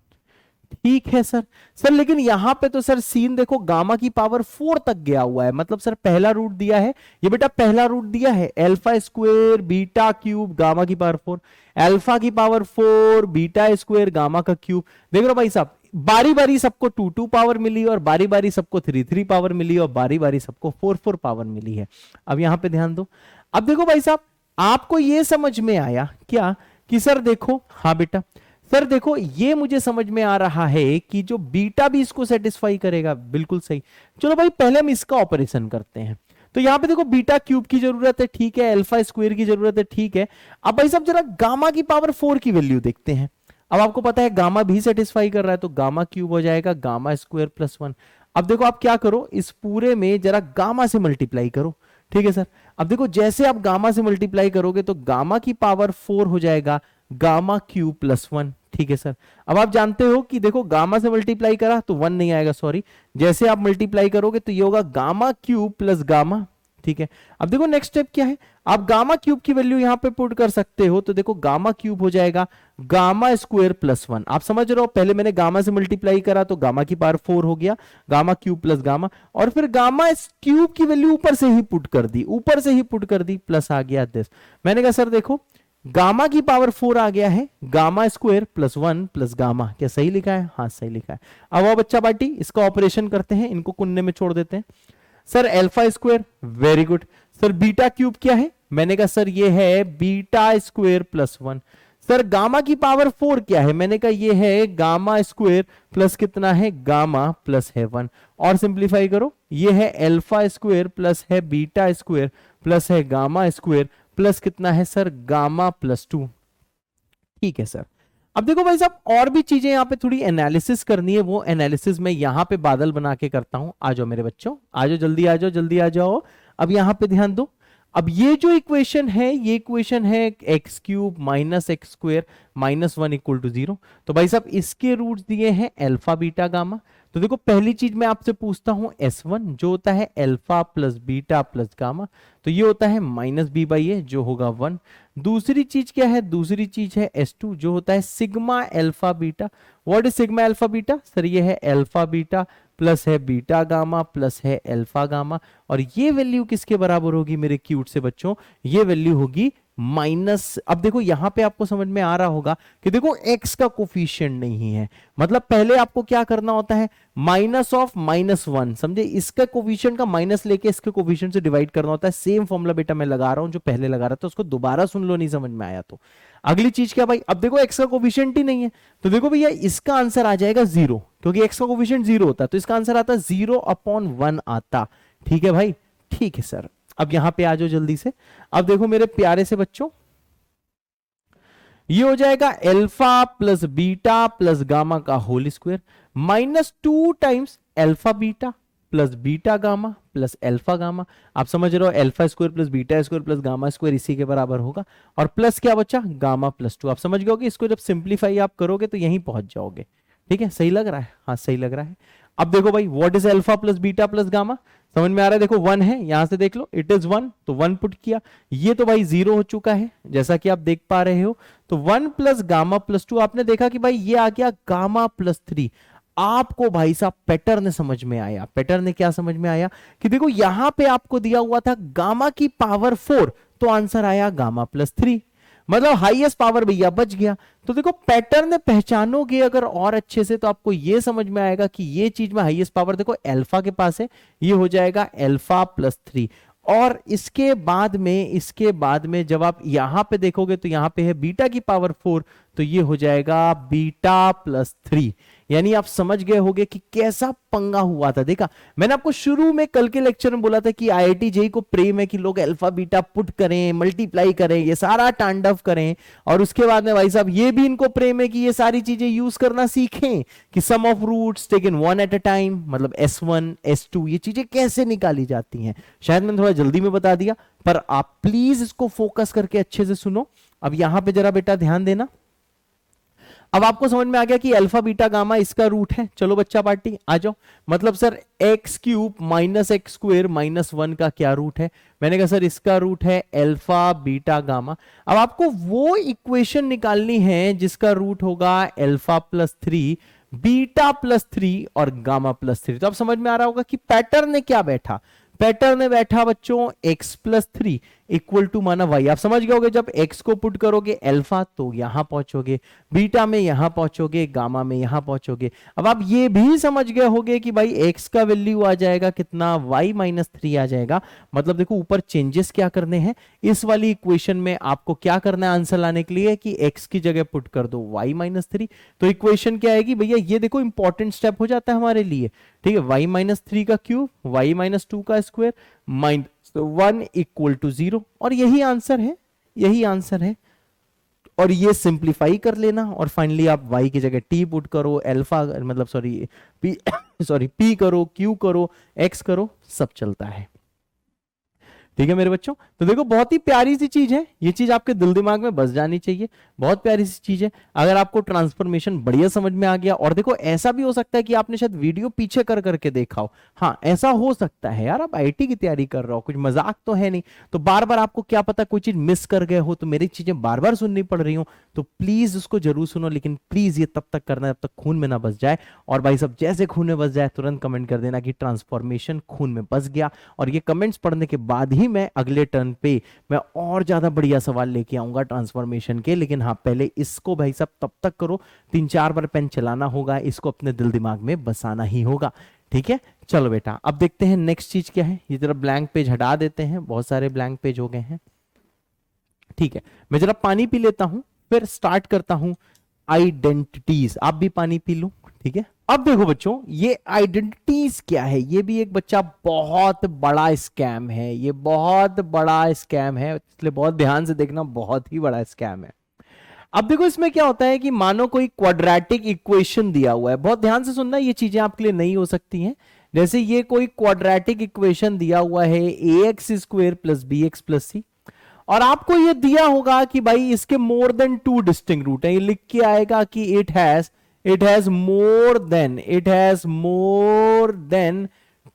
[SPEAKER 2] ठीक है सर। सर लेकिन यहां पे तो सर सीन देखो गामा की पावर 4 तक गया हुआ है। मतलब सर पहला रूट दिया है, ये बेटा पहला रूट दिया है alpha square beta cube gamma की पावर 4, अल्फा की पावर 4 बीटा स्क्वायर गामा का क्यूब। देख लो भाई साहब बारी बारी सबको 2 पावर मिली, और बारी बारी सबको 3 पावर मिली, और बारी बारी सबको 4 पावर मिली है। अब यहां पे ध्यान दो। अब देखो भाई साहब आपको यह समझ में आया क्या कि सर देखो, हाँ बेटा सर देखो ये मुझे समझ में आ रहा है कि जो बीटा भी इसको सेटिस्फाई करेगा, बिल्कुल सही। चलो भाई पहले हम इसका ऑपरेशन करते हैं। तो यहां पे देखो बीटा क्यूब की जरूरत है, ठीक है, अल्फा स्क्वायर की जरूरत है, ठीक है। अब भाई साहब जरा गामा की पावर 4 की वैल्यू देखते हैं। अब आपको पता है गामा भी सेटिस्फाई कर रहा है, तो गामा क्यूब हो जाएगा गामा स्क्वायर प्लस 1। अब देखो आप क्या करो, इस पूरे में जरा गामा से मल्टीप्लाई करो, ठीक है सर। अब देखो जैसे आप गामा से मल्टीप्लाई करोगे तो गामा की पावर 4 हो जाएगा गामा क्यूब प्लस 1, ठीक है सर। अब आप जानते हो कि देखो गामा से मल्टीप्लाई करा तो 1 नहीं आएगा, सॉरी। जैसे आप मल्टीप्लाई करोगे तो ये होगा गामा क्यूब प्लस गामा, ठीक है। अब देखो नेक्स्ट स्टेप क्या है, आप गामा क्यूब की वैल्यू यहां पे पुट कर सकते हो। तो देखो गामा क्यूब हो जाएगा गामा स्क्वायर प्लस 1। आप समझ रहे हो, पहले मैंने गामा से मल्टीप्लाई करा तो गामा की पावर 4 हो गया, गामा क्यूब प्लस गामा, और फिर गामा क्यूब की वैल्यू ऊपर से ही पुट कर दी, ऊपर से ही पुट कर दी, प्लस आ गया 10। मैंने कहा सर देखो गामा की पावर 4 आ गया है gamma square plus 1 plus gamma. क्या सही लिखा है? हाँ सही लिखा है। अब आओ बच्चा पार्टी इसका ऑपरेशन करते हैं, इनको कुन्ने में छोड़ देते हैं। Sir alpha square, very good. Sir beta cube क्या है? मैंने कहा सर ये है beta square plus 1। Sir gamma की पावर 4 क्या है? मैंने कहा ये है गामा स्क्वायर प्लस कितना है, गामा प्लस है 1। और सिंप्लीफाई करो, ये है अल्फा स्क्वायर प्लस है बीटा स्क्वायर प्लस है गामा स्क्वायर प्लस कितना है सर, गामा प्लस 2, ठीक है सर। अब देखो भाई साहब और भी चीजें यहाँ पे थोड़ी एनालिसिस करनी है, वो एनालिसिस मैं यहाँ पे बादल बना के करता हूं। आ जाओ मेरे बच्चों, आ जाओ जल्दी, आ जाओ जल्दी आ जाओ। अब यहाँ पे ध्यान दो। अब ये जो इक्वेशन है, ये इक्वेशन है x cube minus x square minus 1 equal to 0। तो भाई साहब इसके रूट्स दिए हैं अल्फा बीटा गामा। तो देखो पहली चीज मैं आपसे पूछता हूं S1 जो होता है alpha plus beta plus gamma, तो ये होता है माइनस बी बाई ए जो होगा 1। दूसरी चीज क्या है? दूसरी चीज है S2 जो होता है sigma alpha beta. What is sigma alpha beta? Sir ये है अल्फा बीटा प्लस है बीटा गामा प्लस है अल्फा गामा, और ये वैल्यू किसके बराबर होगी मेरे क्यूट से बच्चों? ये वैल्यू होगी माइनस, अब देखो यहां पे आपको समझ में आ रहा होगा कि देखो x का कोफिशिएंट नहीं है, मतलब पहले आपको क्या करना होता है, माइनस ऑफ -1, समझे, इसका कोफिशिएंट का माइनस लेके इसके कोफिशिएंट से डिवाइड करना होता है। सेम फॉर्मूला बेटा मैं लगा रहा हूं जो पहले लगा रहा था, उसको दोबारा सुन लो, नहीं समझ में आया तो। अगली चीज क्या भाई, अब देखो x का कोफिशिएंट ही नहीं है, तो देखो भैया इसका आंसर आ जाएगा 0, क्योंकि x का कोफिशिएंट 0 होता है, तो इसका आंसर आता 0/1 आता। ठीक है भाई, ठीक है सर। अब यहां पे आ जाओ जल्दी से। अब देखो मेरे प्यारे से बच्चों, ये हो जाएगा alpha plus beta plus gamma का whole square -2 times alpha beta plus beta gamma plus alpha gamma. आप समझ रहे हो, alpha square plus beta square plus gamma square इसी के बराबर होगा, और प्लस क्या बच्चा, गामा प्लस 2। आप समझ गए होगे, इसको जब सिंप्लीफाई आप करोगे तो यहीं पहुंच जाओगे। ठीक है, सही लग रहा है, हाँ सही लग रहा है। अब देखो भाई, what is alpha plus beta plus gamma, समझ में आ रहा है, देखो 1 है, यहां से देख लो इट इज 1, तो 1 पुट किया, ये तो भाई 0 हो चुका है जैसा कि आप देख पा रहे हो, तो 1 प्लस गामा प्लस 2, आपने देखा कि भाई ये आ गया गामा प्लस 3। आपको भाई साहब पैटर्न समझ में आया, पैटर्न क्या समझ में आया कि देखो यहां पे आपको दिया हुआ था गामा की पावर 4, तो आंसर आया गामा प्लस 3, मतलब हाईएस्ट पावर भैया बच गया। तो देखो पैटर्न पहचानोगे अगर और अच्छे से, तो आपको ये समझ में आएगा कि ये चीज में हाईएस्ट पावर देखो अल्फा के पास है, ये हो जाएगा अल्फा प्लस 3, और इसके बाद में जब आप यहां पे देखोगे तो यहां पे है बीटा की पावर 4, तो ये हो जाएगा बीटा प्लस 3। यानी आप समझ गए होंगे कि कैसा पंगा हुआ था। देखा, मैंने आपको शुरू में कल के लेक्चर में बोला था कि आईआईटी जेईई को प्रेम है कि लोग अल्फा बीटा पुट करें, मल्टीप्लाई करें, ये सारा तांडव करें, और उसके बाद में भाई साहब ये भी इनको प्रेम है कि ये सारी चीजें यूज करना सीखें कि sum of roots taken one at a time, मतलब S1 S2 ये चीजें कैसे निकाली जाती हैं। शायद मैंने थोड़ा जल्दी में बता दिया, पर आप प्लीज इसको फोकस करके अच्छे से सुनो। अब यहां पे जरा बेटा ध्यान देना। अब आपको समझ में आ गया कि अल्फा बीटा गामा इसका रूट है। चलो बच्चा पार्टी आ जाओ। मतलब sir x cube minus x square -1 का क्या रूट है? मैंने कहा सर इसका रूट है अल्फा बीटा गामा। अब आपको वो इक्वेशन निकालनी है जिसका रूट होगा अल्फा प्लस 3, बीटा प्लस 3 और गामा प्लस 3। तो आप समझ में आ रहा होगा कि पैटर्न ने क्या बैठा, पैटर्न में बैठा बच्चों x प्लस 3 इक्वल टू माना y। आप समझ गए होगे जब x को पुट करोगे अल्फा तो यहां पहुंचोगे, बीटा में यहां पहुंचोगे, गामा में यहां पहुंचोगे। अब आप ये भी समझ गए होगे कि भाई x का वैल्यू आ जाएगा कितना, y माइनस 3 आ जाएगा। मतलब देखो ऊपर चेंजेस क्या करने हैं इस वाली इक्वेशन में, आपको क्या करना है आंसर लाने के लिए कि x की जगह पुट कर दो y माइनस 3। तो इक्वेशन क्या आएगी भैया, ये देखो इंपॉर्टेंट स्टेप हो जाता है हमारे लिए। ठीक है, y माइनस 3 का क्यूब, y माइनस 2 का स्क्वायर, माइनस 1 इक्वल टू 0। और यही आंसर है, यही आंसर है। और ये सिंप्लीफाई कर लेना और फाइनली आप y की जगह t पुट करो, अल्फा मतलब सॉरी p करो, q करो, x करो, सब चलता है। ठीक है मेरे बच्चों, तो देखो बहुत ही प्यारी सी चीज है, ये चीज आपके दिल दिमाग में बस जानी चाहिए। बहुत प्यारी सी चीज है। अगर आपको ट्रांसफॉर्मेशन बढ़िया समझ में आ गया, और देखो ऐसा भी हो सकता है कि आपने शायद वीडियो पीछे कर करके देखा हो। हाँ ऐसा हो सकता है यार, आप आईटी की तैयारी कर रहे हो, कुछ मजाक तो है नहीं, तो बार बार आपको क्या पता कोई चीज मिस कर गए हो, तो मेरी चीजें बार बार सुननी पड़ रही हो, तो प्लीज उसको जरूर सुनो। लेकिन प्लीज ये तब तक करना जब तक खून में ना बस जाए। और भाई सब जैसे खून में बस जाए तुरंत कमेंट कर देना कि ट्रांसफॉर्मेशन खून में बस गया। और ये कमेंट्स पढ़ने के बाद ही मैं अगले टर्न पे मैं और ज्यादा बढ़िया सवाल लेके आऊंगा ट्रांसफॉर्मेशन के। लेकिन हाँ पहले इसको भाई साहब तब तक करो, 3-4 बार पेन चलाना होगा, इसको अपने दिल दिमाग में बसाना ही होगा। ठीक है, चलो बेटा अब देखते हैं नेक्स्ट चीज क्या है। ये जरा ब्लैंक पेज हटा देते हैं, बहुत सारे ब्लैंक पेज हो गए हैं। ठीक है, मैं जरा पानी पी लेता हूं, फिर स्टार्ट करता हूं आइडेंटिटीज। आप भी पानी पी लो। ठीक है, अब देखो बच्चों ये आइडेंटिटीज क्या है, ये भी एक बच्चा बहुत बड़ा स्कैम है, ये बहुत बड़ा स्कैम है, इसलिए बहुत ध्यान से देखना, बहुत ही बड़ा स्कैम है। अब देखो इसमें क्या होता है कि मानो कोई क्वाड्रेटिक इक्वेशन दिया हुआ है, बहुत ध्यान से सुनना, ये चीजें आपके लिए नहीं हो सकती हैं। जैसे ये कोई क्वाड्रेटिक इक्वेशन दिया हुआ है ax square plus B x plus C, और आपको ये दिया होगा कि भाई इसके मोर देन 2 डिस्टिंक्ट रूट है। ये लिख के आएगा कि it has more than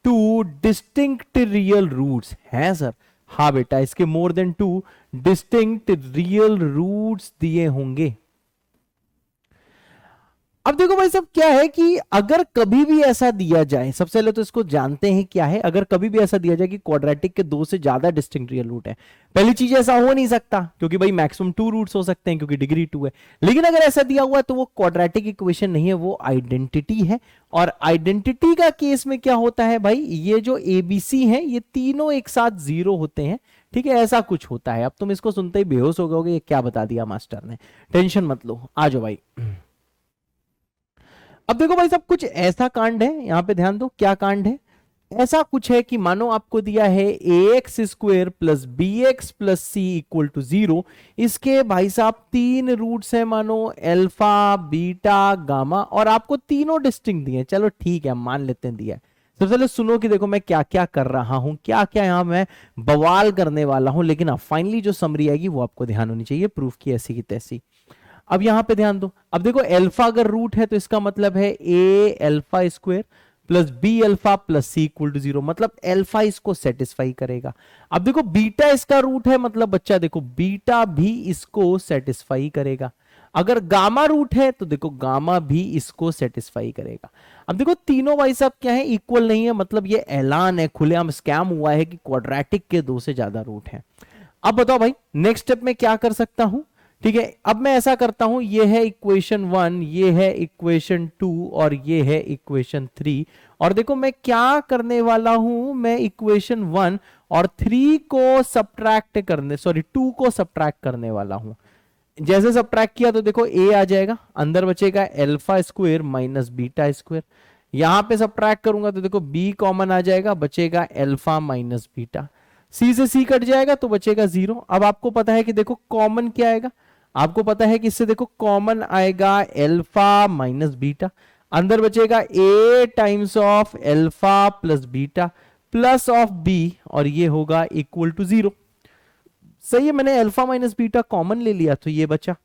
[SPEAKER 2] 2 distinct real roots हैं सर। हाँ बेटा, इसके more than 2 distinct real roots दिए होंगे। अब देखो भाई साहब क्या है कि अगर कभी भी ऐसा दिया जाए, सबसे पहले तो इसको जानते हैं क्या है, अगर कभी भी ऐसा दिया जाए कि क्वाड्रेटिक के दो से ज्यादा डिस्टिंक्ट रियल रूट है, पहली चीज ऐसा हो नहीं सकता क्योंकि भाई मैक्सिमम 2 रूट्स हो सकते हैं क्योंकि डिग्री 2 है। लेकिन अगर ऐसा दिया हुआ है तो वो क्वाड्रेटिक इक्वेशन नहीं है, वो आइडेंटिटी है। और आइडेंटिटी का केस में क्या होता है भाई, ये जो एबीसी है ये तीनों एक साथ जीरो होते हैं, ठीक है, ऐसा कुछ होता है। अब तुम इसको सुनते ही बेहोश हो गए, ये क्या बता दिया मास्टर ने, टेंशन मत लो, आ जाओ भाई। अब देखो भाई साहब कुछ ऐसा कांड है, यहां पे ध्यान दो क्या कांड है। ऐसा कुछ है कि मानो आपको दिया है ax square plus B x plus C equal to 0। इसके भाई साहब 3 रूट्स हैं, मानो अल्फा बीटा गामा, और आपको तीनों डिस्टिंक्ट दिए हैं। चलो ठीक है, हम मान लेते हैं दिया है। सबसे पहले सुनो कि देखो मैं क्या क्या कर रहा हूं, क्या क्या यहां मैं बवाल करने वाला हूं, लेकिन अब फाइनली जो समरी आएगी वो आपको ध्यान होनी चाहिए, प्रूफ की ऐसी की तैसी। अब यहां पे ध्यान दो, अब देखो अल्फा अगर रूट है तो इसका मतलब है A alpha square plus B alpha plus C equal to 0, मतलब अल्फा इसको सेटिस्फाई करेगा। अब देखो बीटा इसका रूट है, मतलब बच्चा देखो बीटा भी इसको सेटिस्फाई करेगा। अगर गामा रूट है तो देखो गामा भी इसको सेटिस्फाई करेगा। अब देखो तीनों भाई साहब क्या है, इक्वल नहीं है, मतलब ये ऐलान है, खुलेआम स्कैम हुआ है कि क्वाड्रेटिक के 2 से ज्यादा रूट हैं। अब बताओ भाई नेक्स्ट स्टेप में क्या कर सकता हूं। ठीक है, अब मैं ऐसा करता हूं, ये है इक्वेशन 1, ये है इक्वेशन 2 और ये है इक्वेशन 3। और देखो मैं क्या करने वाला हूं, मैं इक्वेशन 1 और 3 को सब्ट्रैक्ट करने, सॉरी 2 को सब्ट्रैक्ट करने वाला हूं। जैसे सब्ट्रैक्ट किया तो देखो a आ जाएगा, अंदर बचेगा alpha square minus beta square. यहां पे सब्ट्रैक्ट करूंगा तो देखो b कॉमन आ जाएगा, बचेगा अल्फा माइनस बीटा। c से c कट जाएगा तो बचेगा 0। अब आपको पता है कि देखो कॉमन क्या आएगा, आपको पता है कि इससे देखो कॉमन आएगा अल्फा माइनस बीटा, अंदर बचेगा a times of alpha plus beta plus of b, और ये होगा इक्वल टू 0। सही है, मैंने अल्फा माइनस बीटा कॉमन ले लिया तो ये बचा।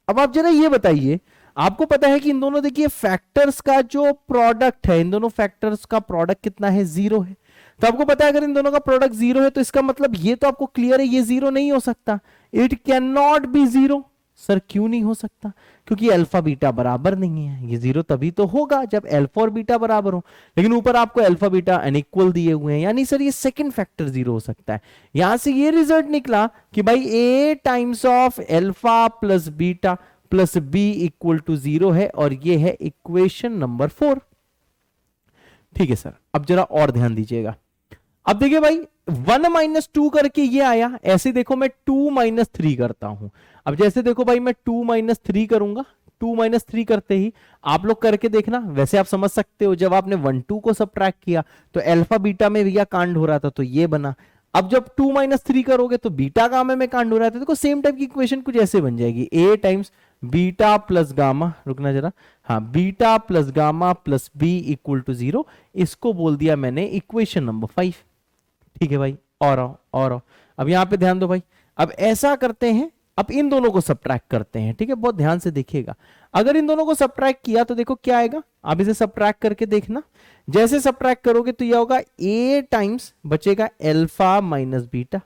[SPEAKER 2] अब आप जरा ये बताइए, आपको पता है कि इन दोनों देखिए फैक्टर्स का जो प्रोडक्ट है, इन दोनों फैक्टर्स का प्रोडक्ट कितना है, 0 है। तो आपको पता है अगर इन दोनों का प्रोडक्ट 0 है तो इसका मतलब ये तो आपको क्लियर है, ये 0 नहीं हो सकता, it can not be 0। Sir क्यों नहीं हो सकता, क्योंकि अल्फा बीटा बराबर नहीं है। ये 0 तभी तो होगा जब अल्फा और बीटा बराबर हो, लेकिन ऊपर आपको अल्फा बीटा अनइक्वल दिए हुए हैं, यानी सर ये सेकंड फैक्टर 0 हो सकता है। यहां से ये रिजल्ट निकला कि भाई a times of alpha plus beta plus b equal to 0 है, और ये है इक्वेशन नंबर 4। ठीक है सर, अब जरा और ध्यान दीजिएगा। अब देखिए भाई 1 माइनस 2 करके ये आया, ऐसे देखो मैं 2 माइनस 3 करता हूं। अब जैसे देखो भाई मैं 2 माइनस 3 करूंगा, 2 माइनस 3 करते ही आप लोग करके देखना, वैसे आप समझ सकते हो जब आपने 1 2 को सब्ट्रैक्ट किया तो अल्फा बीटा में भैया कांड हो रहा था तो ये बना। अब जब 2 माइनस 3 करोगे तो बीटा गामा में कांड हो रहा था, देखो सेम टाइप की इक्वेशन कुछ ऐसे बन जाएगी, a times beta plus gamma, रुकना जरा, हाँ beta plus gamma plus b equal to 0। इसको बोल दिया मैंने इक्वेशन नंबर 5। ठीक है भाई, और आओ और आओ। अब यहां पे ध्यान दो भाई, अब ऐसा करते हैं, अब इन दोनों को सब्ट्रैक्ट करते हैं। ठीक है, बहुत ध्यान से देखिएगा, अगर इन दोनों को सब्ट्रैक्ट किया तो देखो क्या आएगा, आप इसे सब्ट्रैक्ट करके देखना। जैसे सब्ट्रैक्ट करोगे तो यह होगा a टाइम्स बचेगा अल्फा माइनस बीटा,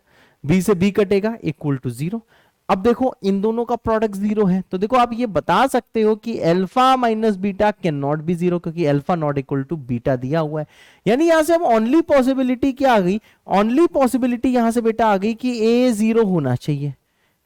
[SPEAKER 2] b से b कटेगा इक्वल टू 0। अब देखो इन दोनों का प्रोडक्ट 0 है, तो देखो आप ये बता सकते हो कि alpha minus beta can not be 0, क्योंकि alpha not equal to beta दिया हुआ है। यानी यहां से हम ओनली पॉसिबिलिटी क्या आ गई, ओनली पॉसिबिलिटी यहां से बेटा आ गई कि a 0 होना चाहिए।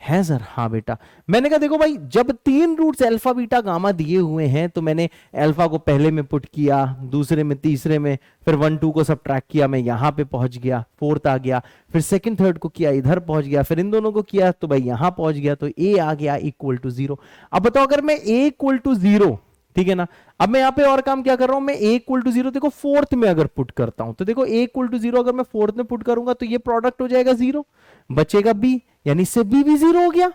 [SPEAKER 2] है सर, हाँ बेटा। मैंने कहा देखो भाई जब 3 रूट्स अल्फा बीटा गामा दिए हुए हैं तो मैंने अल्फा को पहले में पुट किया, दूसरे में, तीसरे में, फिर 1 2 को सब्ट्रैक्ट किया, मैं यहां पे पहुंच गया, 4th आ गया, फिर सेकंड थर्ड को किया, इधर पहुंच गया, फिर इन दोनों को किया तो भाई यहां पहुंच गया, तो a आ गया इक्वल टू 0। अब बताओ अगर मैं a इक्वल टू 0, ठीक है ना, अब मैं यहां पे और काम क्या कर रहा हूं, मैं a इक्वल टू 0 देखो 4th में अगर पुट करता हूं तो देखो a इक्वल टू 0 अगर मैं 4th में पुट करूंगा तो ये प्रोडक्ट हो जाएगा 0, बचेगा b, यानी इससे b भी 0 हो गया।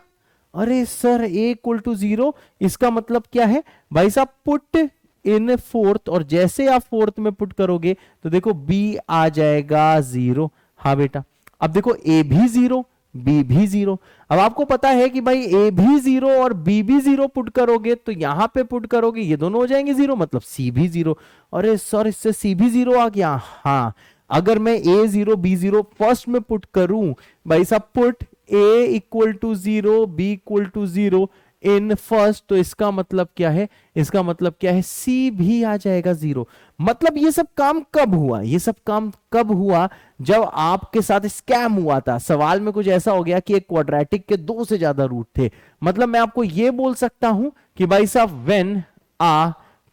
[SPEAKER 2] अरे सर a इक्वल टू 0, इसका मतलब क्या है भाई साहब, पुट इन 4th, और जैसे आप 4th में पुट करोगे तो देखो b आ जाएगा 0। हाँ बेटा, अब देखो a भी 0 b भी 0। अब आपको पता है कि भाई a भी 0 और b भी 0 पुट करोगे तो यहां पे पुट करोगे ये दोनों हो जाएंगे 0, मतलब c भी 0। अरे सर इससे c भी 0 आ गया। हाँ, अगर मैं a 0 b 0 फर्स्ट में पुट करूं भाई साहब, put a equal to 0 b equal to 0 in first, तो इसका मतलब क्या है, इसका मतलब क्या है, सी भी आ जाएगा 0। मतलब ये सब काम कब हुआ, ये सब काम कब हुआ, जब आपके साथ स्कैम हुआ था। सवाल में कुछ ऐसा हो गया कि एक क्वाड्रेटिक के 2 से ज्यादा रूट थे। मतलब मैं आपको ये बोल सकता हूं कि भाई साहब व्हेन आ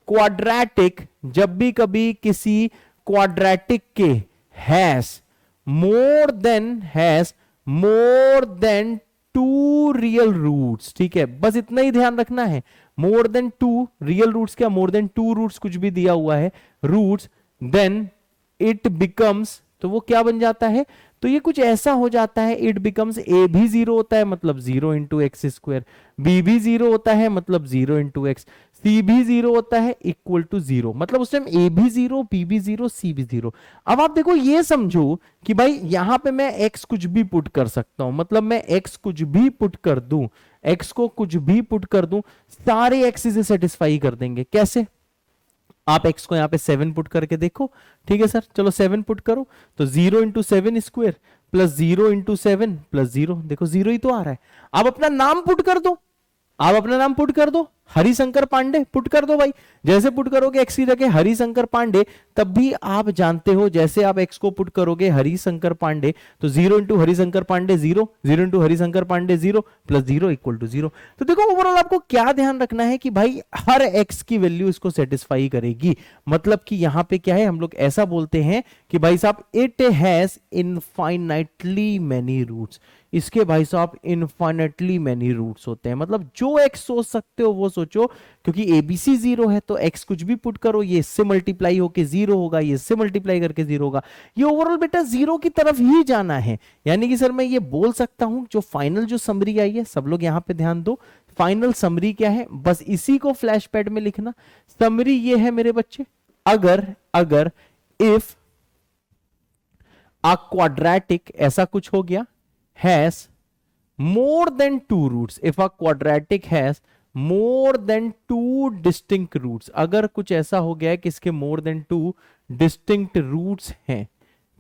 [SPEAKER 2] क्वाड्रेटिक, जब भी कभी किसी क्वाड्रेटिक के has more than 2 real roots, ठीक है, बस इतना ही ध्यान रखना है, मोर देन 2 रियल रूट्स, क्या मोर देन 2 रूट्स कुछ भी दिया हुआ है रूट्स, देन इट बिकम्स, तो वो क्या बन जाता है, तो ये कुछ ऐसा हो जाता है, इट बिकम्स, ए भी 0 होता है मतलब 0 इंटू एक्स स्क्वायर, बी भी 0 होता है मतलब 0 इंटू एक्स, सी भी 0 होता है इक्वल टू 0, मतलब उस टाइम ए भी 0, बी भी 0, सी भी 0। अब आप देखो ये समझो कि भाई यहां पे मैं x कुछ भी पुट कर सकता हूं, मतलब मैं x कुछ भी पुट कर दूं, x को कुछ भी पुट कर दूं, सारे x से सेटिस्फाई कर देंगे। कैसे, आप x को यहां पे 7 पुट करके देखो, ठीक है सर, चलो 7 पुट करो, तो 0 into 7 square plus 0 into 7 plus 0, देखो 0 ही तो आ रहा है। आप अपना नाम पुट कर दो, आप अपना नाम पुट कर दो, हरिशंकर पांडे पुट कर दो भाई। जैसे पुट करोगे एक्स की जगह हरिशंकर पांडे, तब भी आप जानते हो जैसे आप एक्स को पुट करोगे हरिशंकर पांडे, तो 0 into Harishankar Pandey 0, 0 into Harishankar Pandey 0 plus 0 equal to 0। तो देखो ओवरऑल आपको क्या ध्यान रखना है कि भाई हर एक्स की वैल्यू इसको सेटिस्फाई करेगी। मतलब कि यहां पे क्या है, हम लोग ऐसा बोलते हैं कि भाई साहब it has infinitely many roots, इसके भाई साहब इनफाइनेटली मैनी रूट्स होते हैं। मतलब जो एक्स सोच सकते हो वो सोचो, क्योंकि एबीसी 0 है तो एक्स कुछ भी पुट करो, ये इससे मल्टीप्लाई होके 0 होगा, ये इससे मल्टीप्लाई करके 0 होगा, ये ओवरऑल बेटा 0 की तरफ ही जाना है। यानी कि सर मैं ये बोल सकता हूं, जो फाइनल जो समरी आई है, सब लोग यहां पे ध्यान दो, फाइनल समरी क्या है, बस इसी को फ्लैश पैड में लिखना। समरी ये है मेरे बच्चे, अगर इफ अ क्वाड्रेटिक, ऐसा कुछ हो गया, has more than 2 roots, if a quadratic has more than 2 distinct roots, अगर कुछ ऐसा हो गया है कि इसके more than 2 distinct roots हैं,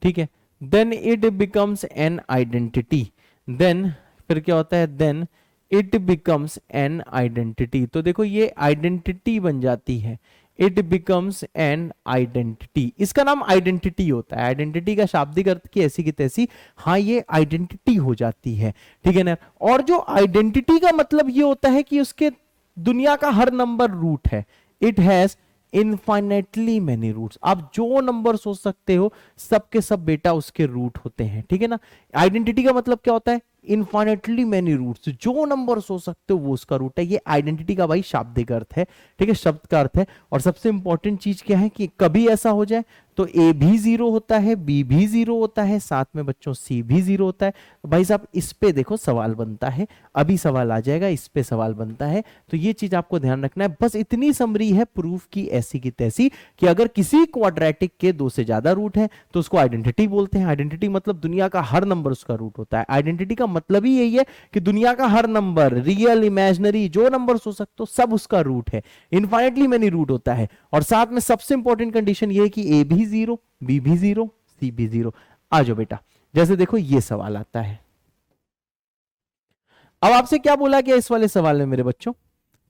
[SPEAKER 2] ठीक है, then it becomes an identity, then फिर क्या होता है, then it becomes an identity। तो देखो ये आइडेंटिटी बन जाती है, इट बिकम्स एन आइडेंटिटी, इसका नाम आइडेंटिटी होता है। आइडेंटिटी का शाब्दिक अर्थ की ऐसी की तैसी, हाँ ये आइडेंटिटी हो जाती है, ठीक है ना। और जो आइडेंटिटी का मतलब ये होता है कि उसके दुनिया का हर नंबर रूट है, it has infinitely many roots. आप जो नंबर सोच सकते हो सबके सब बेटा उसके रूट होते हैं, ठीक है ना। आइडेंटिटी का मतलब क्या होता है, इनफाइनेटली मैनी रूट्स, जो नंबर सोच सकते हो वो उसका रूट है। ये आइडेंटिटी का भाई शाब्दिक अर्थ है, ठीक है, शब्द का अर्थ है। और सबसे इंपॉर्टेंट चीज क्या है कि कभी ऐसा हो जाए तो ए भी 0 होता है, बी भी 0 होता है, साथ में बच्चों सी भी 0 होता है। तो भाई साहब इस पे देखो सवाल बनता है, अभी सवाल आ जाएगा, इस पे सवाल बनता है। तो ये चीज आपको ध्यान रखना है। बस इतनी समरी है प्रूफ की ऐसी की तैसी, कि अगर किसी क्वाड्रेटिक के 2 से ज्यादा रूट है तो उसको आइडेंटिटी बोलते हैं। आइडेंटिटी मतलब दुनिया का हर नंबर उसका रूट होता है। आइडेंटिटी का मतलब ही यही है कि दुनिया का हर नंबर, रियल इमेजिनरी, जो नंबर सोच सकते हो सब उसका रूट है, इनफाइनेटली मेनी रूट होता है। और साथ में सबसे इंपॉर्टेंट कंडीशन ये है कि ए भी 0, बी भी 0, सी भी 0। आ जाओ बेटा, जैसे देखो ये सवाल आता है। अब आपसे क्या बोला गया इस वाले सवाल में मेरे बच्चों,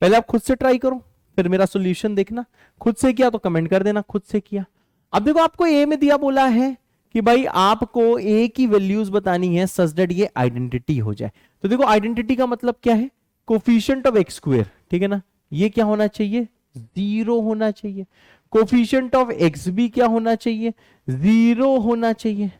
[SPEAKER 2] पहले आप खुद से ट्राई करो, फिर मेरा सॉल्यूशन देखना। खुद से किया तो कमेंट कर देना, खुद से किया। अब देखो आपको ए में दिया बोला है कि भाई आपको ए की वैल्यूज बतानी है सच दैट ये आइडेंटिटी हो जाए। तो देखो आइडेंटिटी का मतलब क्या है, कोफिशिएंट ऑफ एक्स स्क्वायर, ठीक है ना, ये क्या होना चाहिए, 0 होना चाहिए। कोफिशिएंट ऑफ एक्स भी क्या होना चाहिए, 0 होना चाहिए,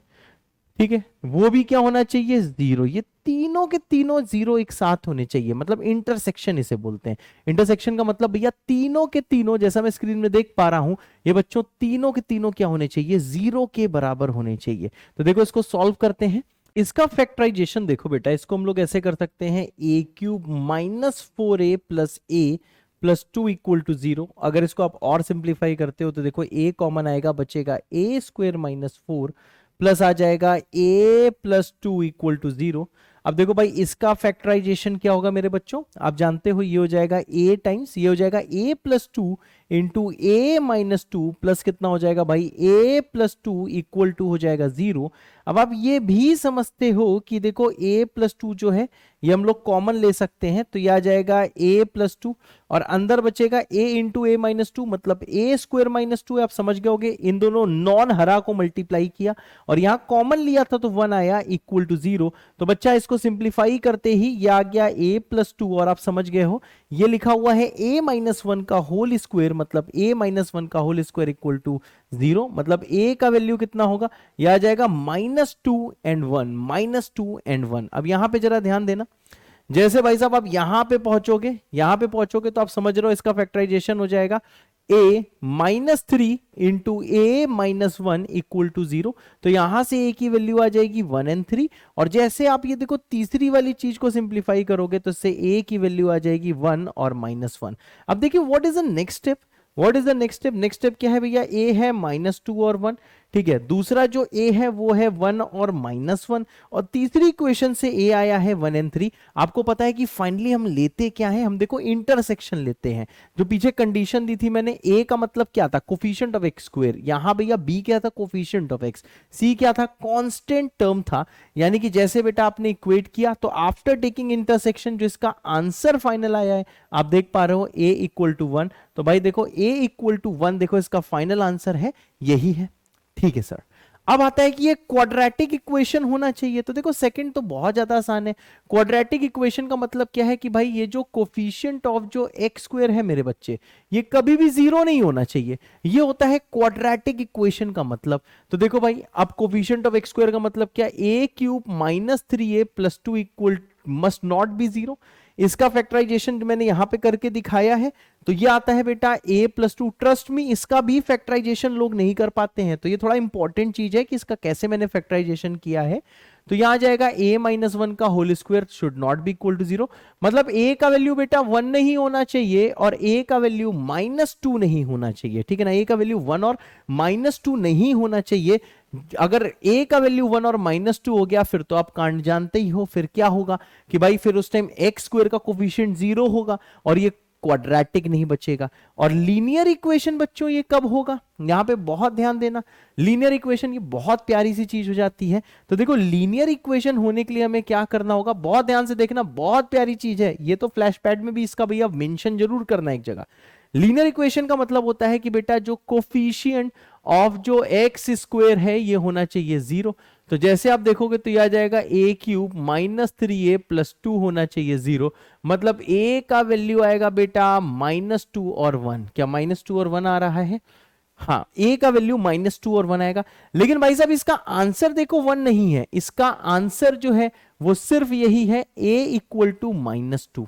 [SPEAKER 2] ठीक है, वो भी क्या होना चाहिए, 0। ये तीनों के तीनों 0 एक साथ होने चाहिए, मतलब इंटरसेक्शन इसे बोलते हैं। इंटरसेक्शन का मतलब भैया तीनों के तीनों, जैसा मैं स्क्रीन में देख पा रहा हूं, ये बच्चों तीनों के तीनों क्या होने चाहिए, 0 के बराबर होने चाहिए। तो देखो इसको सॉल्व करते हैं। इसका फैक्टराइजेशन देखो बेटा, इसको हम लोग ऐसे कर सकते हैं, a cube minus 4a plus a plus 2 equal to 0। अगर इसको आप और सिंप्लीफाई करते हो तो देखो a कॉमन आएगा, बचेगा a स्क्वायर माइनस 4 प्लस आ जाएगा a प्लस 2 इक्वल टू 0। अब देखो भाई इसका फैक्टराइजेशन क्या होगा मेरे बच्चों, आप जानते हो ये हो जाएगा a टाइम्स, ये हो जाएगा a plus two into a minus two plus कितना हो जाएगा भाई a plus two equal to हो जाएगा 0। अब आप ये भी समझते हो कि देखो a प्लस टू जो है ये हम लोग कॉमन ले सकते हैं, तो ये आ जाएगा a प्लस टू और अंदर बचेगा a into a minus two, मतलब a स्क्वायर माइनस टू। आप समझ गए होगे, इन दोनों नॉन हरा को मल्टीप्लाई किया और यहां कॉमन लिया था तो 1 आया इक्वल टू 0। तो बच्चा इसको सिंप्लीफाई करते ही ये आ गया a प्लस टू और आप समझ गए हो ये लिखा हुआ है a माइनस वन का होल स्क्वायर, मतलब a माइनस वन का होल स्क्वायर इक्वल टू 0। मतलब a का वैल्यू कितना होगा, यह आ जाएगा -2 and 1, -2 and 1। अब यहां पे जरा ध्यान देना, जैसे भाई साहब आप यहां पे पहुंचोगे तो आप समझ रहे हो इसका फैक्टराइजेशन हो जाएगा a minus three into a minus one equal to 0। तो यहां से a की वैल्यू आ जाएगी 1 and 3। और जैसे आप ये देखो तीसरी वाली चीज को सिंप्लीफाई करोगे तो इससे a की वैल्यू आ जाएगी 1 और -1। अब देखिए what is the next step, next step क्या है भैया, a है -2 और 1, ठीक है। दूसरा जो a है वो है 1 और -1 और तीसरी इक्वेशन से a आया है 1 and 3। आपको पता है कि फाइनली हम लेते क्या है, हम देखो इंटरसेक्शन लेते हैं। जो पीछे कंडीशन दी थी मैंने, a का मतलब क्या था, कोफिशिएंट ऑफ x स्क्वायर, यहां भैया b क्या था, कोफिशिएंट ऑफ x, c क्या था, कांस्टेंट टर्म था। यानी कि जैसे बेटा आपने इक्वेट किया तो आफ्टर टेकिंग इंटरसेक्शन जो इसका आंसर फाइनल आया है आप देख पा रहे हो a इक्वल टू 1। तो भाई देखो a इक्वल टू 1 देखो इसका फाइनल आंसर है, यही है, ठीक है सर। अब आता है कि ये क्वाड्रेटिक इक्वेशन होना चाहिए। तो देखो सेकंड तो बहुत ज्यादा आसान है। क्वाड्रेटिक इक्वेशन का मतलब क्या है कि भाई ये जो कोफिशिएंट ऑफ जो एक्स स्क्वायर है मेरे बच्चे, ये कभी भी 0 नहीं होना चाहिए। ये होता है क्वाड्रेटिक इक्वेशन का मतलब। तो देखो भाई अब कोफिशिएंट ऑफ एक्स स्क्वायर का मतलब क्या, a cube minus 3a plus 2 equal must not be 0। इसका फैक्टराइजेशन मैंने यहां पे करके दिखाया है। तो ये आता है बेटा a plus to. Trust me इसका भी फैक्टराइजेशन लोग नहीं कर पाते हैं, तो ये थोड़ा इंपॉर्टेंट चीज है कि इसका कैसे मैंने फैक्टराइजेशन किया है। तो यहां आ जाएगा a माइनस वन का whole square should not be equal to 0। मतलब a का वैल्यू बेटा 1 नहीं होना चाहिए और a का वैल्यू -2 नहीं होना चाहिए, ठीक है ना। a का वैल्यू 1 और -2 नहीं होना चाहिए। अगर a का वैल्यू 1 और -2 हो गया फिर तो आप कांड जानते ही हो, फिर क्या होगा कि भाई फिर उस टाइम एक्स स्क्वायर का कोफिशिएंट 0 होगा और ये क्वाड्रेटिक नहीं बचेगा। और लीनियर इक्वेशन बच्चों ये कब होगा, यहां पे बहुत ध्यान देना। लीनियर इक्वेशन ये बहुत प्यारी सी चीज हो जाती है। तो देखो लीनियर इक्वेशन होने के लिए हमें क्या करना होगा, बहुत ध्यान से देखना, बहुत प्यारी चीज है ये। तो फ्लैश पैड में भी इसका भैया मेंशन जरूर करना एक जगह। लीनियर इक्वेशन का मतलब होता है कि बेटा जो कोफिशिएंट ऑफ जो एक्स स्क्वायर है ये होना चाहिए 0। तो जैसे आप देखोगे तो यह आ जाएगा a cube minus 3a plus 2 होना चाहिए 0। मतलब a का वैल्यू आएगा बेटा -2 और 1। क्या -2 और 1 आ रहा है, हाँ a का वैल्यू -2 और 1 आएगा। लेकिन भाई साहब इसका आंसर देखो 1 नहीं है, इसका आंसर जो है वो सिर्फ यही है a इक्वल टू -2।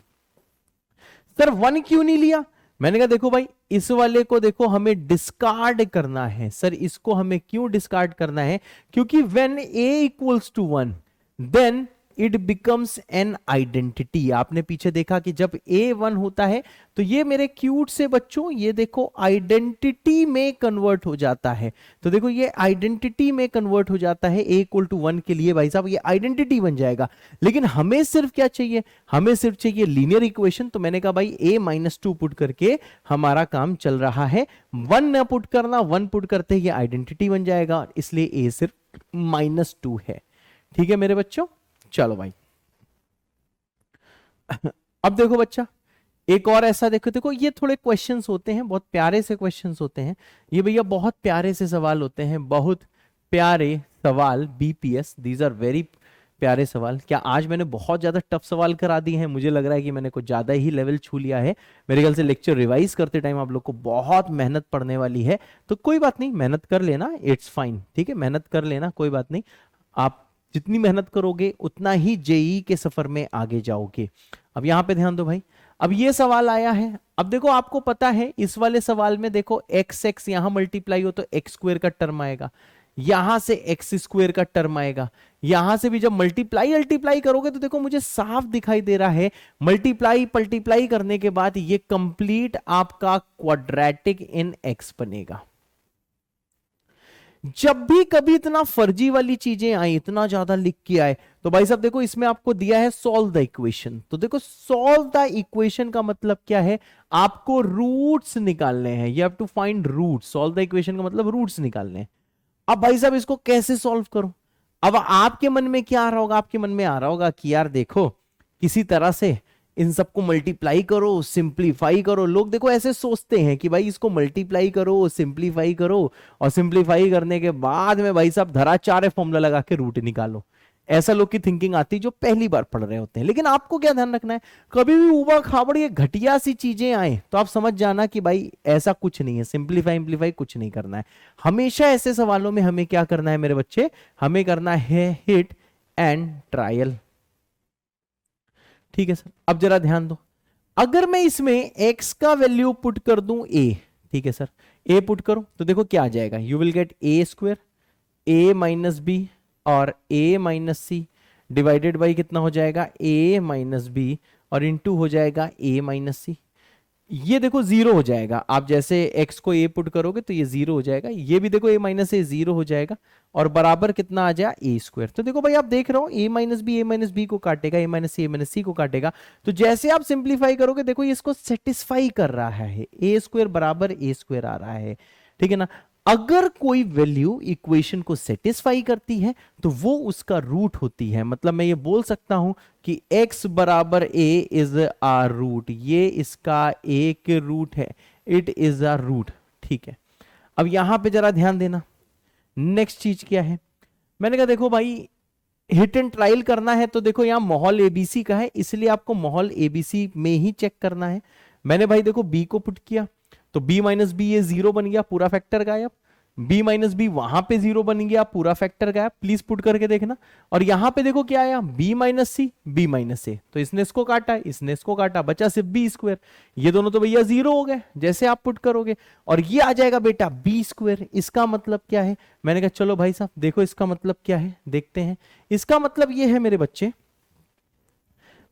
[SPEAKER 2] सर 1 क्यों नहीं लिया, मैंने कहा देखो भाई इस वाले को देखो हमें डिस्कार्ड करना है। सर इसको हमें क्यों डिस्कार्ड करना है, क्योंकि when a equals to 1 then it becomes an identity. आपने पीछे देखा कि जब a 1 होता है तो ये मेरे क्यूट से बच्चों ये देखो आइडेंटिटी में कन्वर्ट हो जाता है। तो देखो ये आइडेंटिटी में कन्वर्ट हो जाता है a इक्वल टू 1 के लिए, भाई साहब ये आइडेंटिटी बन जाएगा। लेकिन हमें सिर्फ क्या चाहिए, हमें सिर्फ चाहिए लीनियर इक्वेशन। तो मैंने कहा भाई a -2 पुट करके हमारा काम चल रहा है। 1 न पुट करना, 1 पुट करते ही ये आइडेंटिटी बन जाएगा, इसलिए a सिर्फ -2 है। ठीक है मेरे बच्चों, चलो भाई अब देखो बच्चा एक और ऐसा देखो ये थोड़े क्वेश्चंस होते हैं, बहुत प्यारे से क्वेश्चंस होते हैं ये भैया, बहुत प्यारे से सवाल होते हैं, बहुत प्यारे सवाल। बीपीएस दीज आर वेरी प्यारे सवाल। क्या आज मैंने बहुत ज्यादा टफ सवाल करा दिए हैं, मुझे लग रहा है कि मैंने कुछ ज्यादा ही लेवल छू लिया है। मेरे ख्याल से लेक्चर रिवाइज करते टाइम आप लोग को बहुत मेहनत पड़ने वाली है, तो कोई बात नहीं, मेहनत कर लेना, इट्स फाइन, ठीक है, मेहनत कर लेना, कोई बात नहीं। आप जितनी मेहनत करोगे उतना ही जेई के सफर में आगे जाओगे। अब यहां पे ध्यान दो भाई, अब ये सवाल आया है। अब देखो आपको पता है इस वाले सवाल में देखो एक्स एक्स यहां मल्टीप्लाई हो तो एक्स स्क्वायर का टर्म आएगा, यहां से एक्स स्क्वायर का टर्म आएगा, यहां से भी जब मल्टीप्लाई करोगे तो देखो मुझे साफ दिखाई दे रहा है मल्टीप्लाई करने के बाद ये कंप्लीट आपका क्वाड्रेटिक इन एक्स बनेगा। जब भी कभी इतना फर्जी वाली चीजें आई, इतना ज्यादा लिख के आए, तो भाई साहब देखो इसमें आपको दिया है सॉल्व द इक्वेशन। तो देखो सॉल्व द इक्वेशन का मतलब क्या है, आपको रूट्स निकालने हैं। You have to find roots. Solve the equation का मतलब रूट्स निकालने हैं। अब भाई साहब इसको कैसे सॉल्व करो? अब आपके मन में क्या आ रहा होगा? आपके मन में आ रहा होगा कि यार देखो किसी तरह से इन सबको मल्टीप्लाई करो, सिंप्लीफाई करो। लोग देखो ऐसे सोचते हैं कि भाई इसको मल्टीप्लाई करो, सिंप्लीफाई करो, और सिंप्लीफाई करने के बाद में भाई साहब धराचार्य फॉर्मूला लगा के रूट निकालो। ऐसा लोग की थिंकिंग आती है जो पहली बार पढ़ रहे होते हैं। लेकिन आपको क्या ध्यान रखना है, कभी भी ऊबड़ खाबड़ ये घटिया सी चीजें आए तो आप समझ जाना कि भाई ऐसा कुछ नहीं है, सिंप्लीफाई कुछ नहीं करना है। हमेशा ऐसे सवालों में हमें क्या करना है मेरे बच्चे, हमें करना है हिट एंड ट्रायल। ठीक है सर। अब जरा ध्यान दो, अगर मैं इसमें x का वैल्यू पुट कर दूं a, ठीक है सर, a पुट करो तो देखो क्या आ जाएगा, you will get a square a minus b और a minus c divided by कितना हो जाएगा, a माइनस बी और इनटू हो जाएगा a माइनस सी। ये देखो जीरो हो जाएगा, आप जैसे x को a पुट करोगे तो ये जीरो हो जाएगा। ये भी देखो a माइनस ए जीरो हो जाएगा और बराबर कितना आ जाएगा a स्क्वायर। तो देखो भाई आप देख रहे हो a माइनस बी को काटेगा, a माइनस सी को काटेगा। तो जैसे आप सिंप्लीफाई करोगे देखो ये इसको सेटिस्फाई कर रहा है, a स्क्वायर बराबर a स्क्वायर आ रहा है, ठीक है ना। अगर कोई वैल्यू इक्वेशन को सेटिस्फाई करती है तो वो उसका रूट होती है। मतलब मैं ये बोल सकता हूं कि x बराबर a इज आ रूट, ये इसका एक रूट है, इट इज आ रूट, ठीक है। अब यहां पे जरा ध्यान देना, नेक्स्ट चीज क्या है, मैंने कहा देखो भाई हिट एंड ट्रायल करना है तो देखो यहां माहौल एबीसी का है, इसलिए आपको माहौल एबीसी में ही चेक करना है। मैंने भाई देखो b को पुट किया तो b माइनस बी ये जीरो बन गया, पूरा फैक्टर गायब। b माइनस बी वहां पे जीरो बन गया, पूरा फैक्टर गायब। प्लीज पुट करके देखना। और यहां पे देखो क्या आया, b माइनस सी b माइनस ए, तो इसने इसको काटा, इसने इसको काटा, बचा सिर्फ b स्क्वायर। ये दोनों तो भैया जीरो हो गए जैसे आप पुट करोगे, और ये आ जाएगा बेटा b स्क्वायर। इसका मतलब क्या है, मैंने कहा चलो भाई साहब देखो इसका मतलब क्या है, देखते हैं। इसका मतलब ये है मेरे बच्चे,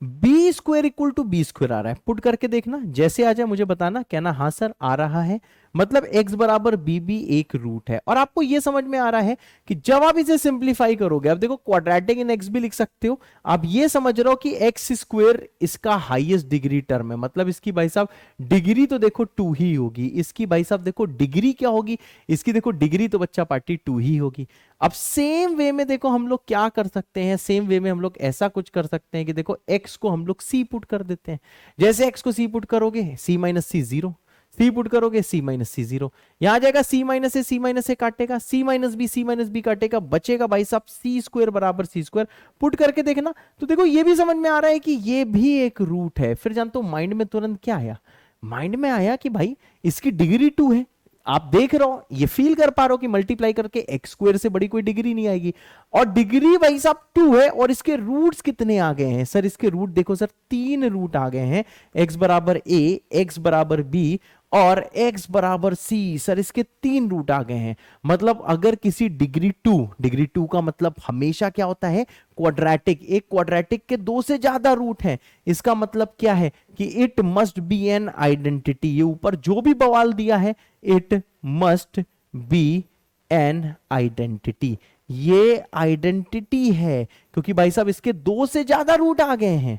[SPEAKER 2] B square equal to B square आ रहा है। पुट करके देखना, जैसे आ जाए मुझे बताना, कहना हाँ सर आ रहा है। मतलब x बराबर बी भी एक रूट है। और आपको यह समझ में आ रहा है कि जब आप इसे सिंप्लीफाई करोगे, अब देखो क्वाड्रेटिक इन x भी लिख सकते हो, आप ये समझ रहे हो कि x स्क्वायर इसका हाईएस्ट डिग्री टर्म है। मतलब इसकी भाई साहब डिग्री तो देखो 2 ही होगी, इसकी भाई साहब देखो डिग्री क्या होगी, इसकी देखो डिग्री तो बच्चा पार्टी 2 ही होगी। अब सेम वे में देखो हम लोग क्या कर सकते हैं, सेम वे में हम लोग ऐसा कुछ कर सकते हैं कि देखो x को हम लोग c पुट कर देते हैं। जैसे x को c पुट करोगे c माइनस सी जीरो, c पुट करोगे c माइनस सी जीरो, यहां आ जाएगा c माइनस ए काटेगा, c माइनस बी काटेगा, बचेगा भाई साहब c स्क्वायर बराबर c स्क्वायर। पुट करके देखना तो देखो ये भी समझ में आ रहा है कि ये भी एक रूट है। फिर जानते हो माइंड में तुरंत क्या आया, माइंड में आया कि भाई इसकी डिग्री 2 है। आप देख रहे हो, ये फील कर पा रहे हो कि मल्टीप्लाई करके एक्स स्क्वायर से बड़ी कोई डिग्री नहीं आएगी, और डिग्री भाई साहब 2 है। और इसके रूट्स कितने आ गए हैं सर, इसके रूट देखो सर 3 रूट आ गए हैं, x बराबर a, x बराबर b और x बराबर c। सर इसके 3 रूट आ गए हैं। मतलब अगर किसी डिग्री 2 का मतलब हमेशा क्या होता है, क्वाड्रेटिक। एक क्वाड्रेटिक के 2 से ज्यादा रूट हैं, इसका मतलब क्या है कि it must be an identity. ये ऊपर जो भी बवाल दिया है, it must be an identity, ये आइडेंटिटी है, क्योंकि भाई साहब इसके 2 से ज्यादा रूट आ गए हैं।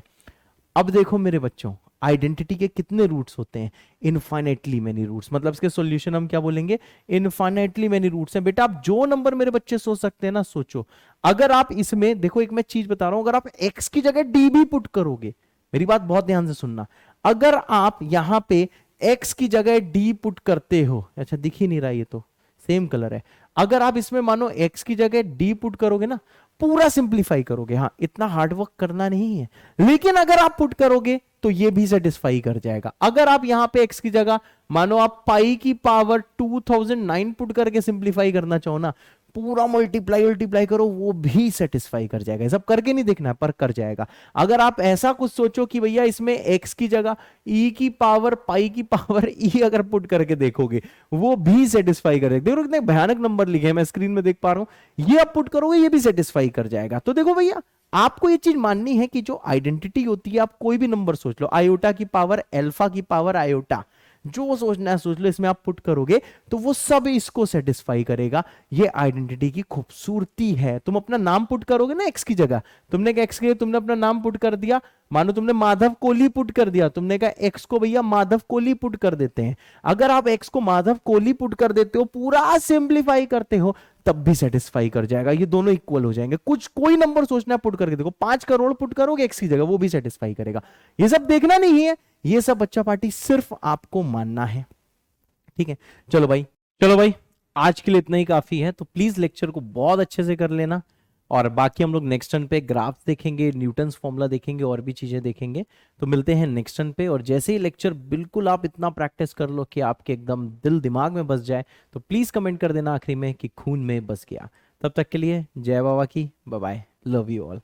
[SPEAKER 2] अब देखो मेरे बच्चों, आइडेंटिटी के कितने रूट्स होते हैं, इनफाइनाइटली मेनी रूट्स। मतलब इसके सॉल्यूशन हम क्या बोलेंगे, इनफाइनाइटली मेनी रूट्स हैं। बेटा आप जो नंबर मेरे बच्चे सोच सकते हैं ना, सोचो। अगर आप इसमें देखो, एक मैं चीज बता रहा हूं, अगर आप x की जगह d भी पुट करोगे, मेरी बात बहुत ध्यान से सुनना, अगर आप यहां पे x की जगह d पुट करते हो, अच्छा दिख ही नहीं रहा, ये तो सेम कलर है। अगर आप इसमें मानो x की जगह d पुट करोगे ना, पूरा सिंप्लीफाई करोगे, हाँ इतना हार्डवर्क करना नहीं है, लेकिन अगर आप पुट करोगे तो ये भी सेटिस्फाई कर जाएगा। अगर आप यहां पे x की जगह मानो आप पाई की पावर 2009 पुट करके सिंप्लीफाई करना चाहो ना, पूरा मल्टीप्लाई करो, वो भी सेटिस्फाई कर जाएगा। ये सब करके नहीं देखना है, पर कर जाएगा। अगर आप ऐसा कुछ सोचो कि भैया इसमें x की जगह e की पावर पाई की पावर e अगर पुट करके देखोगे, वो भी सेटिस्फाई करेगा। देखो कितने भयानक नंबर लिखे हैं, मैं स्क्रीन में देख पा रहा हूं, ये आप पुट करोगे ये भी सेटिस्फाई कर जाएगा। तो देखो भैया आपको ये चीज माननी है कि जो आइडेंटिटी होती है, आप कोई भी नंबर सोच लो, आयोटा की पावर अल्फा की पावर आयोटा, जो सोचना है सोच लो, इसमें आप पुट करोगे तो वो सब इसको सेटिस्फाई करेगा। ये आइडेंटिटी की खूबसूरती है। तुम अपना नाम पुट करोगे ना एक्स की जगह, तुमने एक्स के तुमने अपना नाम पुट कर दिया, मानो तुमने माधव कोहली पुट कर दिया, तुमने कहा एक्स को भैया माधव कोहली पुट कर देते हैं। अगर आप एक्स को माधव कोहली पुट कर देते हो, पूरा सिंप्लीफाई करते हो, तब भी सेटिस्फाई कर जाएगा। ये दोनों इक्वल हो जाएंगे। कुछ कोई नंबर सोचना है पुट करके देखो, 5 करोड़ पुट करोगे एक्स की जगह, वो भी सेटिस्फाई करेगा। ये सब देखना नहीं है, ये सब बच्चा पार्टी सिर्फ आपको मानना है। ठीक है, चलो भाई, चलो भाई, आज के लिए इतना ही काफी है। तो प्लीज लेक्चर को बहुत अच्छे से कर लेना, और बाकी हम लोग नेक्स्ट टर्न पे ग्राफ्स देखेंगे, न्यूटन्स फॉर्मूला देखेंगे, और भी चीजें देखेंगे। तो मिलते हैं नेक्स्ट टर्न पे। और जैसे ही लेक्चर बिल्कुल आप इतना प्रैक्टिस कर लो कि आपके एकदम दिल दिमाग में बस जाए, तो प्लीज कमेंट कर देना आखिरी में कि खून में बस गया। तब तक के लिए जय बाबा की, bye bye, love you all.